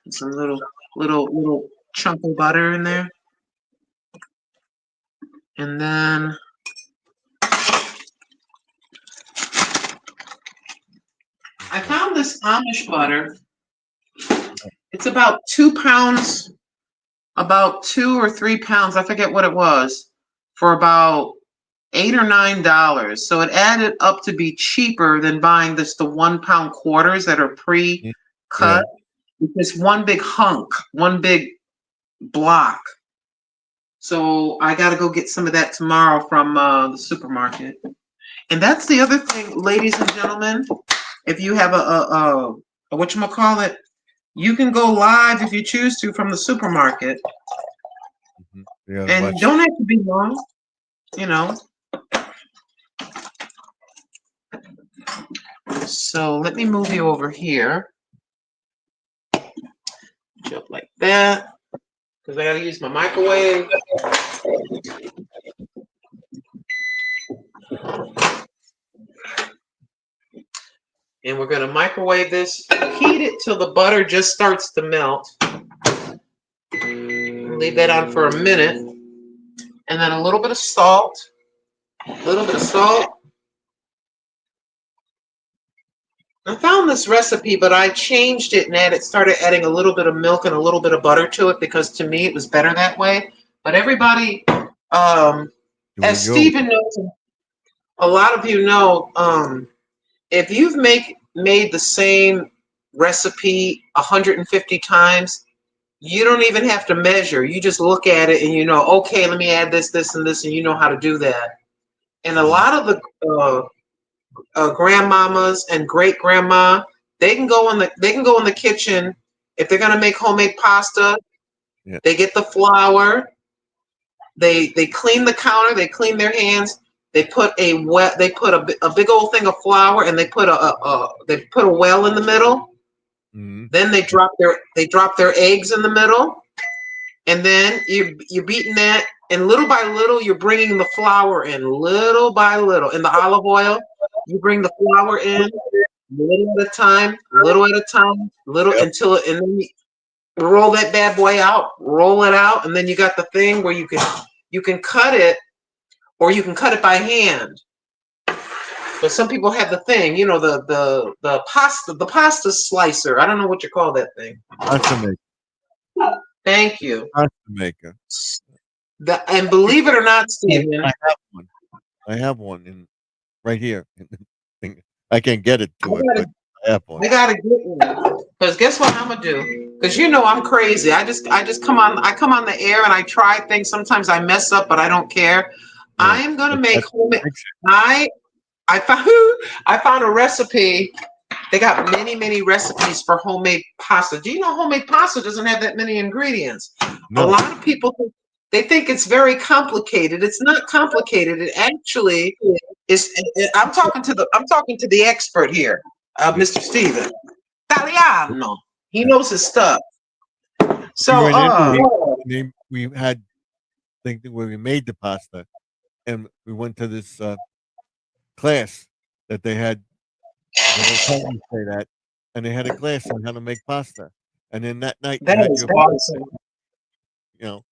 and some little chunk of butter in there, and then I found this Amish butter. It's about 2 pounds, about 2 or 3 pounds. I forget what it was, for about $8 or $9. So it added up to be cheaper than buying the 1 pound quarters that are pre-cut. Yeah. It's one big hunk, one big block. So I got to go get some of that tomorrow from the supermarket. And that's the other thing, ladies and gentlemen. If you have a whatchamacallit, you can go live if you choose to from the supermarket. Yeah, And watch. don't have to be long, you know. So let me move you over here. Jump like that. because I gotta use my microwave. And we're gonna microwave this, heat it till the butter just starts to melt. Leave that on for a minute. And then a little bit of salt. I found this recipe, but I changed it and started adding a little bit of milk and a little bit of butter to it because to me it was better that way. But everybody, as Stephen knows, a lot of you know, if you've made the same recipe 150 times, you don't even have to measure. You just look at it and you know, okay, let me add this, this, and this, and you know how to do that. And a lot of the grandmamas and great grandma, they can go in the kitchen if they're gonna make homemade pasta. Yeah. They get the flour. They clean the counter. They clean their hands. They put a big old thing of flour and they put a well in the middle. Mm-hmm. Then they drop their eggs in the middle, and then you're beating that, and little by little you're bringing the flour in, little by little. In the olive oil, you bring the flour in, little at a time, until and then you roll that bad boy out, roll it out, and then you got the thing where you can cut it, or you can cut it by hand. But some people have the thing, you know, the pasta slicer. I don't know what you call that thing. Pasta maker. Thank you. Pasta maker. And believe it or not, Stephen, I have one right here. I can't get it to it, but I have one. I gotta get one. Because guess what I'm gonna do? Because you know I'm crazy. I just come on the air and I try things. Sometimes I mess up, but I don't care. Yeah. I am gonna make homemade. I found a recipe. They got many recipes for homemade pasta. Do you know homemade pasta doesn't have that many ingredients? No. A lot of people think it's very complicated. It's not complicated. It actually is. I'm talking to the expert here, Mr. Steven Italiano. He knows his stuff. So we had thing where we made the pasta, and we went to this class that they had. They don't tell me say that, and they had a class on how to make pasta. And then that night, that is awesome. You know,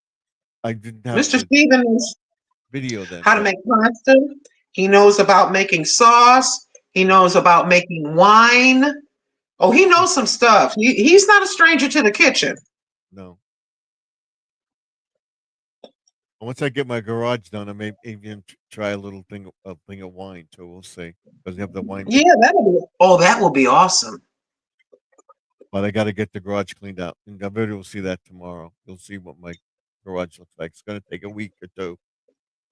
I didn't have Mr. Stevens video then. How to make pasta. He knows about making sauce. He knows about making wine. Oh, he knows some stuff. He's not a stranger to the kitchen. No. Once I get my garage done, I may even try a little thing of wine too. We'll see, because you have the wine. Yeah, that will be awesome. But I got to get the garage cleaned out, and I bet you'll see that tomorrow. You'll see what my garage looks like. It's going to take a week or two.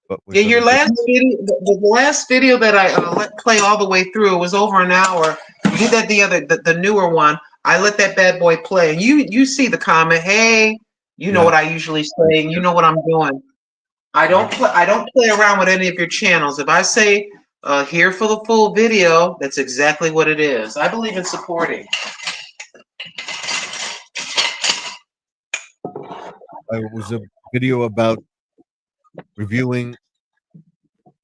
But yeah, your last video, the last video that I let play all the way through, it was over an hour. You did that the newer one. I let that bad boy play, and you see the comment. Hey, you know what I usually say, and you know what I'm doing. I don't play around with any of your channels. If I say here for the full video, that's exactly what it is. I believe in supporting. It was a video about reviewing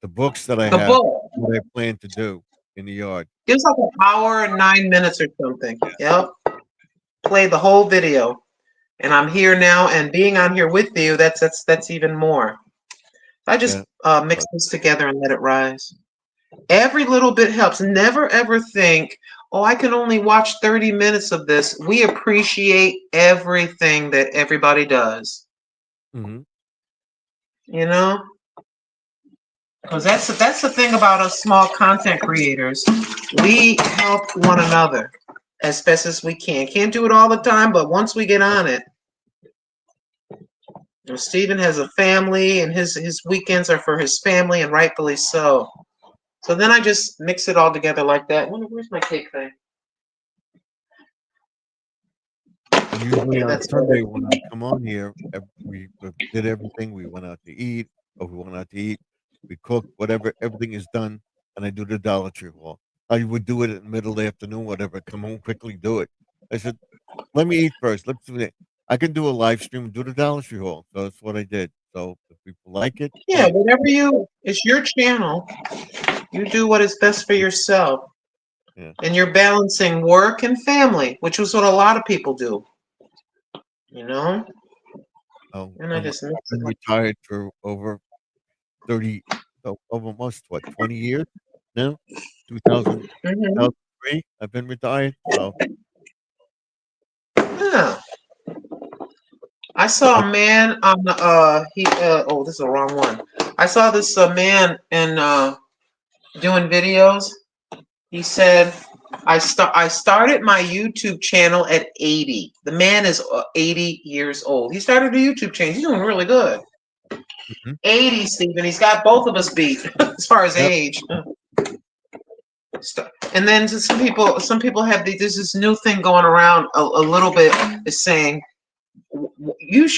the books that I have, what I plan to do in the yard. It was like an hour and 9 minutes or something. Yep. Play the whole video. And I'm here now, and being on here with you, that's even more. I just mix this together and let it rise. Every little bit helps. Never ever think, oh, I can only watch 30 minutes of this. We appreciate everything that everybody does. Mm-hmm. You know? Because that's the thing about us small content creators. We help one another as best as we can. Can't do it all the time, but once we get on it. Stephen has a family, and his weekends are for his family, and rightfully so. So then I just mix it all together like that. Where's my cake thing? And usually on Sunday when I come on here, we did everything. We went out to eat, we cooked, whatever, everything is done, and I do the Dollar Tree haul. I would do it in the middle of the afternoon, whatever, come home quickly, do it. I said, let me eat first. Let's do it. I can do a live stream, do the Dollar Tree haul. So that's what I did. So if people like it, Yeah, great. whatever it's your channel. You do what is best for yourself. Yeah. And you're balancing work and family, which is what a lot of people do. You know? And I just I've mix been it. retired for over 30, over almost what, 20 years now? 2000, Mhm. 2003, I've been retired. So Yeah. I saw a man on the oh, this is the wrong one. I saw this man in doing videos. He said I started my YouTube channel at 80. The man is 80 years old. He started a YouTube channel. He's doing really good. mhm. 80, Stephen. He's got both of us beat as far as Yep. age. And then some people have there's this new thing going around a little bit is saying you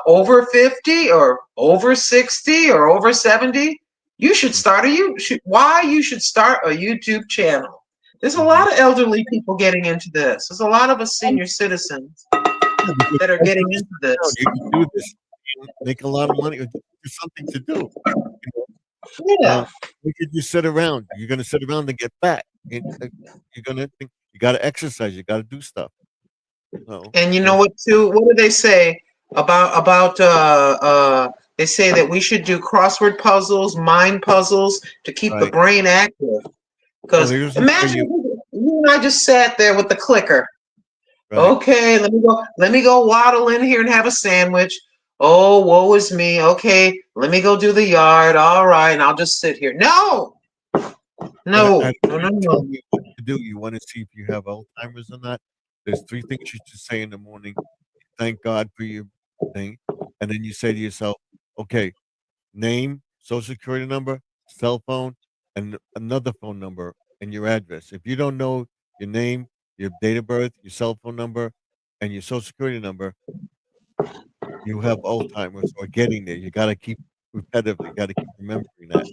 over 50 or over 60 or over 70, you should start why you should start a YouTube channel. There's a Mhm. lot of elderly people getting into this. There's a lot of us senior citizens Yeah, because that are most getting of us into this. you can do this, you make a lot of money. There's something to do. You know? Yeah. You could just sit around. You're gonna sit around and get fat. You're gonna think you gotta exercise. You gotta do stuff. So And you know what too? What do they say about they say that we should do crossword puzzles, mind puzzles to keep the right. brain active. Well, Because here's the for imagine you. you and I just sat there with the clicker. Right. Okay, let me go waddle in here and have a sandwich. Oh, woe is me. Okay, let me go do the yard. All right, and I'll just sit here. No, But no, no, no, no. telling you what to do. You want to see if you have Alzheimer's or not. There's three things you should say in the morning. Thank God for your thing, and then you say to yourself, "Okay, name, social security number, cell phone, and another phone number and your address. If you don't know your name, your date of birth, your cell phone number, and your social security number, you have Alzheimer's or getting there. You got to keep repetitively. You got to keep remembering that.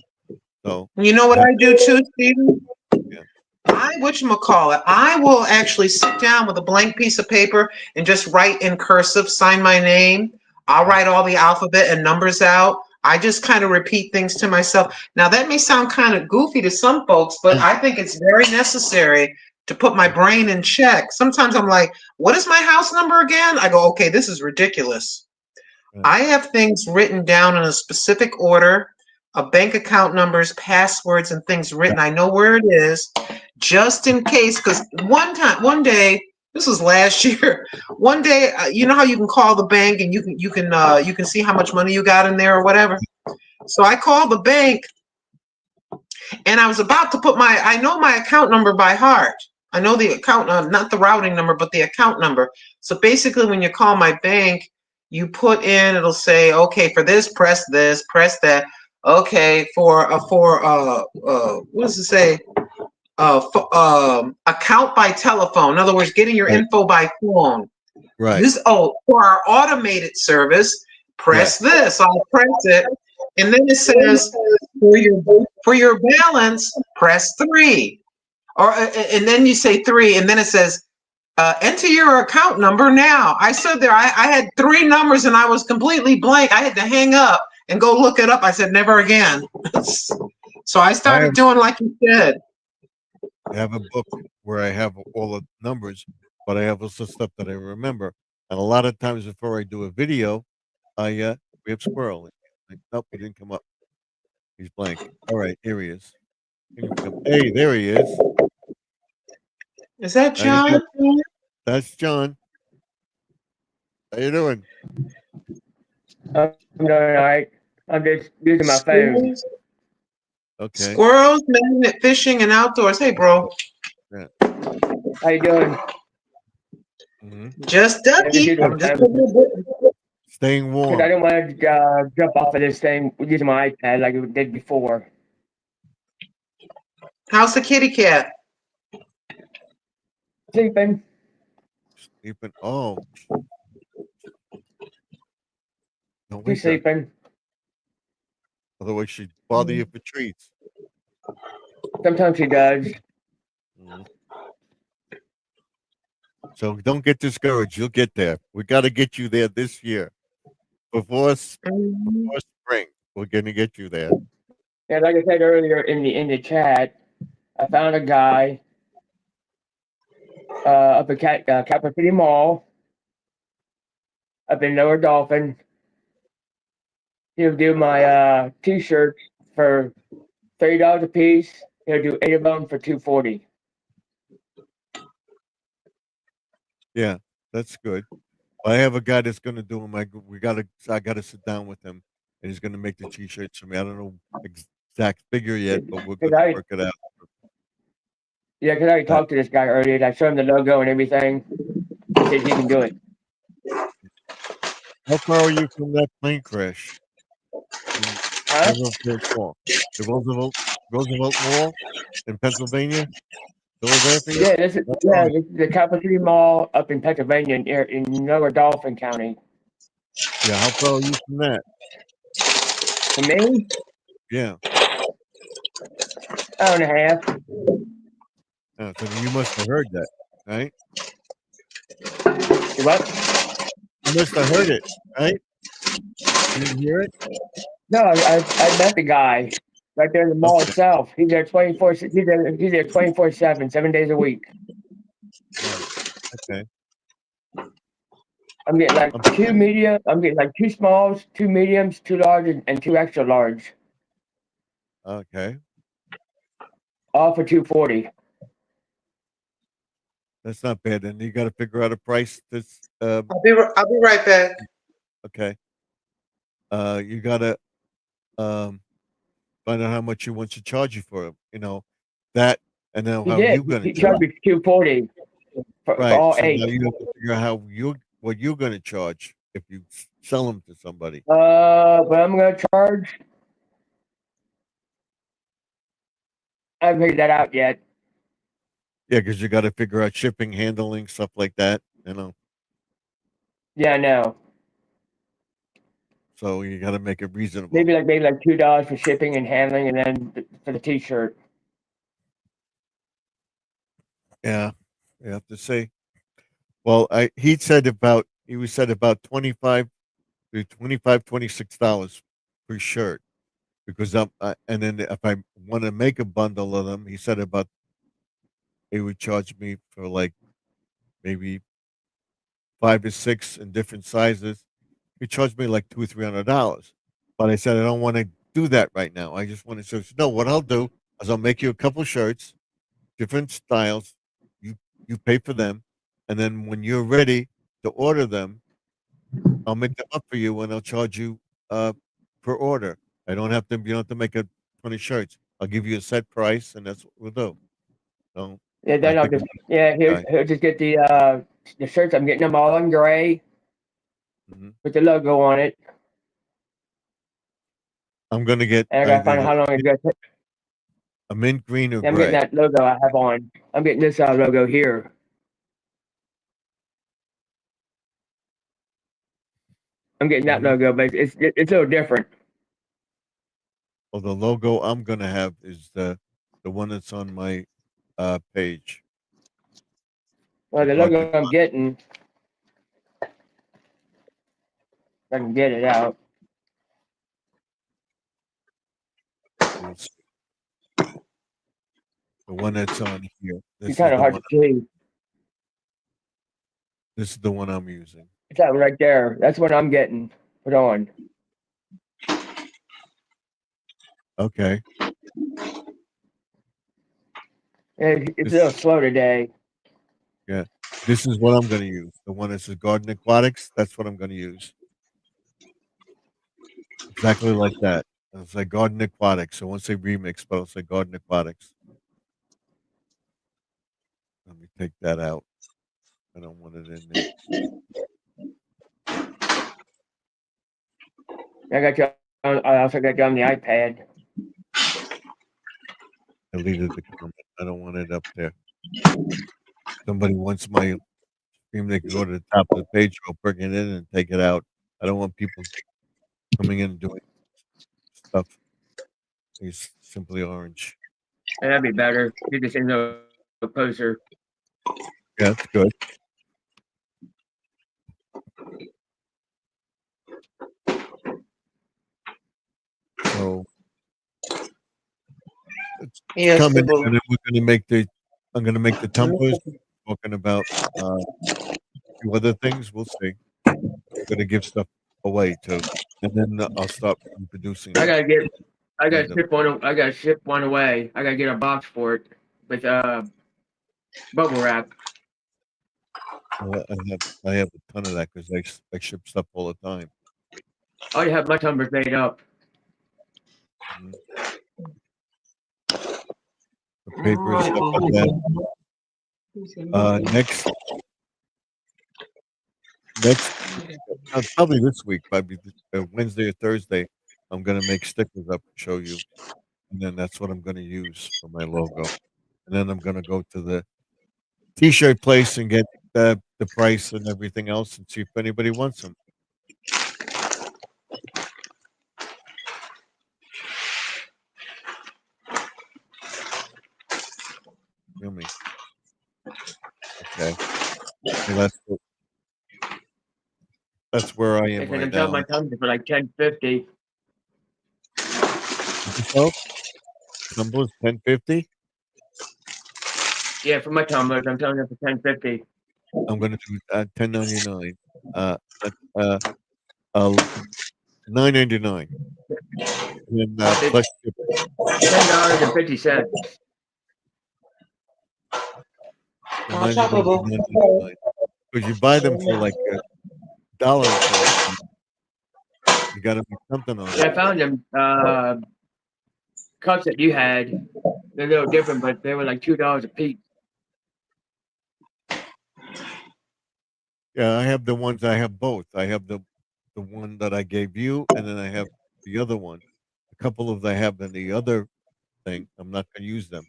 So, You know what have, I do too, Stephen? yeah, I whatchamacallit, I will actually sit down with a blank piece of paper and just write in cursive, sign my name. I'll right, write all the alphabet and numbers out. I just kind of repeat things to myself. Now that may sound kind of goofy to some folks, but I think it's very necessary to put my brain in check. Sometimes I'm like, what is my house number again? I go, okay, this is ridiculous. right, I have things written down in a specific order, bank account numbers, passwords, and things written. I know where it is, just in case. Because one day, this was last year. One day, you know how you can call the bank and you can see how much money you got in there or whatever. So I called the bank and I was about to I know my account number by heart. I know the account, not the routing number, but the account number. So basically, when you call my bank, you put in, it'll say, okay, for this, press that. Okay, what does it say? Account by telephone. In other words, getting your right, info by phone. right. For our automated service, press Yes, this. I'll press it, and then it says for your balance, press 3. Or and then you say 3, and then it says enter your account number now. I stood there. I had 3 numbers, and I was completely blank. I had to hang up and go look it up. I said never again. So I I have, started doing like you said. I have a book where I have all the numbers, but I have also stuff that I remember. And a lot of times before I do a video, we have squirrel. Like, nope, he didn't come up. He's blank. All right, here he is. Can you come? Hey, there he is. Is that How you John? doing? That's John. How you doing? I'm doing all right. I'm just using my phone. Squirrels, Okay. squirrels, magnet fishing, and outdoors. Hey, bro. Yeah. How you doing? Hmm. Just I'm just ducky. using I'm my just phone Staying because I warm. don't want to jump off of this thing using my iPad like I did before. How's the kitty cat? Sleeping. Sleeping. Oh, don't She's wake her. sleeping. Otherwise, she'd bother you for treats. Sometimes she does. Mhm. So don't get discouraged. You'll get there. We got to get you there this year before spring. We're gonna get you there. Yeah, like I said earlier in the chat, I found a guy up at Capital City Mall up in Lower Dolphin. He'll do my t-shirts for $30 a piece. He'll do 8 of them for $240. Yeah, that's good. I have a guy that's gonna do them. I gotta sit down with him, and he's gonna make the t-shirts for me. I don't know exact figure yet, but we're Cause gonna I work it out. yeah, cause I already talked to this guy earlier. I showed him the logo and everything. He said he can do it. How far are you from that plane crash? Huh? The Roosevelt Mall in Pennsylvania, Philadelphia. Yeah, this is the Capital City Mall up in Pennsylvania in Lower Dolphin County. Yeah, how far are you from that? For me, Yeah. hour and a half. So you must have heard that, right? What? You must have heard it, right? You didn't hear it? No, I met the guy right there in the mall Okay. itself. He's there 24. He's there 24/7, 7 days a week. Right. Okay. I'm getting like I'm two medium. I'm getting like 2 smalls, 2 mediums, 2 large, and 2 extra large. Okay. All for $240. That's not bad. And you got to figure out a price. I'll be right back. Okay. You got to find out how much he wants to charge you for it. That, and then He how did. you going He to charged me $240 for right. all So 8. now you have to figure out what you're going to charge if you sell them to somebody. But I'm gonna charge. I haven't figured that out yet. Yeah, because you got to figure out shipping, handling, stuff like that. Yeah, I know. So you got to make it reasonable. Maybe like $2 for shipping and handling, and then for the T-shirt. Yeah, you have to say. Well, he said about 25 to $26 per shirt because and then if I want to make a bundle of them, he said about he would charge me for like maybe 5 to 6 in different sizes. He charged me like $200-300, but I said I don't want to do that right now. I just want to. So no, what I'll do is I'll make you a couple shirts, different styles. You pay for them, and then when you're ready to order them, I'll make them up for you, and I'll charge you per order. You don't have to make 20 shirts. I'll give you a set price, and that's what we'll do. So Yeah, I then I'll think just he'll just get the shirts. I'm getting them all in gray Mhm. with the logo on it. I'm gonna get And I gotta find out how long it's gonna take. a mint green or I'm getting gray. that logo I have on. I'm getting this logo here. I'm getting that Mhm. logo, but it's a little different. Well, the logo I'm gonna have is the one that's on my page. Well, the Garden logo I'm getting, if I can get it out. Aquatics. The one that's on here. It's kind of hard to see. This is the one I'm using. It's that one right there. That's what I'm getting put on. Okay. It's a little slow today. Yeah. This is what I'm gonna use. The one that says Garden Aquatics. That's what I'm gonna use. Exactly like that. It'll say Garden Aquatics. I won't say remix, but I'll say Garden Aquatics. Let me take that out. I don't want it in there. I also got you on the iPad. I deleted the comment. I don't want it up there. Somebody wants my stream, they can go to the top of the page, I'll bring it in and take it out. I don't want people coming in and doing stuff. It's simply orange. That'd be better. Get this in the poster. Yeah, that's good. So it's Yes, coming, it will. and then we're gonna make the. I'm gonna make the tumblers. Talking about a few other things. We'll see. I'm gonna give stuff away too, and then I'll start producing. I gotta get. I gotta Kind of. ship one. I gotta ship one away. I gotta get a box for it with bubble wrap. I have a ton of that because I ship stuff all the time. I already have my tumblers made up. Mhm. The paper and stuff like that. Next, probably this week, probably Wednesday or Thursday, I'm gonna make stickers up and show you, and then that's what I'm gonna use for my logo. And then I'm gonna go to the T-shirt place and get the price and everything else, and see if anybody wants them. Yummy. Okay, so that's where I am Because I'm right selling now. my tumblers for like $10.50. So, tumblers $10.50. Yeah, for my tumblers, I'm selling them for $10.50. I'm gonna do $10.99. Uh, $9.99. And plus shipping. $10.50. Because you buy them for like $1 and change. You got to make something on Yeah, I it. found them cups that you had. They're a little different, but they were like $2 a piece. Yeah, I have the ones. I have both. I have the one that I gave you, and then I have the other one. A couple of I have in the other thing. I'm not going to use them.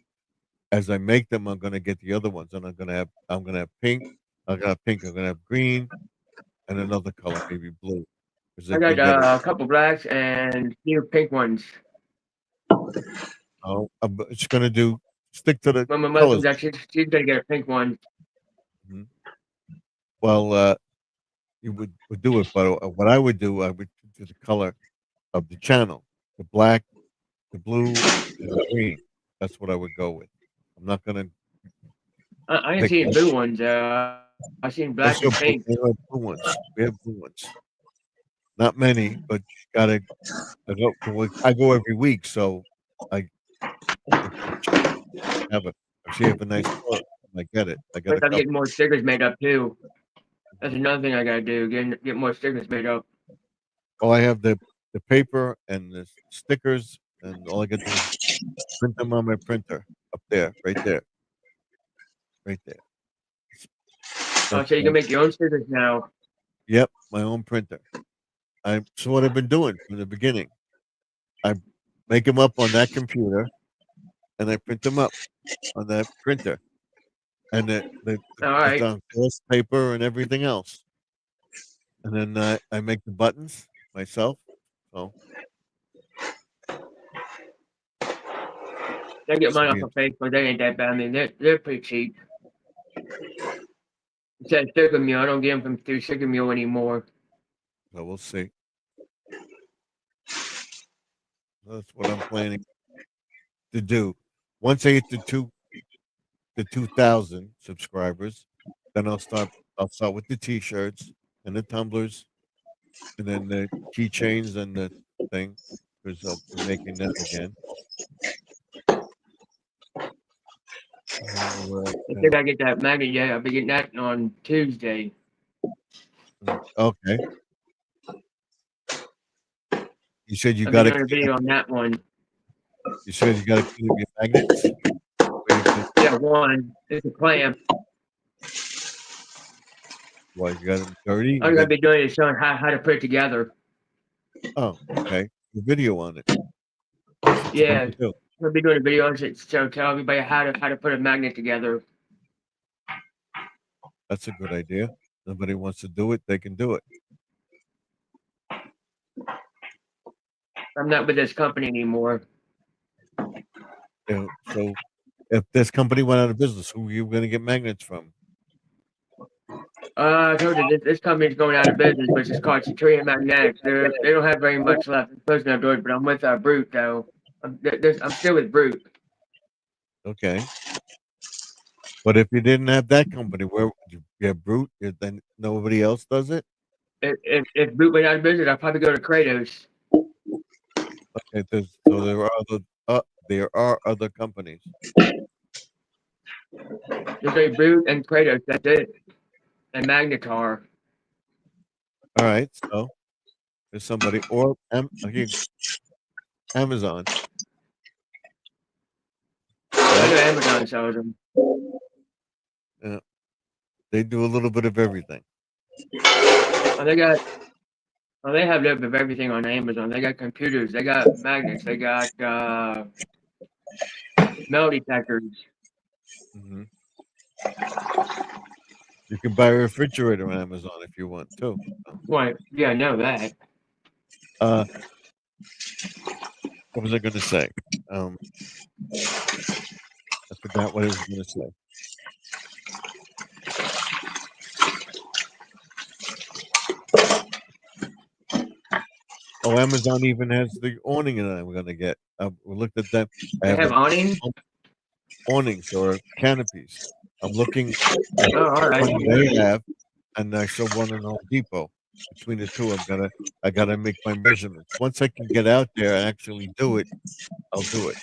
As I make them, I'm going to get the other ones, and I'm going to have pink. I got pink. I'm going to have green, and another color, maybe blue. Because I I can got get it. a couple blacks and few pink ones. Oh, I'm just going to stick to the When my mother colors. comes out, she's gonna get a pink one. Mhm. Well, you would do it, but what I would do, I would do the color of the channel, the black, the blue, and the green. That's what I would go with. I'm not gonna I ain't pick. seen blue ones. I seen black and pink. We have blue ones. We have blue ones. Not many, but you gotta. I go every week, so I have it. If you have a nice color, I get it. I got But a I'm couple. getting more stickers made up too. That's another thing I gotta do. Get more stickers made up. Oh, I have the paper and the stickers, and all I got to do is print them on my printer up there, right there, right there. Oh, That's so you can make your own stickers now. Yep, my own printer. So what I've been doing from the beginning. I make them up on that computer, and I print them up on that printer, and All it's right. on gloss paper and everything else. And then I make the buttons myself. So I get this will mine be off of Facebook. They ain't that bad. I mean, they're pretty cheap. It says Sugar Mule. I don't get them from through Sugar Mule anymore. so we'll see. That's what I'm planning to do. Once I hit the 2,000 subscribers, then I'll start with the t-shirts and the tumblers, and then the keychains and the thing, because I'll be making that again. I think I get that magnet yet. I'll be getting that on Tuesday. Okay. You said you I'll be got to. doing a video on that one. You said you got to clean up your magnets. Yeah, one. It's a clamp. Why you got them dirty? All I'm gonna be doing is showing how to put it together. Oh, okay. The video on it. Yeah, I'll be doing a video on it to tell everybody how to put a magnet together. That's a good idea. Nobody wants to do it, they can do it. I'm not with this company anymore. So if this company went out of business, who are you going to get magnets from? I told you this company's going out of business, which is called Centurion Magnetics. They don't have very much left in Fresno, Georgia, but I'm with Brute though. I'm still with Brute. Okay. But if you didn't have that company, where would you get Brute? Then nobody else does it? If Brute went out of business, I'd probably go to Kratos. Okay, so there are other companies. There's a Brute and Kratos, that's it. And Magnetar. All right, so there's somebody or here, Amazon. I know Amazon sells them. They do a little bit of everything. Oh, they have a little bit of everything on Amazon. They got computers, they got magnets, they got metal detectors. Hmm. You can buy a refrigerator on Amazon if you want too. Well, yeah, I know that. What was I going to say? I forgot what I was going to say. Oh, Amazon even has the awning that I'm going to get. We looked at them. I They have awning. Awnings or canopies. I'm looking at Oh, all right. what they have, and I saw one in Home Depot. Between the two, I gotta make my measurements. Once I can get out there and actually do it, I'll do it.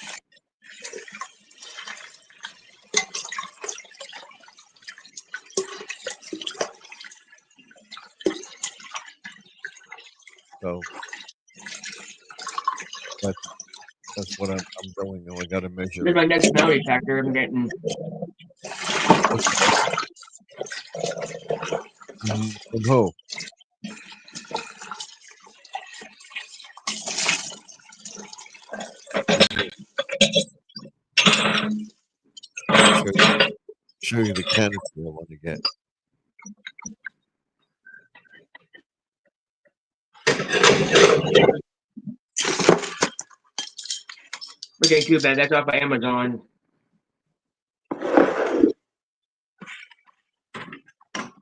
So that's what I'm going. I gotta measure This is it. my next metal detector I'm getting. From who? Show you the canopy I want to get. Okay, too bad. That's off of Amazon.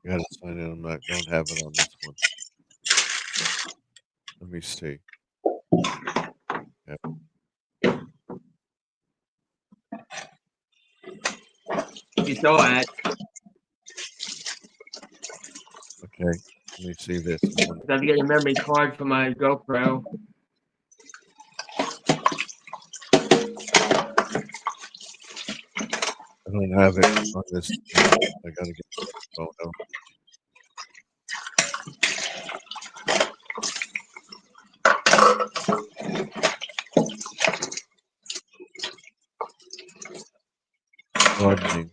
I gotta sign it. Don't have it on this one. Let me see. Yep. You saw it. Okay. Let me see this. I have to get a memory card for my GoPro. I don't have it on this. I gotta get the photo. Gardening.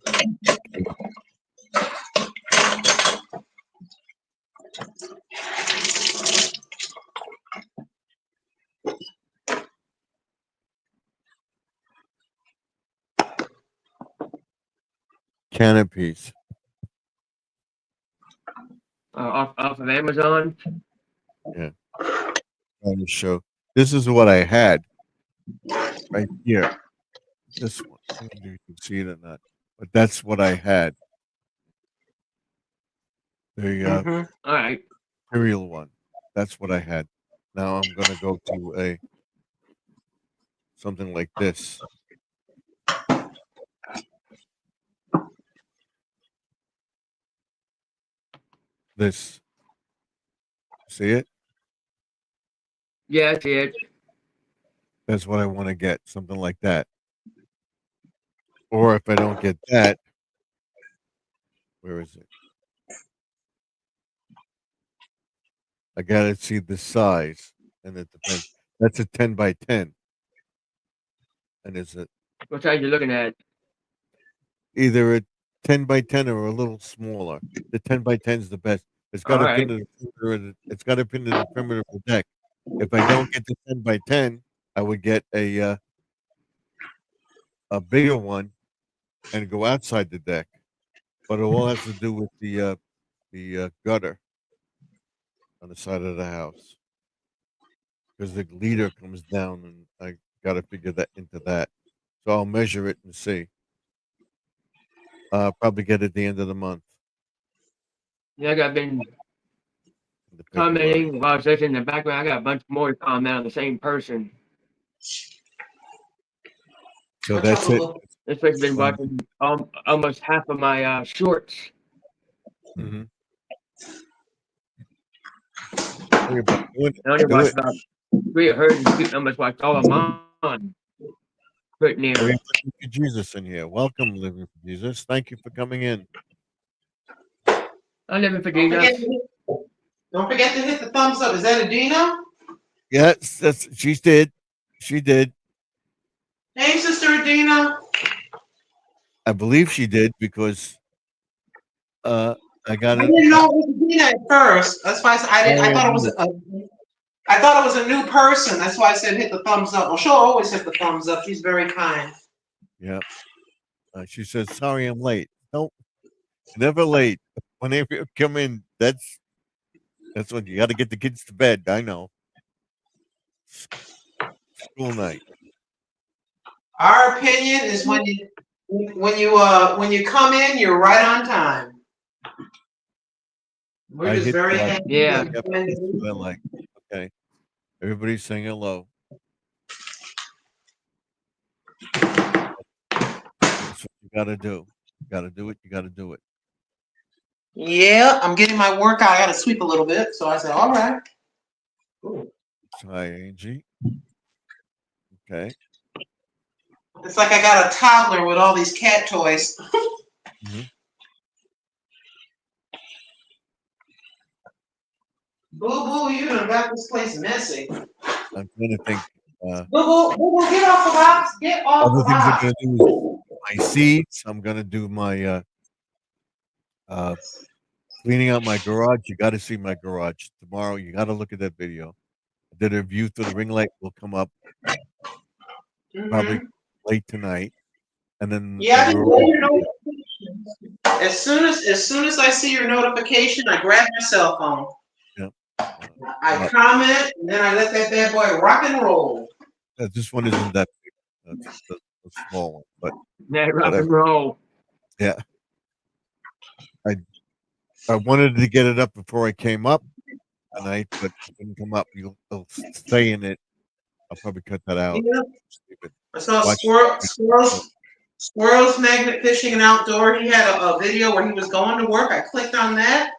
Canopies. Off of Amazon. Yeah. Trying to show. This is what I had right here. This one. I don't know if you can see it or not, but that's what I had. The All right. imperial one. That's what I had. Now I'm gonna go to something like this. This. See it? Yeah, I see it. That's what I want to get. Something like that. Or if I don't get that, where is it? I gotta see the size, and it depends. That's a 10 by 10, and is it What size you looking at? either a 10 by 10 or a little smaller? The 10 by 10 is the best. It's got to All pin right. to the perimeter. It's got to pin to the perimeter of the deck. If I don't get the 10 by 10, I would get a bigger one and go outside the deck. But it all has to do with the gutter on the side of the house, because the leader comes down, and I got to figure that into that. So I'll measure it and see. Probably get it at the end of the month. Yeah, I've been The paper commenting while I was listening in the background. I got a bunch more to comment on the same person. So What's that's up, it. Boo? This person's been watching almost half of my shorts. Mm-hmm. Worry about doing it. I only Do watched it. about 3 of hers, and I almost watched all of mine. Put We near. have Living for Jesus in here. Welcome, Living for Jesus. Thank you for coming in. I'm living for Don't forget, Jesus. don't forget to hit the thumbs up. Is that Adina? Yes, that's she did. She did. Hey, Sister Adina. I believe she did because I got I it. didn't know it was Adina at first. That's why I didn't. I thought it was. I thought it was a new person. That's why I said hit the thumbs up. Well, she'll always hit the thumbs up. She's very kind. Yeah. She says, "Sorry, I'm late." No, never late. Whenever you come in, that's when you got to get the kids to bed. I know. School night. Our opinion is when you come in, you're right on time. We're I just hit very that. happy. Yeah. That's what I like. Okay. Everybody's saying hello. That's what you got to do. You got to do it. You got to do it. Yeah, I'm getting my workout. I got to sweep a little bit, so I said, all right. Ooh. Hi, Angie. Okay. It's like I got a toddler with all these cat toys. Mm-hmm. Boo boo, you done got this place messy. Boo I'm trying to think. boo, boo boo, get off the box. Get off Other the things I'm box. going to do is my seeds. I'm going to do my cleaning out my garage. You got to see my garage tomorrow. You got to look at that video. I did a review through the ring light. Will come up probably late tonight, and then Yeah, I the didn't garage. get your notifications. As soon as I see your notification, I grab my cell phone. Yeah. I comment, and then I let that bad boy rock and roll. This one isn't that big. That's the small one, but Yeah, rock whatever. and roll. Yeah. I wanted to get it up before I came up tonight, but it didn't come up. You'll stay in it. I'll probably cut that out. Yeah. Stupid. I saw Watch- squirrels magnet fishing and outdoor. He had a video where he was going to work. I clicked on that.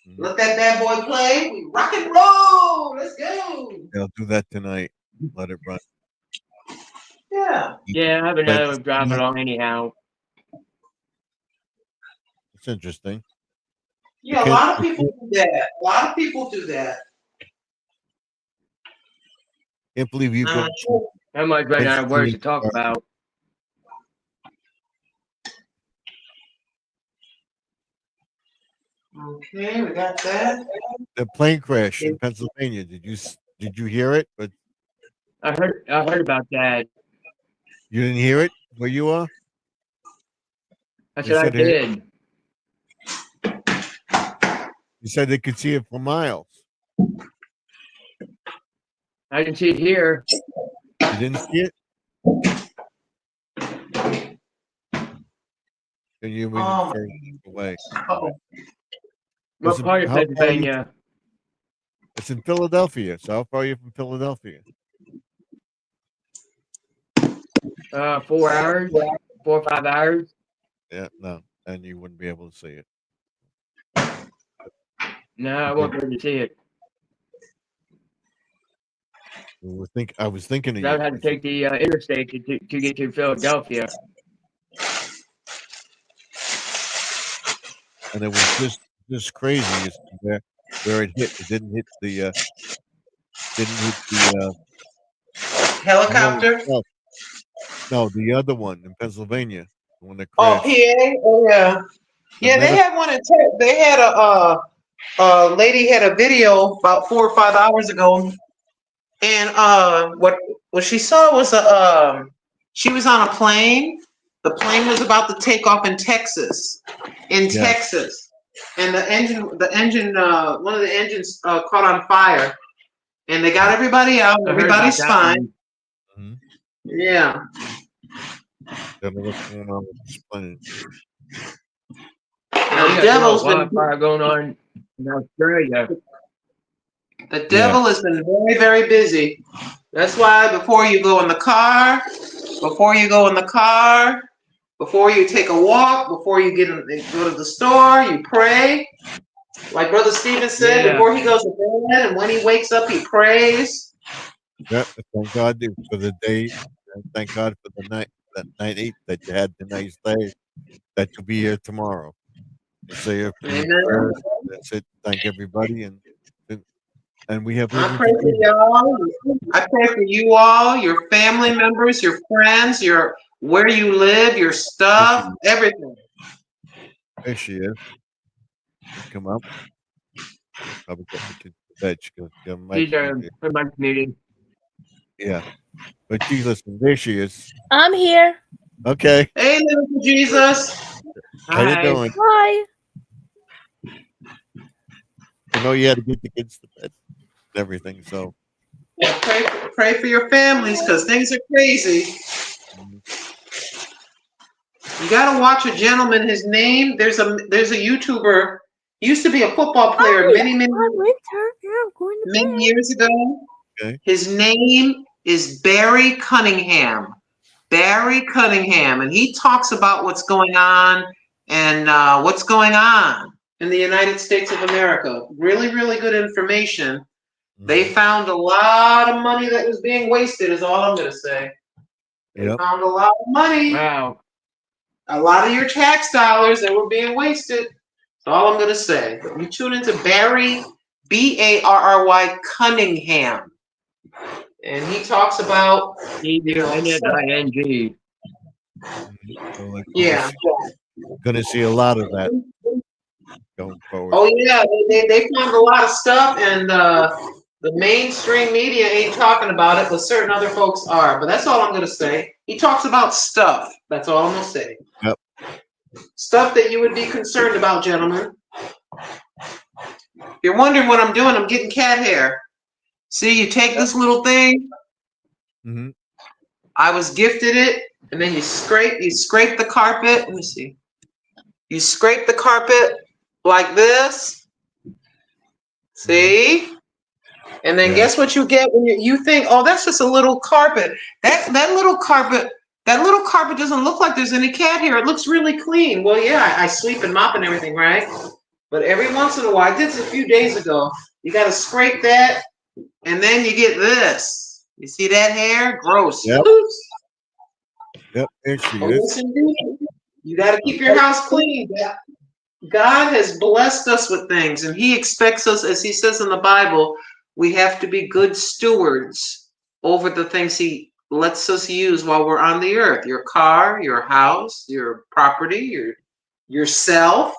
Mhm. Let that bad boy play. We rock and roll. Let's go. Yeah, I'll do that tonight. Let it run. Yeah. Yeah, I have another drive along anyhow. It's interesting. Yeah, a lot of people do that. A lot of people do that. Can't believe you go. I might run out of words to talk about. Okay, we got that. The plane crash in Pennsylvania. Did you hear it? But I heard about that. you didn't hear it where you are. I They said I said it- did. You said they could see it for miles. I didn't see it here. You didn't see it? Then you went Oh, further away. oh. What part of How far are you- Pennsylvania? It's in Philadelphia. So how far are you from Philadelphia? 4 hours, 4 or 5 hours. Yeah, no, and you wouldn't be able to see it. No, I won't be able to see it. I was thinking of I you. would have to take the interstate to get to Philadelphia. And it was just crazy as to where it hit. It didn't hit the Helicopter? No, the other one in Pennsylvania, the one that Oh, crashed. PA? Oh, yeah. Yeah, they had one in they had a lady had a video about 4 or 5 hours ago, and what she saw was she was on a plane. The plane was about to take off in Texas, and the engine one of the engines caught on fire, and they got everybody out. I heard about Everybody's that fine. Mhm. Yeah. Don't know what's going on with this plane. Now, got devil's been wildfire going on in Australia. the devil has been very, very busy. That's why before you go in the car, before you take a walk, before you go to the store, you pray. Like Brother Stephen said, before he goes to bed and when he wakes up, he prays. Yeah, thank God for the day. And thank God for the night, that you had the nice day, that you'll be here tomorrow. You say a few Amen. prayers. That's it. Thank everybody, and we have I living pray for y'all. I pray for you all, your family members, your friends, where you live, your stuff, everything. There she is. Come up. Probably got the kids to bed. She goes, He's for my meeting. yeah. But geez, listen, there she is. I'm here. Okay. Hey, little Jesus. How you Hi. doing? Hi. I know you had to get the kids to bed and everything, so. Yeah, pray for your families because things are crazy. You gotta watch a gentleman. His name, there's a YouTuber. He used to be a football player many years ago. Okay. His name is Barry Cunningham. Barry Cunningham, and he talks about what's going on and what's going on in the United States of America. Really, really good information. They found a lot of money that was being wasted, is all I'm going to say. They found a lot of money. Wow. A lot of your tax dollars that were being wasted. That's all I'm going to say. But you tune into Barry, Barry Cunningham. And he talks about... E-N-N-I-N-G. Yeah. Going to see a lot of that going forward. Oh, yeah. They found a lot of stuff, and the mainstream media ain't talking about it, but certain other folks are. But that's all I'm going to say. He talks about stuff. That's all I'm going to say. Yep. Stuff that you would be concerned about, gentlemen. If you're wondering what I'm doing, I'm getting cat hair. See, you take this little thing. Mm-hmm. I was gifted it, and then you scrape the carpet. Let me see. You scrape the carpet like this. See? And then guess what you get when you think, oh, that's just a little carpet. That little carpet doesn't look like there's any cat hair. It looks really clean. Well, yeah, I sweep and mop and everything, right? But every once in a while, I did this a few days ago. You got to scrape that, and then you get this. You see that hair? Gross. Yep. Yep, there she is. You got to keep your house clean. God has blessed us with things, and he expects us, as he says in the Bible, we have to be good stewards over the things he lets us use while we're on the earth. Your car, your house, your property, yourself.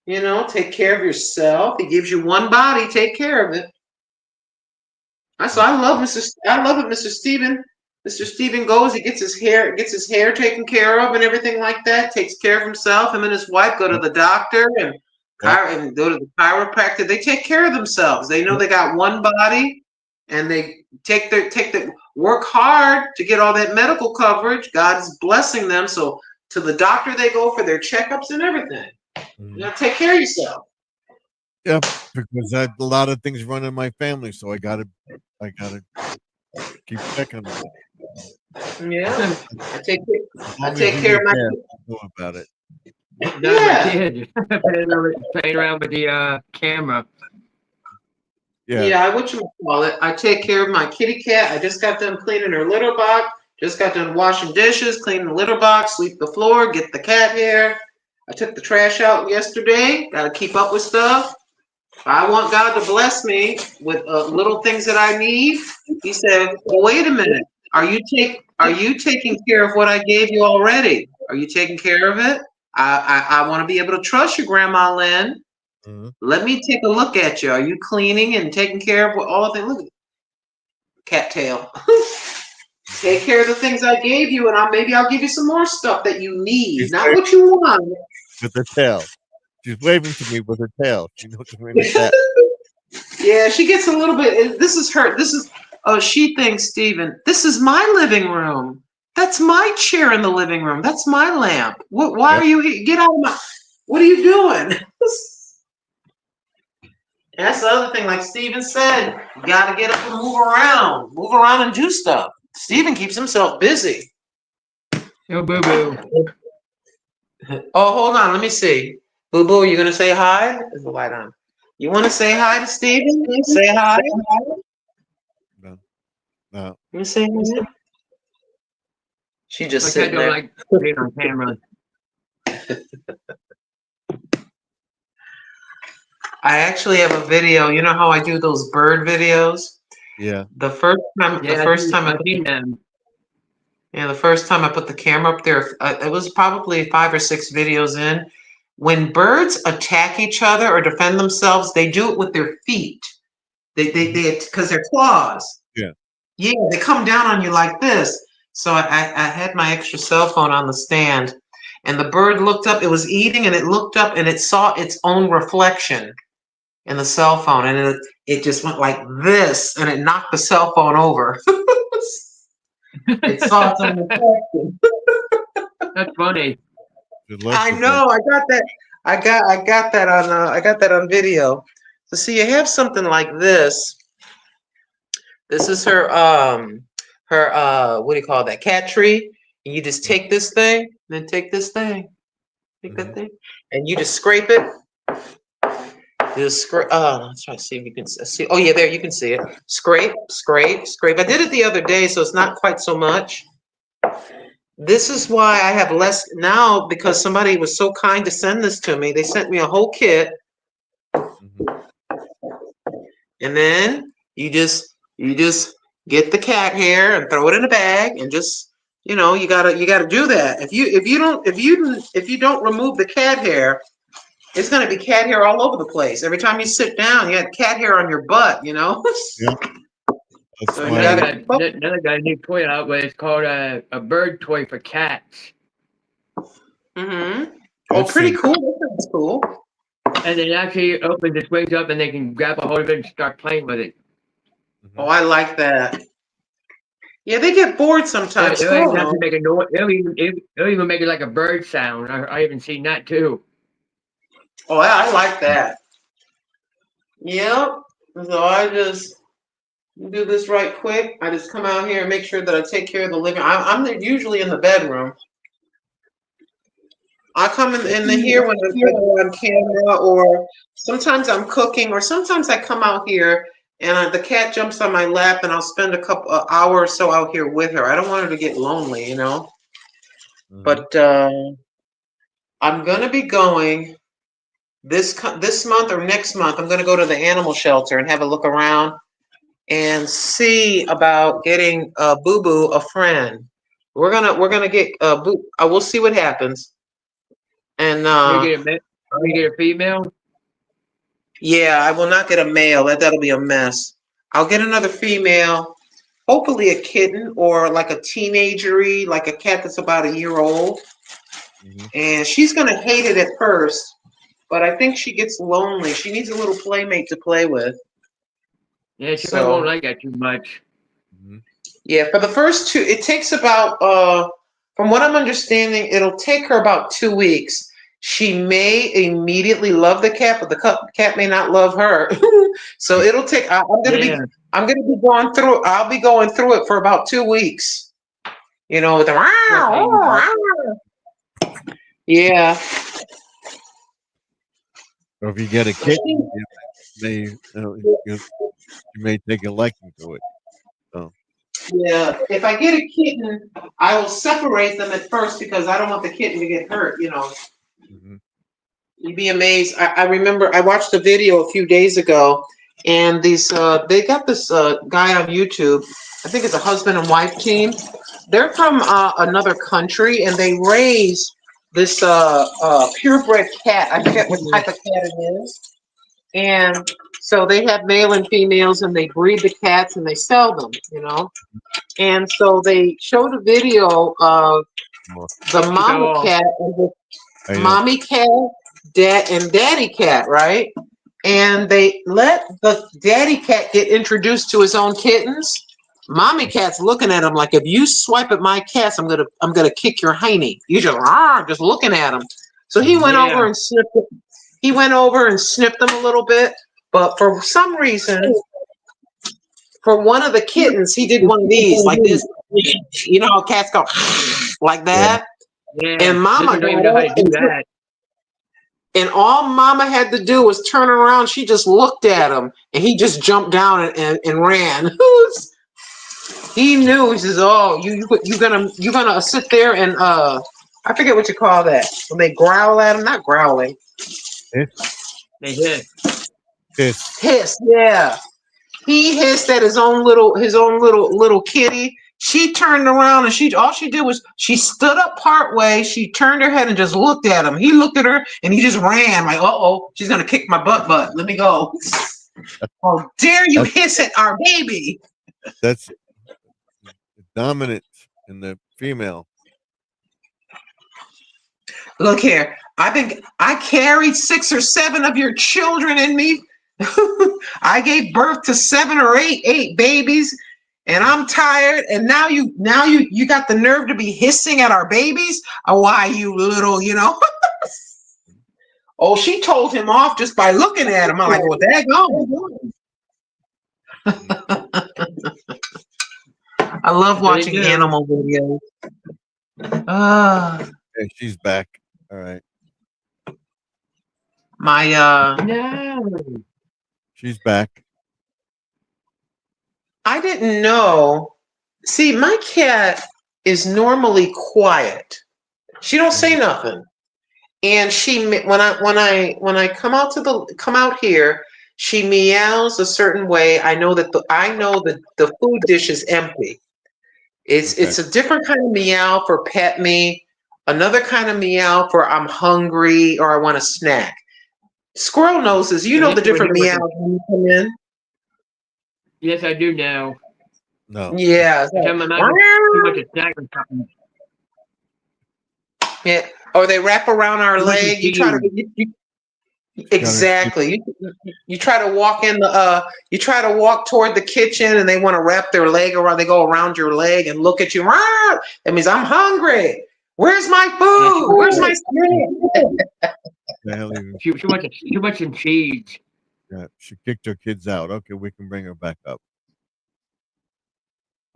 You know, take care of yourself. He gives you one body, take care of it. So I love it, Mr. Stephen. Mr. Stephen goes, he gets his hair taken care of and everything like that, takes care of himself. Him and his wife go to the doctor and go to the chiropractor. They take care of themselves. They know they got one body, and they work hard to get all that medical coverage. God's blessing them. So to the doctor they go for their checkups and everything. You gotta take care of yourself. Yeah, because I have a lot of things running my family, so I gotta keep checking them. Yeah, I take care of my kids. Know about it. Playing around with the camera. Yeah, I take care of my kitty cat. I just got done cleaning her litter box. Just got done washing dishes, cleaning the litter box, sweep the floor, get the cat hair. I took the trash out yesterday. Got to keep up with stuff. I want God to bless me with little things that I need. He said, well, wait a minute. Are you taking care of what I gave you already? Are you taking care of it? I want to be able to trust you, Grandma Lynn. Mm-hmm. Let me take a look at you. Are you cleaning and taking care of all of it? Look at cattail. Take care of the things I gave you, and maybe I'll give you some more stuff that you need, not what you want. With her tail. She's waving to me with her tail. She knows I'm in the cat. Yeah, she gets a little bit. She thinks, Stephen, this is my living room. That's my chair in the living room. That's my lamp. Why are you here? Get out of my. What are you doing? That's the other thing, like Steven said, you gotta get up and move around and do stuff. Steven keeps himself busy. Yo, boo boo. Oh, hold on, let me see. Boo Boo, you gonna say hi? Is the light on? You wanna say hi to Steven? Say hi. No. You say hi? She just Like I sitting don't there. like being on camera. I actually have a video. You know how I do those bird videos? Yeah. The first time Yeah, I've seen them. Yeah, the first time I put the camera up there, it was probably 5 or 6 videos in. When birds attack each other or defend themselves, they do it with their feet. Because they're claws. Yeah. Yeah, they come down on you like this. So I had my extra cell phone on the stand, and the bird looked up. It was eating, and it looked up, and it saw its own reflection in the cell phone, and it just went like this, and it knocked the cell phone over. It saw its own reflection. That's funny. I know. I got that. I got that on. I got that on video. So see, you have something like this. This is her. What do you call that? Cat tree. And you just take this thing, then take this thing, take that thing, and you just scrape it. Just scrape. Let's try to see if you can see. Oh yeah, there you can see it. Scrape, scrape, scrape. I did it the other day, so it's not quite so much. This is why I have less now, because somebody was so kind to send this to me. They sent me a whole kit. And then you just get the cat hair and throw it in a bag and just, you gotta do that. If you don't remove the cat hair, it's gonna be cat hair all over the place. Every time you sit down, you have cat hair on your butt, Yeah. That's So why Another guy new toy out where it's called a bird toy for cats. Mm-hmm. Oh, pretty cool. That sounds cool. And it actually opens its wings up and they can grab a hold of it and start playing with it. Oh, I like that. Yeah, they get bored sometimes. It'll even have to make a noise. It'll even make it like a bird sound. I even seen that too. Oh, I like that. Yep. So I just do this right quick. I just come out here and make sure that I take care of the living. I'm usually in the bedroom. I come in here when I'm on camera, or sometimes I'm cooking, or sometimes I come out here and the cat jumps on my lap, and I'll spend a couple hour or so out here with her. I don't want her to get lonely, But I'm gonna be going this month or next month. I'm gonna go to the animal shelter and have a look around and see about getting Boo Boo a friend. We're gonna get Boo. We'll see what happens. And you get a female. yeah, I will not get a male. That'll be a mess. I'll get another female, hopefully a kitten or like a teenagery, like a cat that's about a year old. And she's gonna hate it at first, but I think she gets lonely. She needs a little playmate to play with. Yeah, she probably won't like that too much. Yeah, for the first 2, it takes about, from what I'm understanding, it'll take her about 2 weeks. She may immediately love the cat, but the cat may not love her. So it'll take. I'm gonna be going through. I'll be going through it for about 2 weeks. With the yeah. or if you get a kitten, you may take a liking to it. So. Yeah, if I get a kitten, I will separate them at first because I don't want the kitten to get hurt. You'd be amazed. I remember I watched a video a few days ago, and they got this guy on YouTube. I think it's a husband and wife team. They're from another country, and they raise this purebred cat. I forget what type of cat it is. And so they have male and females, and they breed the cats and they sell them, And so they showed a video of the mama cat and the mommy cat, dad and daddy cat, right? And they let the daddy cat get introduced to his own kittens. Mommy cat's looking at him like, if you swipe at my cats, I'm gonna kick your hiney. You just looking at him. So he went Yeah. over and snipped it. He went over and snipped them a little bit, but for some reason, for one of the kittens, he did one of these, like this. You know how cats go like that? Yeah. And Mama Lizard don't even got know how to up do and that. And all Mama had to do was turn around. She just looked at him, and he just jumped down and ran. He knew. He says, "Oh, you're gonna sit there and I forget what you call that when they growl at him. Not growling, They did. hiss. Yeah, he hissed at his own little kitty. She turned around and all she did was she stood up part way. She turned her head and just looked at him. He looked at her and he just ran like, "Uh-oh, she's gonna kick my butt. Let me go." How dare you hiss at our baby? That's dominant in the female. Look here, I carried 6 or 7 of your children in me. I gave birth to 7 or 8 babies, and I'm tired. And now you got the nerve to be hissing at our babies? Oh, why, you little, Oh, she told him off just by looking at him. I'm like, well, daggone. I love watching animal videos. Yeah, she's back. All right. No. She's back. I didn't know. See, my cat is normally quiet. She don't say nothing. And she when I come out here, she meows a certain way. I know that the food dish is empty. It's a different kind of meow for pet me, another kind of meow for I'm hungry or I want a snack. Squirrel noses, you know the different meows when you come in. Yes, I do now. No. Yeah. Too much a snack or something. Yeah. Or they wrap around our leg. You try to exactly. You try to walk you try to walk toward the kitchen and they want to wrap their leg around, they go around your leg and look at you. That means I'm hungry. Where's my food? Where's my snack? Too much in cheese. Yeah, she kicked her kids out. Okay, we can bring her back up.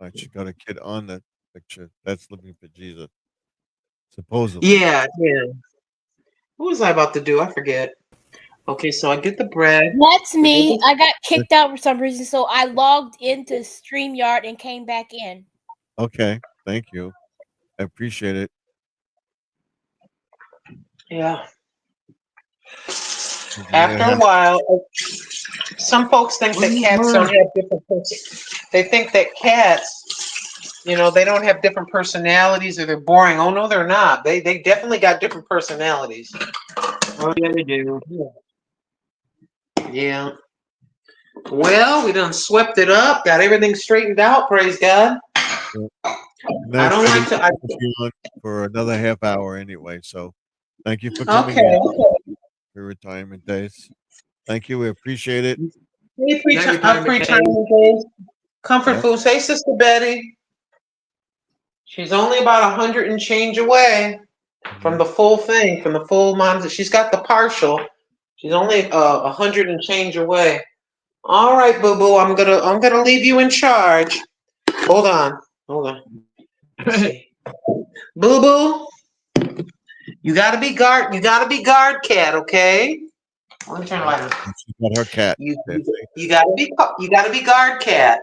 All right, she got a kid on the picture. That's Living for Jesus. Supposedly. Yeah. What was I about to do? I forget. Okay, so I get the bread. That's me. I got kicked out for some reason, so I logged into StreamYard and came back in. Okay, thank you. I appreciate it. Yeah. After a while, some folks think that cats don't have different they think that cats, they don't have different personalities or they're boring. Oh no, they're not. They definitely got different personalities. Oh yeah, they do. Yeah. Well, we done swept it up, got everything straightened out, praise God. I don't like to for another half hour anyway, so thank you for coming in for retirement days. Thank you, we appreciate it. Retirement days. Comfort food. Say, Sister Betty. She's only about 100 and change away from the full thing, from the full moms. She's got the partial. She's only 100 and change away. All right, Boo Boo. I'm gonna leave you in charge. Hold on. Let's see. Boo Boo. You gotta be guard cat, okay? Let me turn the light on. She's got her cat. You gotta be guard cat.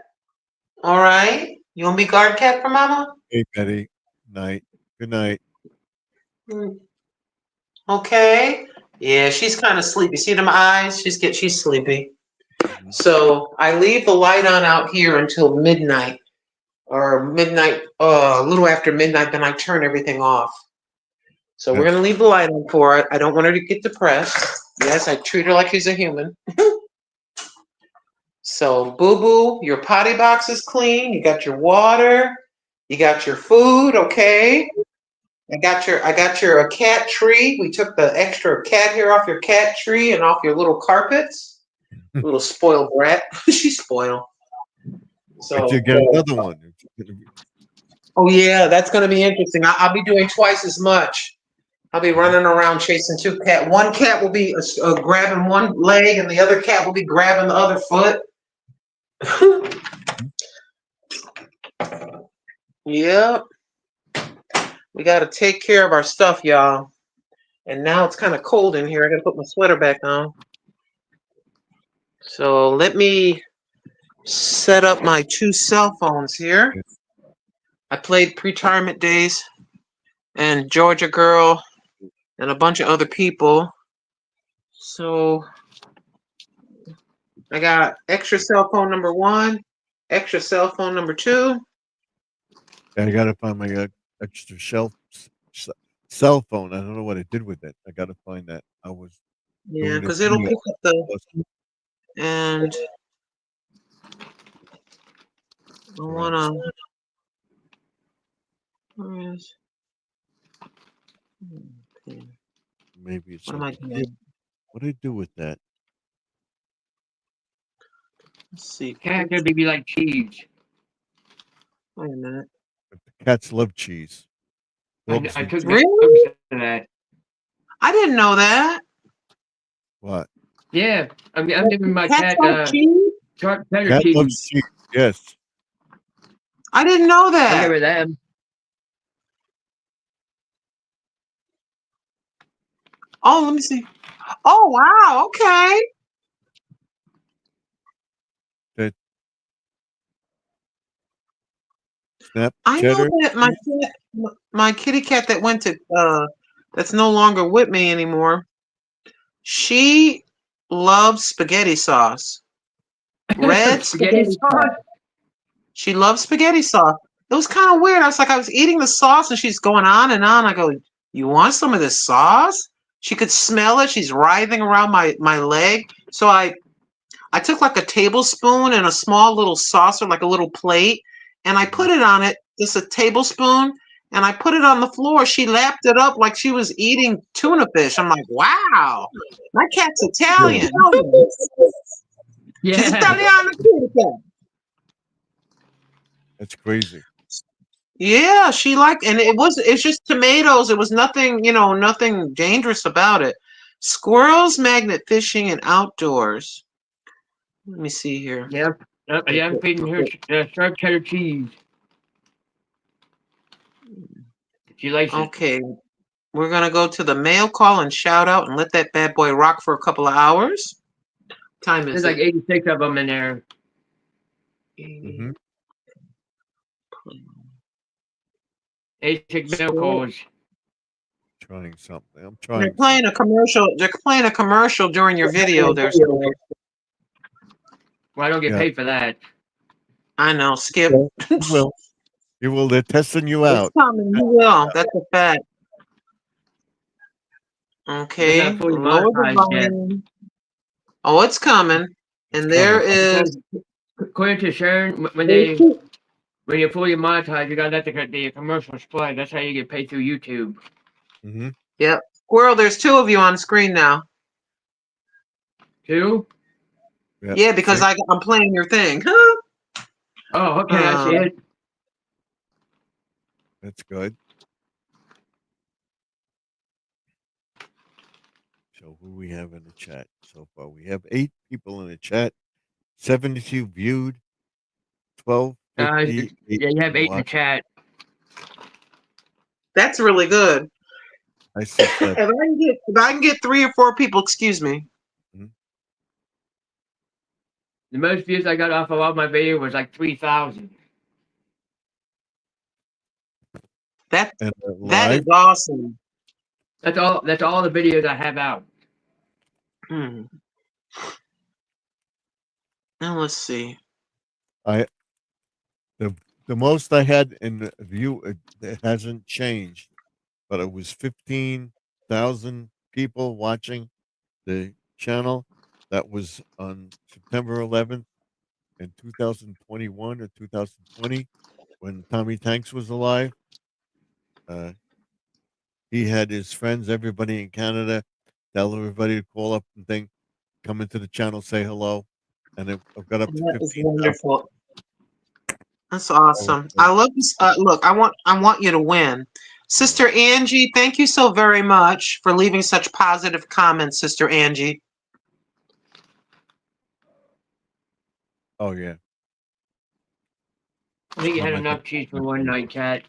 All right. You want to be guard cat for Mama? Hey, Betty. Night. Good night. Okay. Yeah, she's kind of sleepy. See them eyes? She's sleepy. So I leave the light on out here until midnight, or a little after midnight. Then I turn everything off. So we're gonna leave the light on for it. I don't want her to get depressed. Yes, I treat her like she's a human. So, Boo Boo, your potty box is clean. You got your water. You got your food. Okay. I got your cat tree. We took the extra cat hair off your cat tree and off your little carpets. Little spoiled brat. She's spoiled. So you get another one. Oh yeah, that's going to be interesting. I'll be doing twice as much. I'll be running around chasing two cats. One cat will be grabbing one leg, and the other cat will be grabbing the other foot. Yep. We got to take care of our stuff, y'all. And now it's kind of cold in here. I got to put my sweater back on. So let me set up my two cell phones here. I played Pre-Retirement Days and Georgia Girl and a bunch of other people. So I got extra cell phone number 1, extra cell phone number 2. I gotta find my extra cell phone. I don't know what I did with it. I gotta find that. I was Yeah, because it'll pick up the and I wanna. Where is? Okay. Maybe it's. What am I doing? What did I do with that? Let's see. Cat could be like cheese. Wait a minute. Cats love cheese. I Dogs took eat- Really? notice of that. I didn't know that. What? Yeah, I'm giving my Cats cat like cheese? sharp cheddar Cat cheese. loves cheese. Yes. I didn't know I that. give her them. Oh, let me see. Oh, wow. Okay. Snap I cheddar. know that my kitty cat that went to that's no longer with me anymore. She loves spaghetti sauce. Red spaghetti sauce. She loves spaghetti sauce. It was kind of weird. I was eating the sauce and she's going on and on. I go, "You want some of this sauce?" She could smell it. She's writhing around my leg. So I took like a tablespoon and a small little saucer, like a little plate, and I put it on it, just a tablespoon, and I put it on the floor. She lapped it up like she was eating tuna fish. I'm like, wow, my cat's Italian. Yeah. She's Italian kitty cat. That's crazy. Yeah, she liked, and it's just tomatoes. It was nothing, nothing dangerous about it. Squirrels, magnet fishing, and outdoors. Let me see here. Yep. Yeah, I'm feeding her sharp cheddar cheese. She likes it. Okay, we're gonna go to the mail call and shout out and let that bad boy rock for a couple of hours. Time is There's like it? 86 of them in there. Mhm. 86 mail calls. Trying something. I'm They're trying. playing a commercial. They're playing a commercial during your video. There, Well, I don't get Yeah. paid for that. I know. Skip. You will. You will. They're testing you It's out. coming. You will. That's a fact. Okay. It's not fully Lower the monetized yet. volume. Oh, it's coming. It's And there coming. is. According to Sharon, when you're fully monetized, you gotta let the commercials play. That's how you get paid through YouTube. Mm-hmm. Yep. Squirrel, there's 2 of you on screen now. 2? Yep. Yeah, because I'm playing your thing. Oh, okay, I see it. That's good. So who we have in the chat so far? We have 8 people in the chat. 72 viewed. 12. Yeah, you have 8 in the chat. That's really good. I see 7. If I can get 3 or 4 people, excuse me. The most views I got off of all my video was like 3,000. That And is awesome. That's all the videos I have out. Now let's see. The most I had in the view, it hasn't changed, but it was 15,000 people watching the channel. That was on September 11th in 2021 or 2020 when Tommy Tanks was alive. He had his friends, everybody in Canada, tell everybody to call up and come into the channel, say hello, and I've got up to That is 15,000. wonderful. That's awesome. I love this. Look, I want you to win. Sister Angie, thank you so very much for leaving such positive comments, Sister Angie. Oh yeah. I think you had Oh, my enough God. cheese for one night, Cat.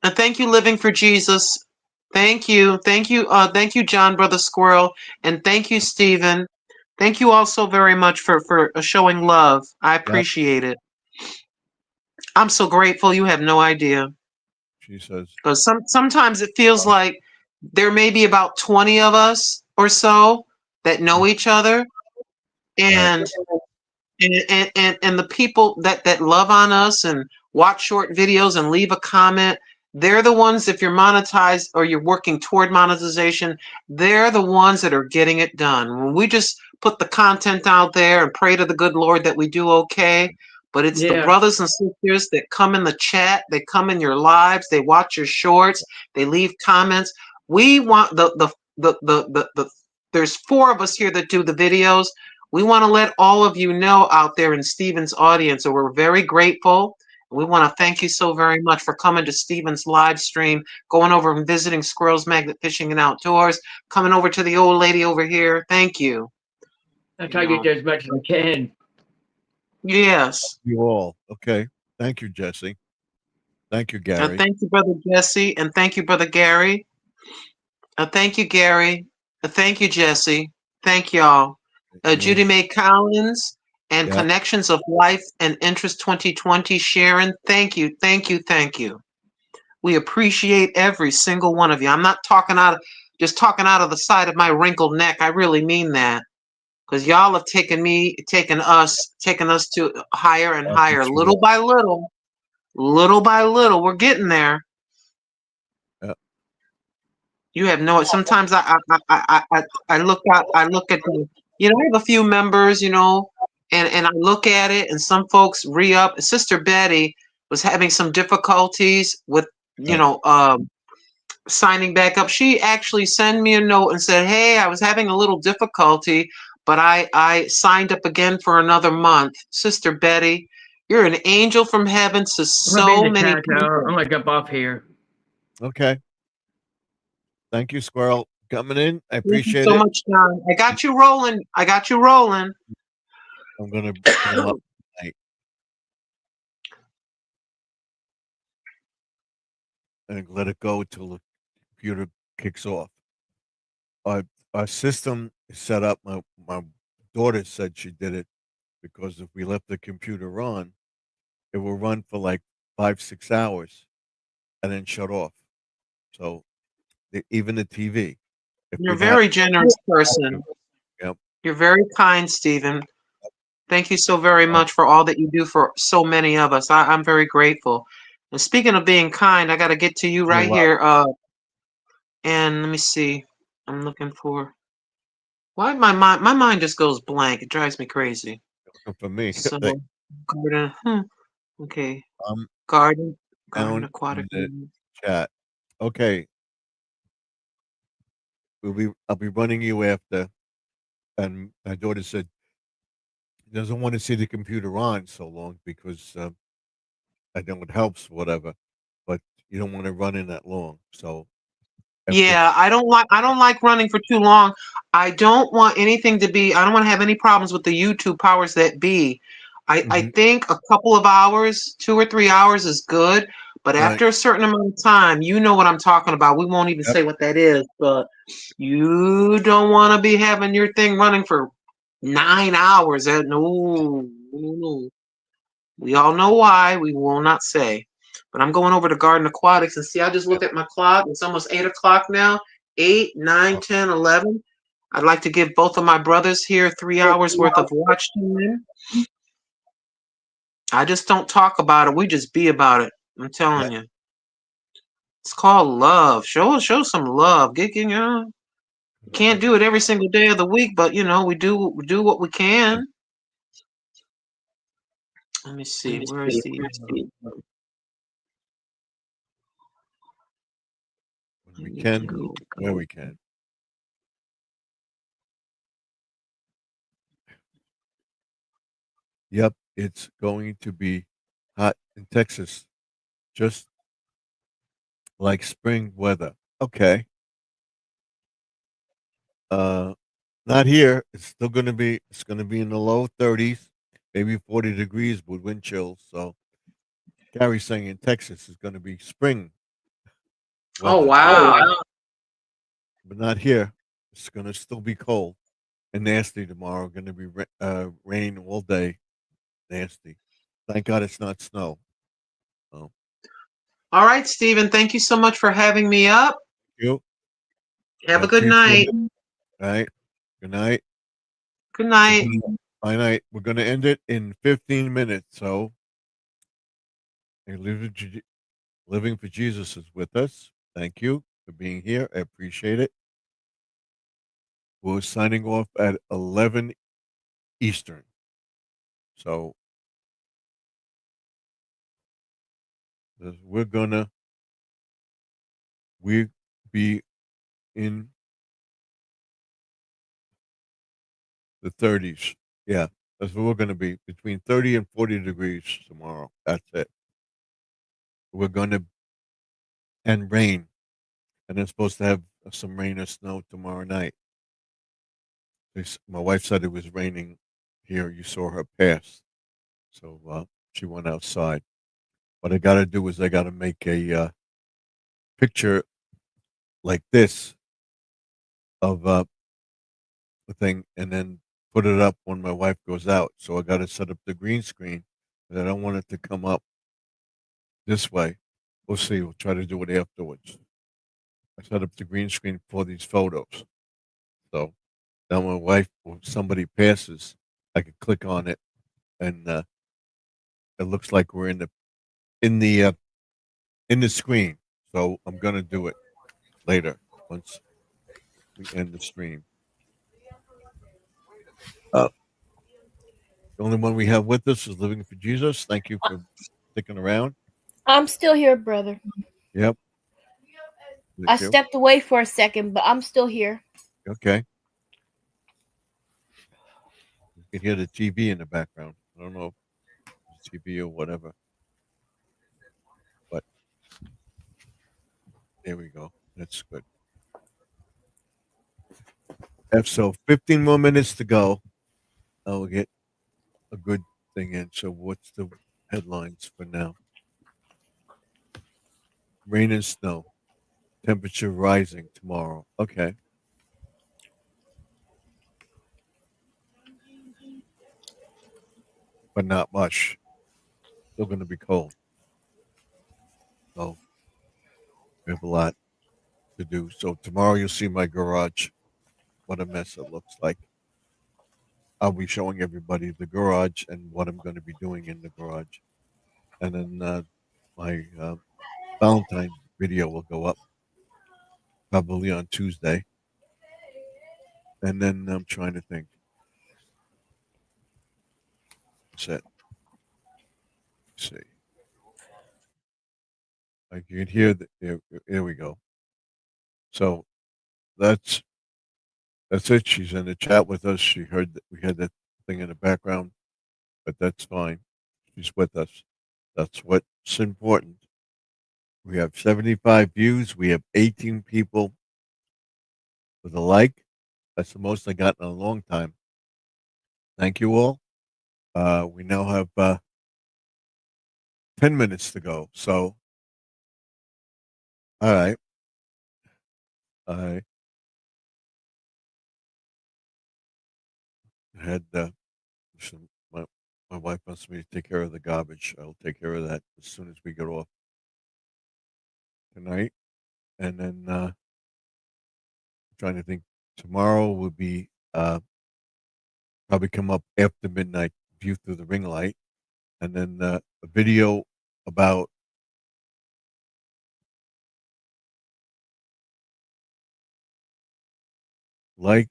And thank you, Living for Jesus. Thank you. Thank you, John, Brother Squirrel. And thank you, Stephen. Thank you all so very much for showing love. I appreciate it. I'm so grateful. You have no idea. She says. Because sometimes it feels like there may be about 20 of us or so that know each other. And and the people that love on us and watch short videos and leave a comment, they're the ones, if you're monetized or you're working toward monetization, they're the ones that are getting it done. When we just put the content out there and pray to the good Lord that we do okay, but it's the brothers and sisters that come in the chat, they come in your lives, they watch your shorts, they leave comments. We want the there's 4 of us here that do the videos. We want to let all of you know out there in Stephen's audience, and we're very grateful. We want to thank you so very much for coming to Stephen's live stream, going over and visiting Squirrels Magnet Fishing and Outdoors, coming over to the old lady over here. Thank you. I try to get there as much as I can. Yes. You all. Okay. Thank you, Jesse. Thank you, Gary. Thank you, Brother Jesse, and thank you, Brother Gary. Thank you, Gary. Thank you, Jesse. Thank y'all. Judy Mae Collins and Connections of Life and Interest 2020, Sharon. Thank you, thank you, thank you. We appreciate every single one of you. I'm not talking just talking out of the side of my wrinkled neck. I really mean that. Because y'all have taken us to higher and higher, little by little, we're getting there. You have no. Sometimes I look at the. I have a few members, and I look at it, and some folks re-up. Sister Betty was having some difficulties with, signing back up. She actually sent me a note and said, "Hey, I was having a little difficulty, but I signed up again for another month." Sister Betty, you're an angel from heaven to so many people. I'm gonna jump off here. Okay. Thank you, Squirrel, coming in. I appreciate Thank you so it. much, John. I got you rolling. I'm gonna bring them up tonight. And let it go till the computer kicks off. Our system is set up. My daughter said she did it because if we left the computer on, it will run for like 5-6 hours and then shut off. So even the TV. You're a very generous person. Yep. You're very kind, Stephen. Thank you so very much for all that you do for so many of us. I'm very grateful. And speaking of being kind, I got to get to you right here. And let me see. I'm looking for. Why my mind just goes blank. It drives me crazy. For me. So, garden. Okay. Garden aquatic. Chat. Okay. I'll be running you after. And my daughter said she doesn't want to see the computer on so long because I know it helps, whatever, but you don't want to run in that long. So yeah, I don't like running for too long. I don't want anything to be. I don't want to have any problems with the YouTube powers that be. I think a couple of hours, 2 or 3 hours is good. But after a certain amount of time, you know what I'm talking about. We won't even say what that is, but you don't want to be having your thing running for 9 hours. No. We all know why. We will not say. But I'm going over to Garden Aquatics and see. I just looked at my clock. It's almost 8 o'clock now. 8, 9, 10, 11. I'd like to give both of my brothers here 3 hours worth of watch time. I just don't talk about it. We just be about it. I'm telling you. It's called love. Show some love. Can't do it every single day of the week, but we do what we can. Let me see. Where is the we can, where we can. Yep, it's going to be hot in Texas. Just like spring weather. Okay. Not here. It's gonna be in the low 30s, maybe 40 degrees with wind chills. So Gary's saying in Texas is gonna be spring Oh, weather, wow. but not here. It's gonna still be cold and nasty tomorrow. Gonna be rain all day, nasty. Thank God it's not snow. Oh, All right, Stephen, thank you so much for having me up. you. Have a good Appreciate night. it. All right. Good night. Good night. Bye night. We're gonna end it in 15 minutes. So, Living for Jesus is with us. Thank you for being here. I appreciate it. We're signing off at 11 Eastern. So we're gonna we be in the 30s. Yeah, that's what we're gonna be, between 30 and 40 degrees tomorrow. That's it. We're gonna and rain, and it's supposed to have some rain or snow tomorrow night. My wife said it was raining here. You saw her pass, so she went outside. What I got to do is I got to make a picture like this of the thing, and then put it up when my wife goes out. So I got to set up the green screen, and I don't want it to come up this way. We'll see. We'll try to do it afterwards. I set up the green screen for these photos, so now my wife, when somebody passes, I can click on it, and it looks like we're in the uh, in the screen. So I'm gonna do it later once we end the stream. The only one we have with us is Living for Jesus. Thank you for sticking around. I'm still here, brother. Yep. I Thank you. stepped away for a second, but I'm still here. Okay. You can hear the TV in the background. I don't know if it's TV or whatever, but there we go. That's good. So 15 more minutes to go. I'll get a good thing in. So what's the headlines for now? Rain and snow. Temperature rising tomorrow. Okay. But not much. Still going to be cold. So we have a lot to do. So tomorrow you'll see my garage. What a mess it looks like. I'll be showing everybody the garage and what I'm going to be doing in the garage. And then my Valentine video will go up probably on Tuesday. And then I'm trying to think. That's it. Let's see. I can hear that. Here we go. So that's it. She's in the chat with us. She heard that we had that thing in the background, but that's fine. She's with us. That's what's important. We have 75 views. We have 18 people with a like. That's the most I got in a long time. Thank you all. We now have 10 minutes to go. So, all right. I had my wife wants me to take care of the garbage. I'll take care of that as soon as we get off tonight. And then trying to think, tomorrow will be probably come up after midnight, view through the ring light, and then a video about like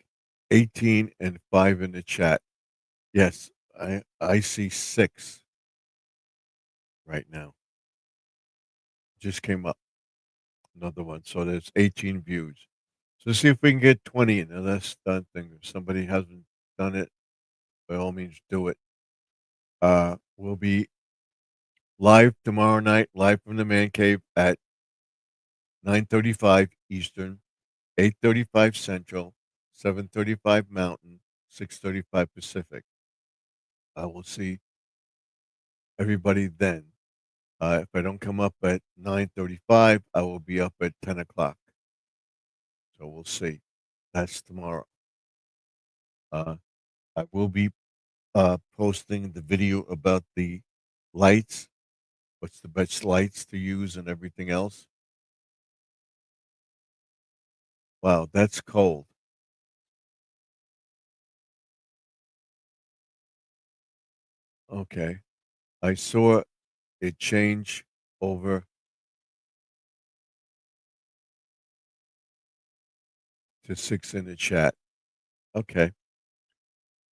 18 and 5 in the chat. Yes, I see 6 right now. Just came up another one, so there's 18 views. So see if we can get 20 in. Now that's done thing. If somebody hasn't done it, by all means do it. We'll be live tomorrow night, live from the man cave at 9:35 Eastern, 8:35 Central, 7:35 Mountain, 6:35 Pacific. I will see everybody then. If I don't come up at 9:35, I will be up at 10 o'clock. So we'll see. That's tomorrow. I will be posting the video about the lights, what's the best lights to use and everything else. Wow, that's cold. Okay. I saw it change over to 6 in the chat. Okay.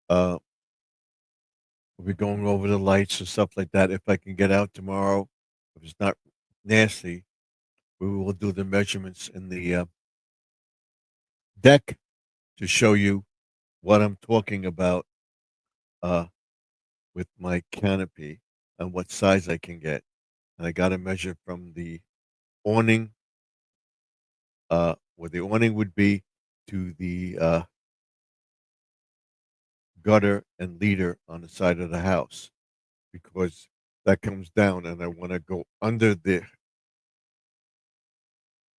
We'll be going over the lights and stuff like that. If I can get out tomorrow, if it's not nasty, we will do the measurements in the deck to show you what I'm talking about with my canopy and what size I can get. And I got to measure from the awning, where the awning would be, to the gutter and leader on the side of the house, because that comes down and I want to go under the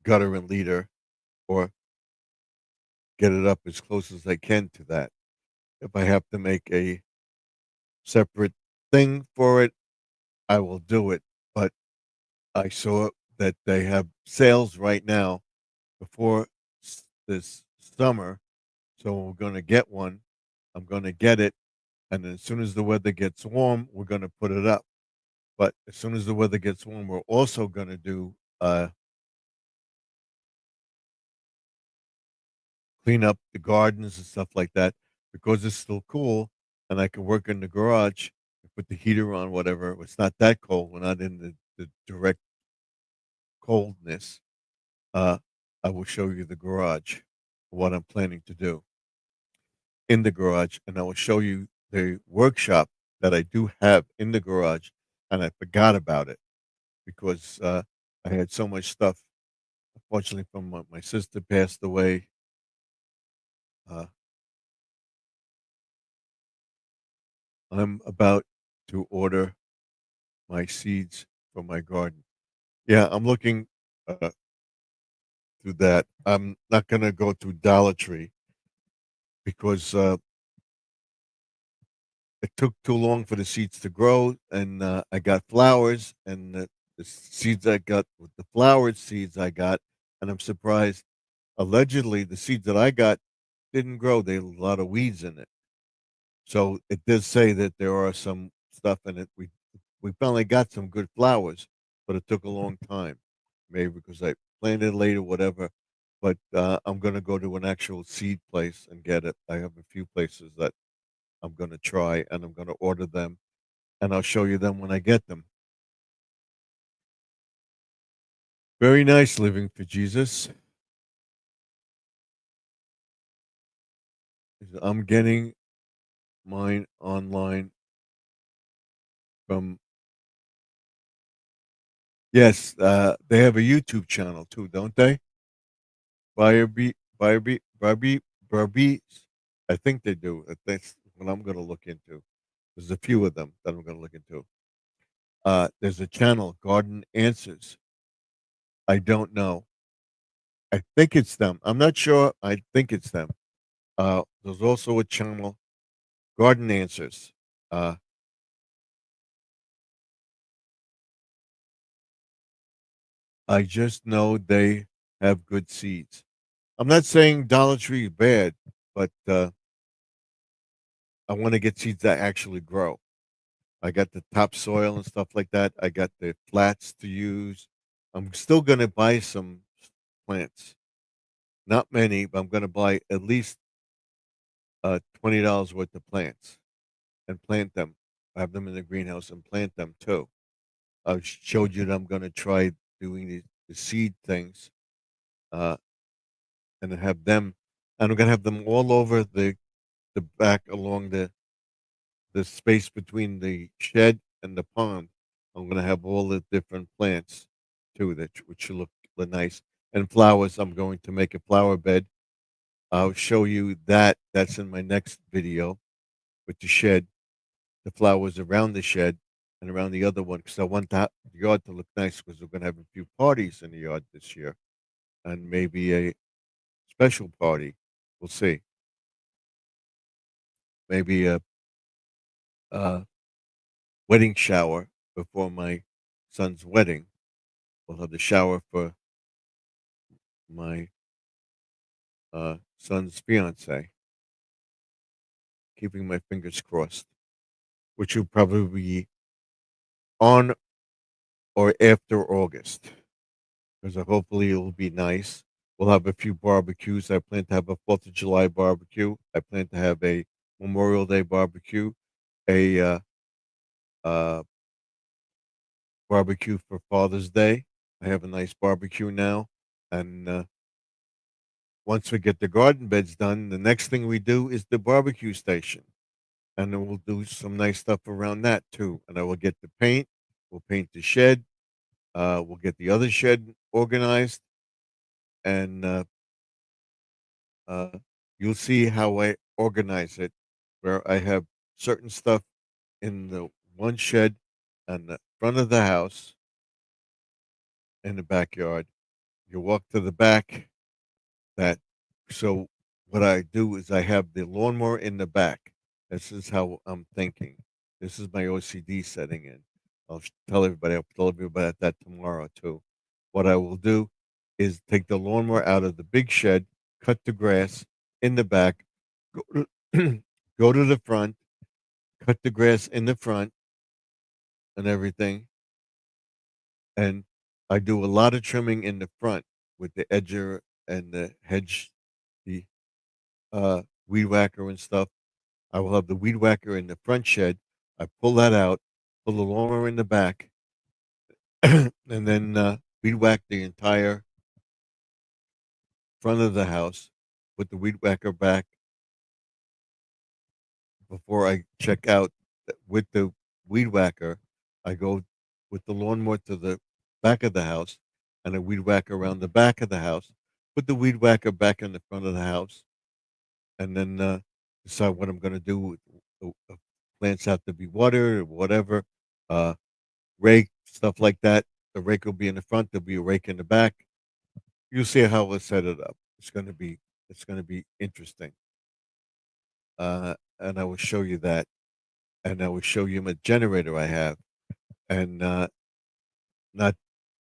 gutter and leader, or get it up as close as I can to that. If I have to make a separate thing for it, I will do it. But I saw that they have sales right now before this summer. So we're going to get one. I'm going to get it. And then as soon as the weather gets warm, we're going to put it up. But as soon as the weather gets warm, we're also going to do clean up the gardens and stuff like that, because it's still cool and I can work in the garage and put the heater on, whatever. It's not that cold. We're not in the direct coldness. I will show you the garage, what I'm planning to do in the garage, and I will show you the workshop that I do have in the garage, and I forgot about it because I had so much stuff. Unfortunately, from my sister passed away. I'm about to order my seeds for my garden. Yeah, I'm looking through that. I'm not going to go to Dollar Tree because it took too long for the seeds to grow, and I got flowers, and the seeds I got with the flowered seeds I got, and I'm surprised. Allegedly, the seeds that I got didn't grow. There were a lot of weeds in it. So it does say that there are some stuff in it. We finally got some good flowers, but it took a long time, maybe because I planted late or whatever. But I'm going to go to an actual seed place and get it. I have a few places that I'm going to try, and I'm going to order them, and I'll show you them when I get them. Very nice living for Jesus. I'm getting mine online from. Yes, they have a YouTube channel too, don't they? Barbie. I think they do. That's what I'm going to look into. There's a few of them that I'm going to look into. There's a channel, Garden Answers. I don't know. I think it's them. I'm not sure. I think it's them. There's also a channel, Garden Answers. I just know they have good seeds. I'm not saying Dollar Tree is bad, but I want to get seeds that actually grow. I got the topsoil and stuff like that. I got the flats to use. I'm still going to buy some plants. Not many, but I'm going to buy at least $20 worth of plants and plant them. Have them in the greenhouse and plant them too. I showed you that I'm going to try doing the seed things, and then have them. And I'm going to have them all over the back along the space between the shed and the pond. I'm going to have all the different plants too, that which should look nice. and flowers. I'm going to make a flower bed. I'll show you that. That's in my next video with the shed, the flowers around the shed and around the other one because I want the yard to look nice because we're going to have a few parties in the yard this year and maybe a special party. We'll see. Maybe a wedding shower before my son's wedding. We'll have the shower for my son's fiance. Keeping my fingers crossed, which will probably be on or after August, because hopefully it'll be nice. We'll have a few barbecues. I plan to have a 4th of July barbecue. I plan to have a Memorial Day barbecue, a barbecue for Father's Day. I have a nice barbecue now, and once we get the garden beds done, the next thing we do is the barbecue station, and then we'll do some nice stuff around that too. And I will get the paint. We'll paint the shed. We'll get the other shed organized, and you'll see how I organize it, where I have certain stuff in the one shed on the front of the house in the backyard. You walk to the back. So what I do is I have the lawnmower in the back. This is how I'm thinking. This is my OCD setting in. I'll tell everybody. I'll tell everybody that tomorrow too. What I will do is take the lawnmower out of the big shed, cut the grass in the back, go to, go to the front, cut the grass in the front, and everything. And I do a lot of trimming in the front with the edger and the hedge, the weed whacker and stuff. I will have the weed whacker in the front shed. I pull that out, pull the lawnmower in the back, and then weed whack the entire front of the house. Put the weed whacker back before I check out with the weed whacker. I go with the lawnmower to the back of the house and a weed whacker around the back of the house. Put the weed whacker back in the front of the house, and then decide what I'm going to do with plants have to be watered or whatever. Rake stuff like that. The rake will be in the front. There'll be a rake in the back. You'll see how we'll set it up. It's going to be interesting. And I will show you that, and I will show you my generator I have, and not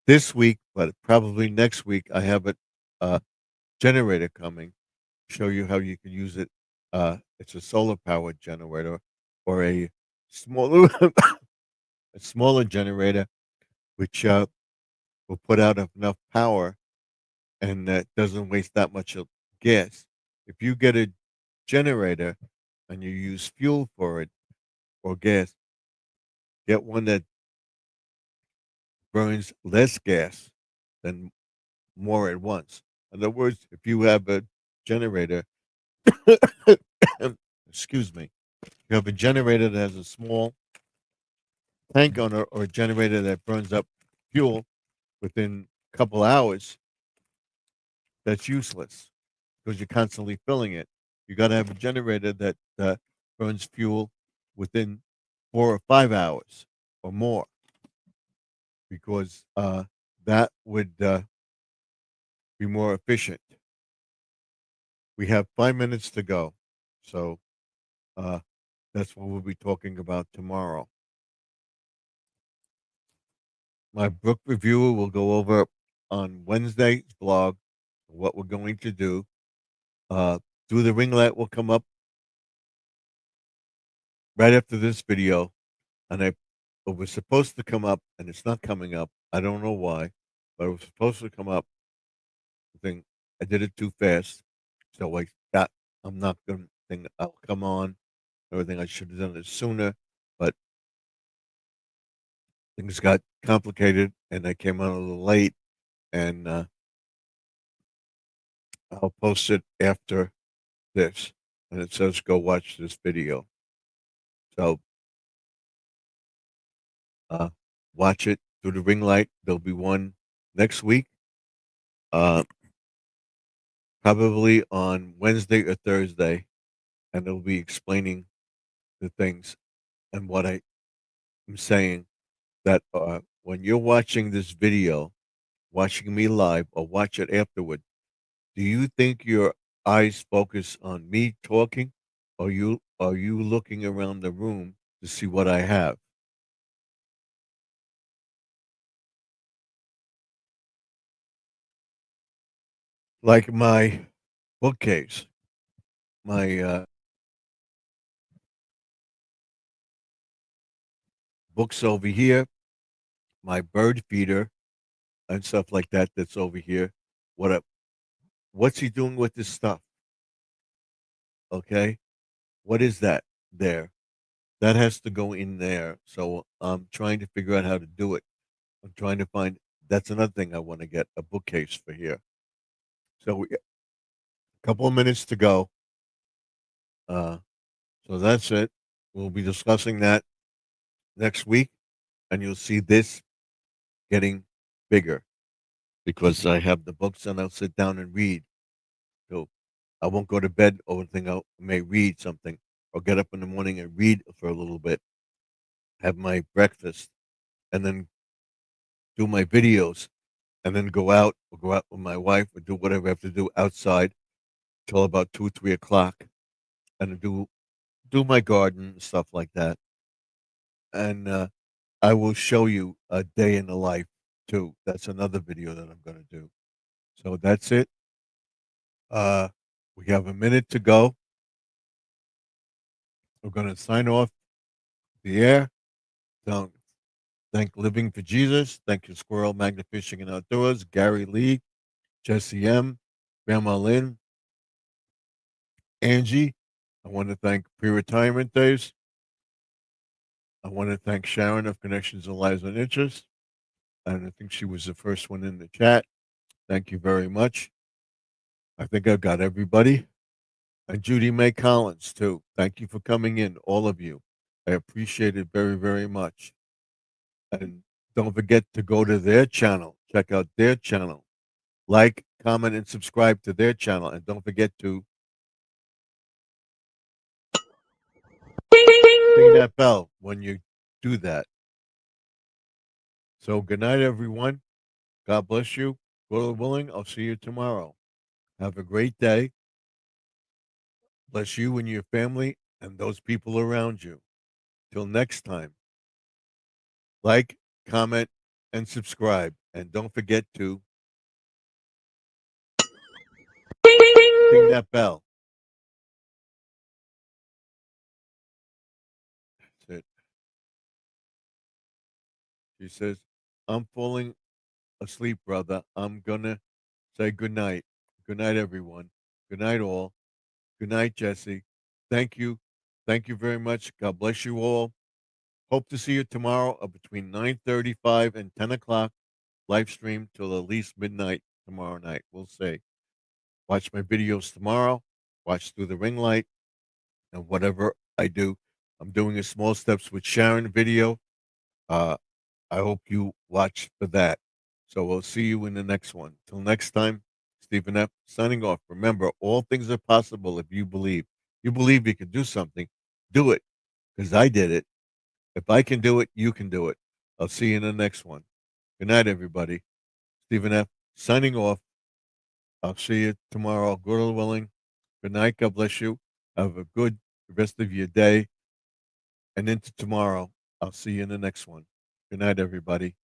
this week, but probably next week. I have a generator coming. Show you how you can use it. It's a solar powered generator or a smaller a smaller generator, which will put out enough power and doesn't waste that much of gas. If you get a generator and you use fuel for it or gas, get one that burns less gas than more at once. In other words, if you have a generator, excuse me, you have a generator that has a small tank on it or a generator that burns up fuel within a couple hours, that's useless because you're constantly filling it. You got to have a generator that burns fuel within 4 or 5 hours or more, because that would be more efficient. We have 5 minutes to go, so that's what we'll be talking about tomorrow. My book reviewer will go over on Wednesday's blog what we're going to do. Do the Ring Light will come up right after this video, and it was supposed to come up, and it's not coming up. I don't know why, but it was supposed to come up. I did it too fast, so I'm not going to think I'll come on. Everything I should have done it sooner, but things got complicated, and I came on a little late, and I'll post it after this, and it says go watch this video. So watch it through the Ring Light. There'll be one next week, probably on Wednesday or Thursday, and it'll be explaining the things and what I am saying. That when you're watching this video, watching me live, or watch it afterward, do you think your eyes focus on me talking, or are you looking around the room to see what I have? Like my bookcase, my books over here, my bird feeder and stuff like that that's over here. What up? What's he doing with this stuff? Okay, what is that there? That has to go in there. So I'm trying to figure out how to do it. I'm trying to find. That's another thing I want to get a bookcase for here. So we got a couple of minutes to go. Uh, so that's it. We'll be discussing that next week, and you'll see this getting bigger because I have the books and I'll sit down and read. So I won't go to bed or think I may read something or get up in the morning and read for a little bit, have my breakfast, and then do my videos, and then go out or go out with my wife or do whatever I have to do outside till about 2, 3 o'clock, and do my garden and stuff like that. And I will show you a day in the life too. That's another video that I'm going to do. So that's it. We have a minute to go. We're going to sign off the air. Don't thank Living for Jesus. Thank you, Squirrel Magna Fishing and Outdoors, Gary Lee, Jesse M, Grandma Lynn, Angie. I want to thank Pre-Retirement Days. I want to thank Sharon of Connections and Lives and Interests. And I think she was the first one in the chat. Thank you very much. I think I've got everybody. And Judy May Collins, too. Thank you for coming in, all of you. I appreciate it very, very much. And don't forget to go to their channel. Check out their channel. Like, comment, and subscribe to their channel. And don't forget to ring that bell when you do that. So good night, everyone. God bless you. God willing, I'll see you tomorrow. Have a great day. Bless you and your family and those people around you. Till next time, like, comment, and subscribe. And don't forget to ring that bell. That's it. She says, I'm falling asleep, brother. I'm gonna say good night. Good night, everyone. Good night, all. Good night, Jesse. Thank you. Thank you very much. God bless you all. Hope to see you tomorrow between 9:35 and 10 o'clock. Live stream till at least midnight tomorrow night. We'll see. Watch my videos tomorrow. Watch through the ring light. And whatever I do, I'm doing a small steps with Sharon video. I hope you watch for that. So we'll see you in the next one. Till next time, Stephen F. signing off. Remember, all things are possible if you believe. You believe you can do something, do it. Because I did it. If I can do it, you can do it. I'll see you in the next one. Good night, everybody. Stephen F. signing off. I'll see you tomorrow, God willing. Good night. God bless you. Have a good rest of your day and into tomorrow. I'll see you in the next one. Good night, everybody.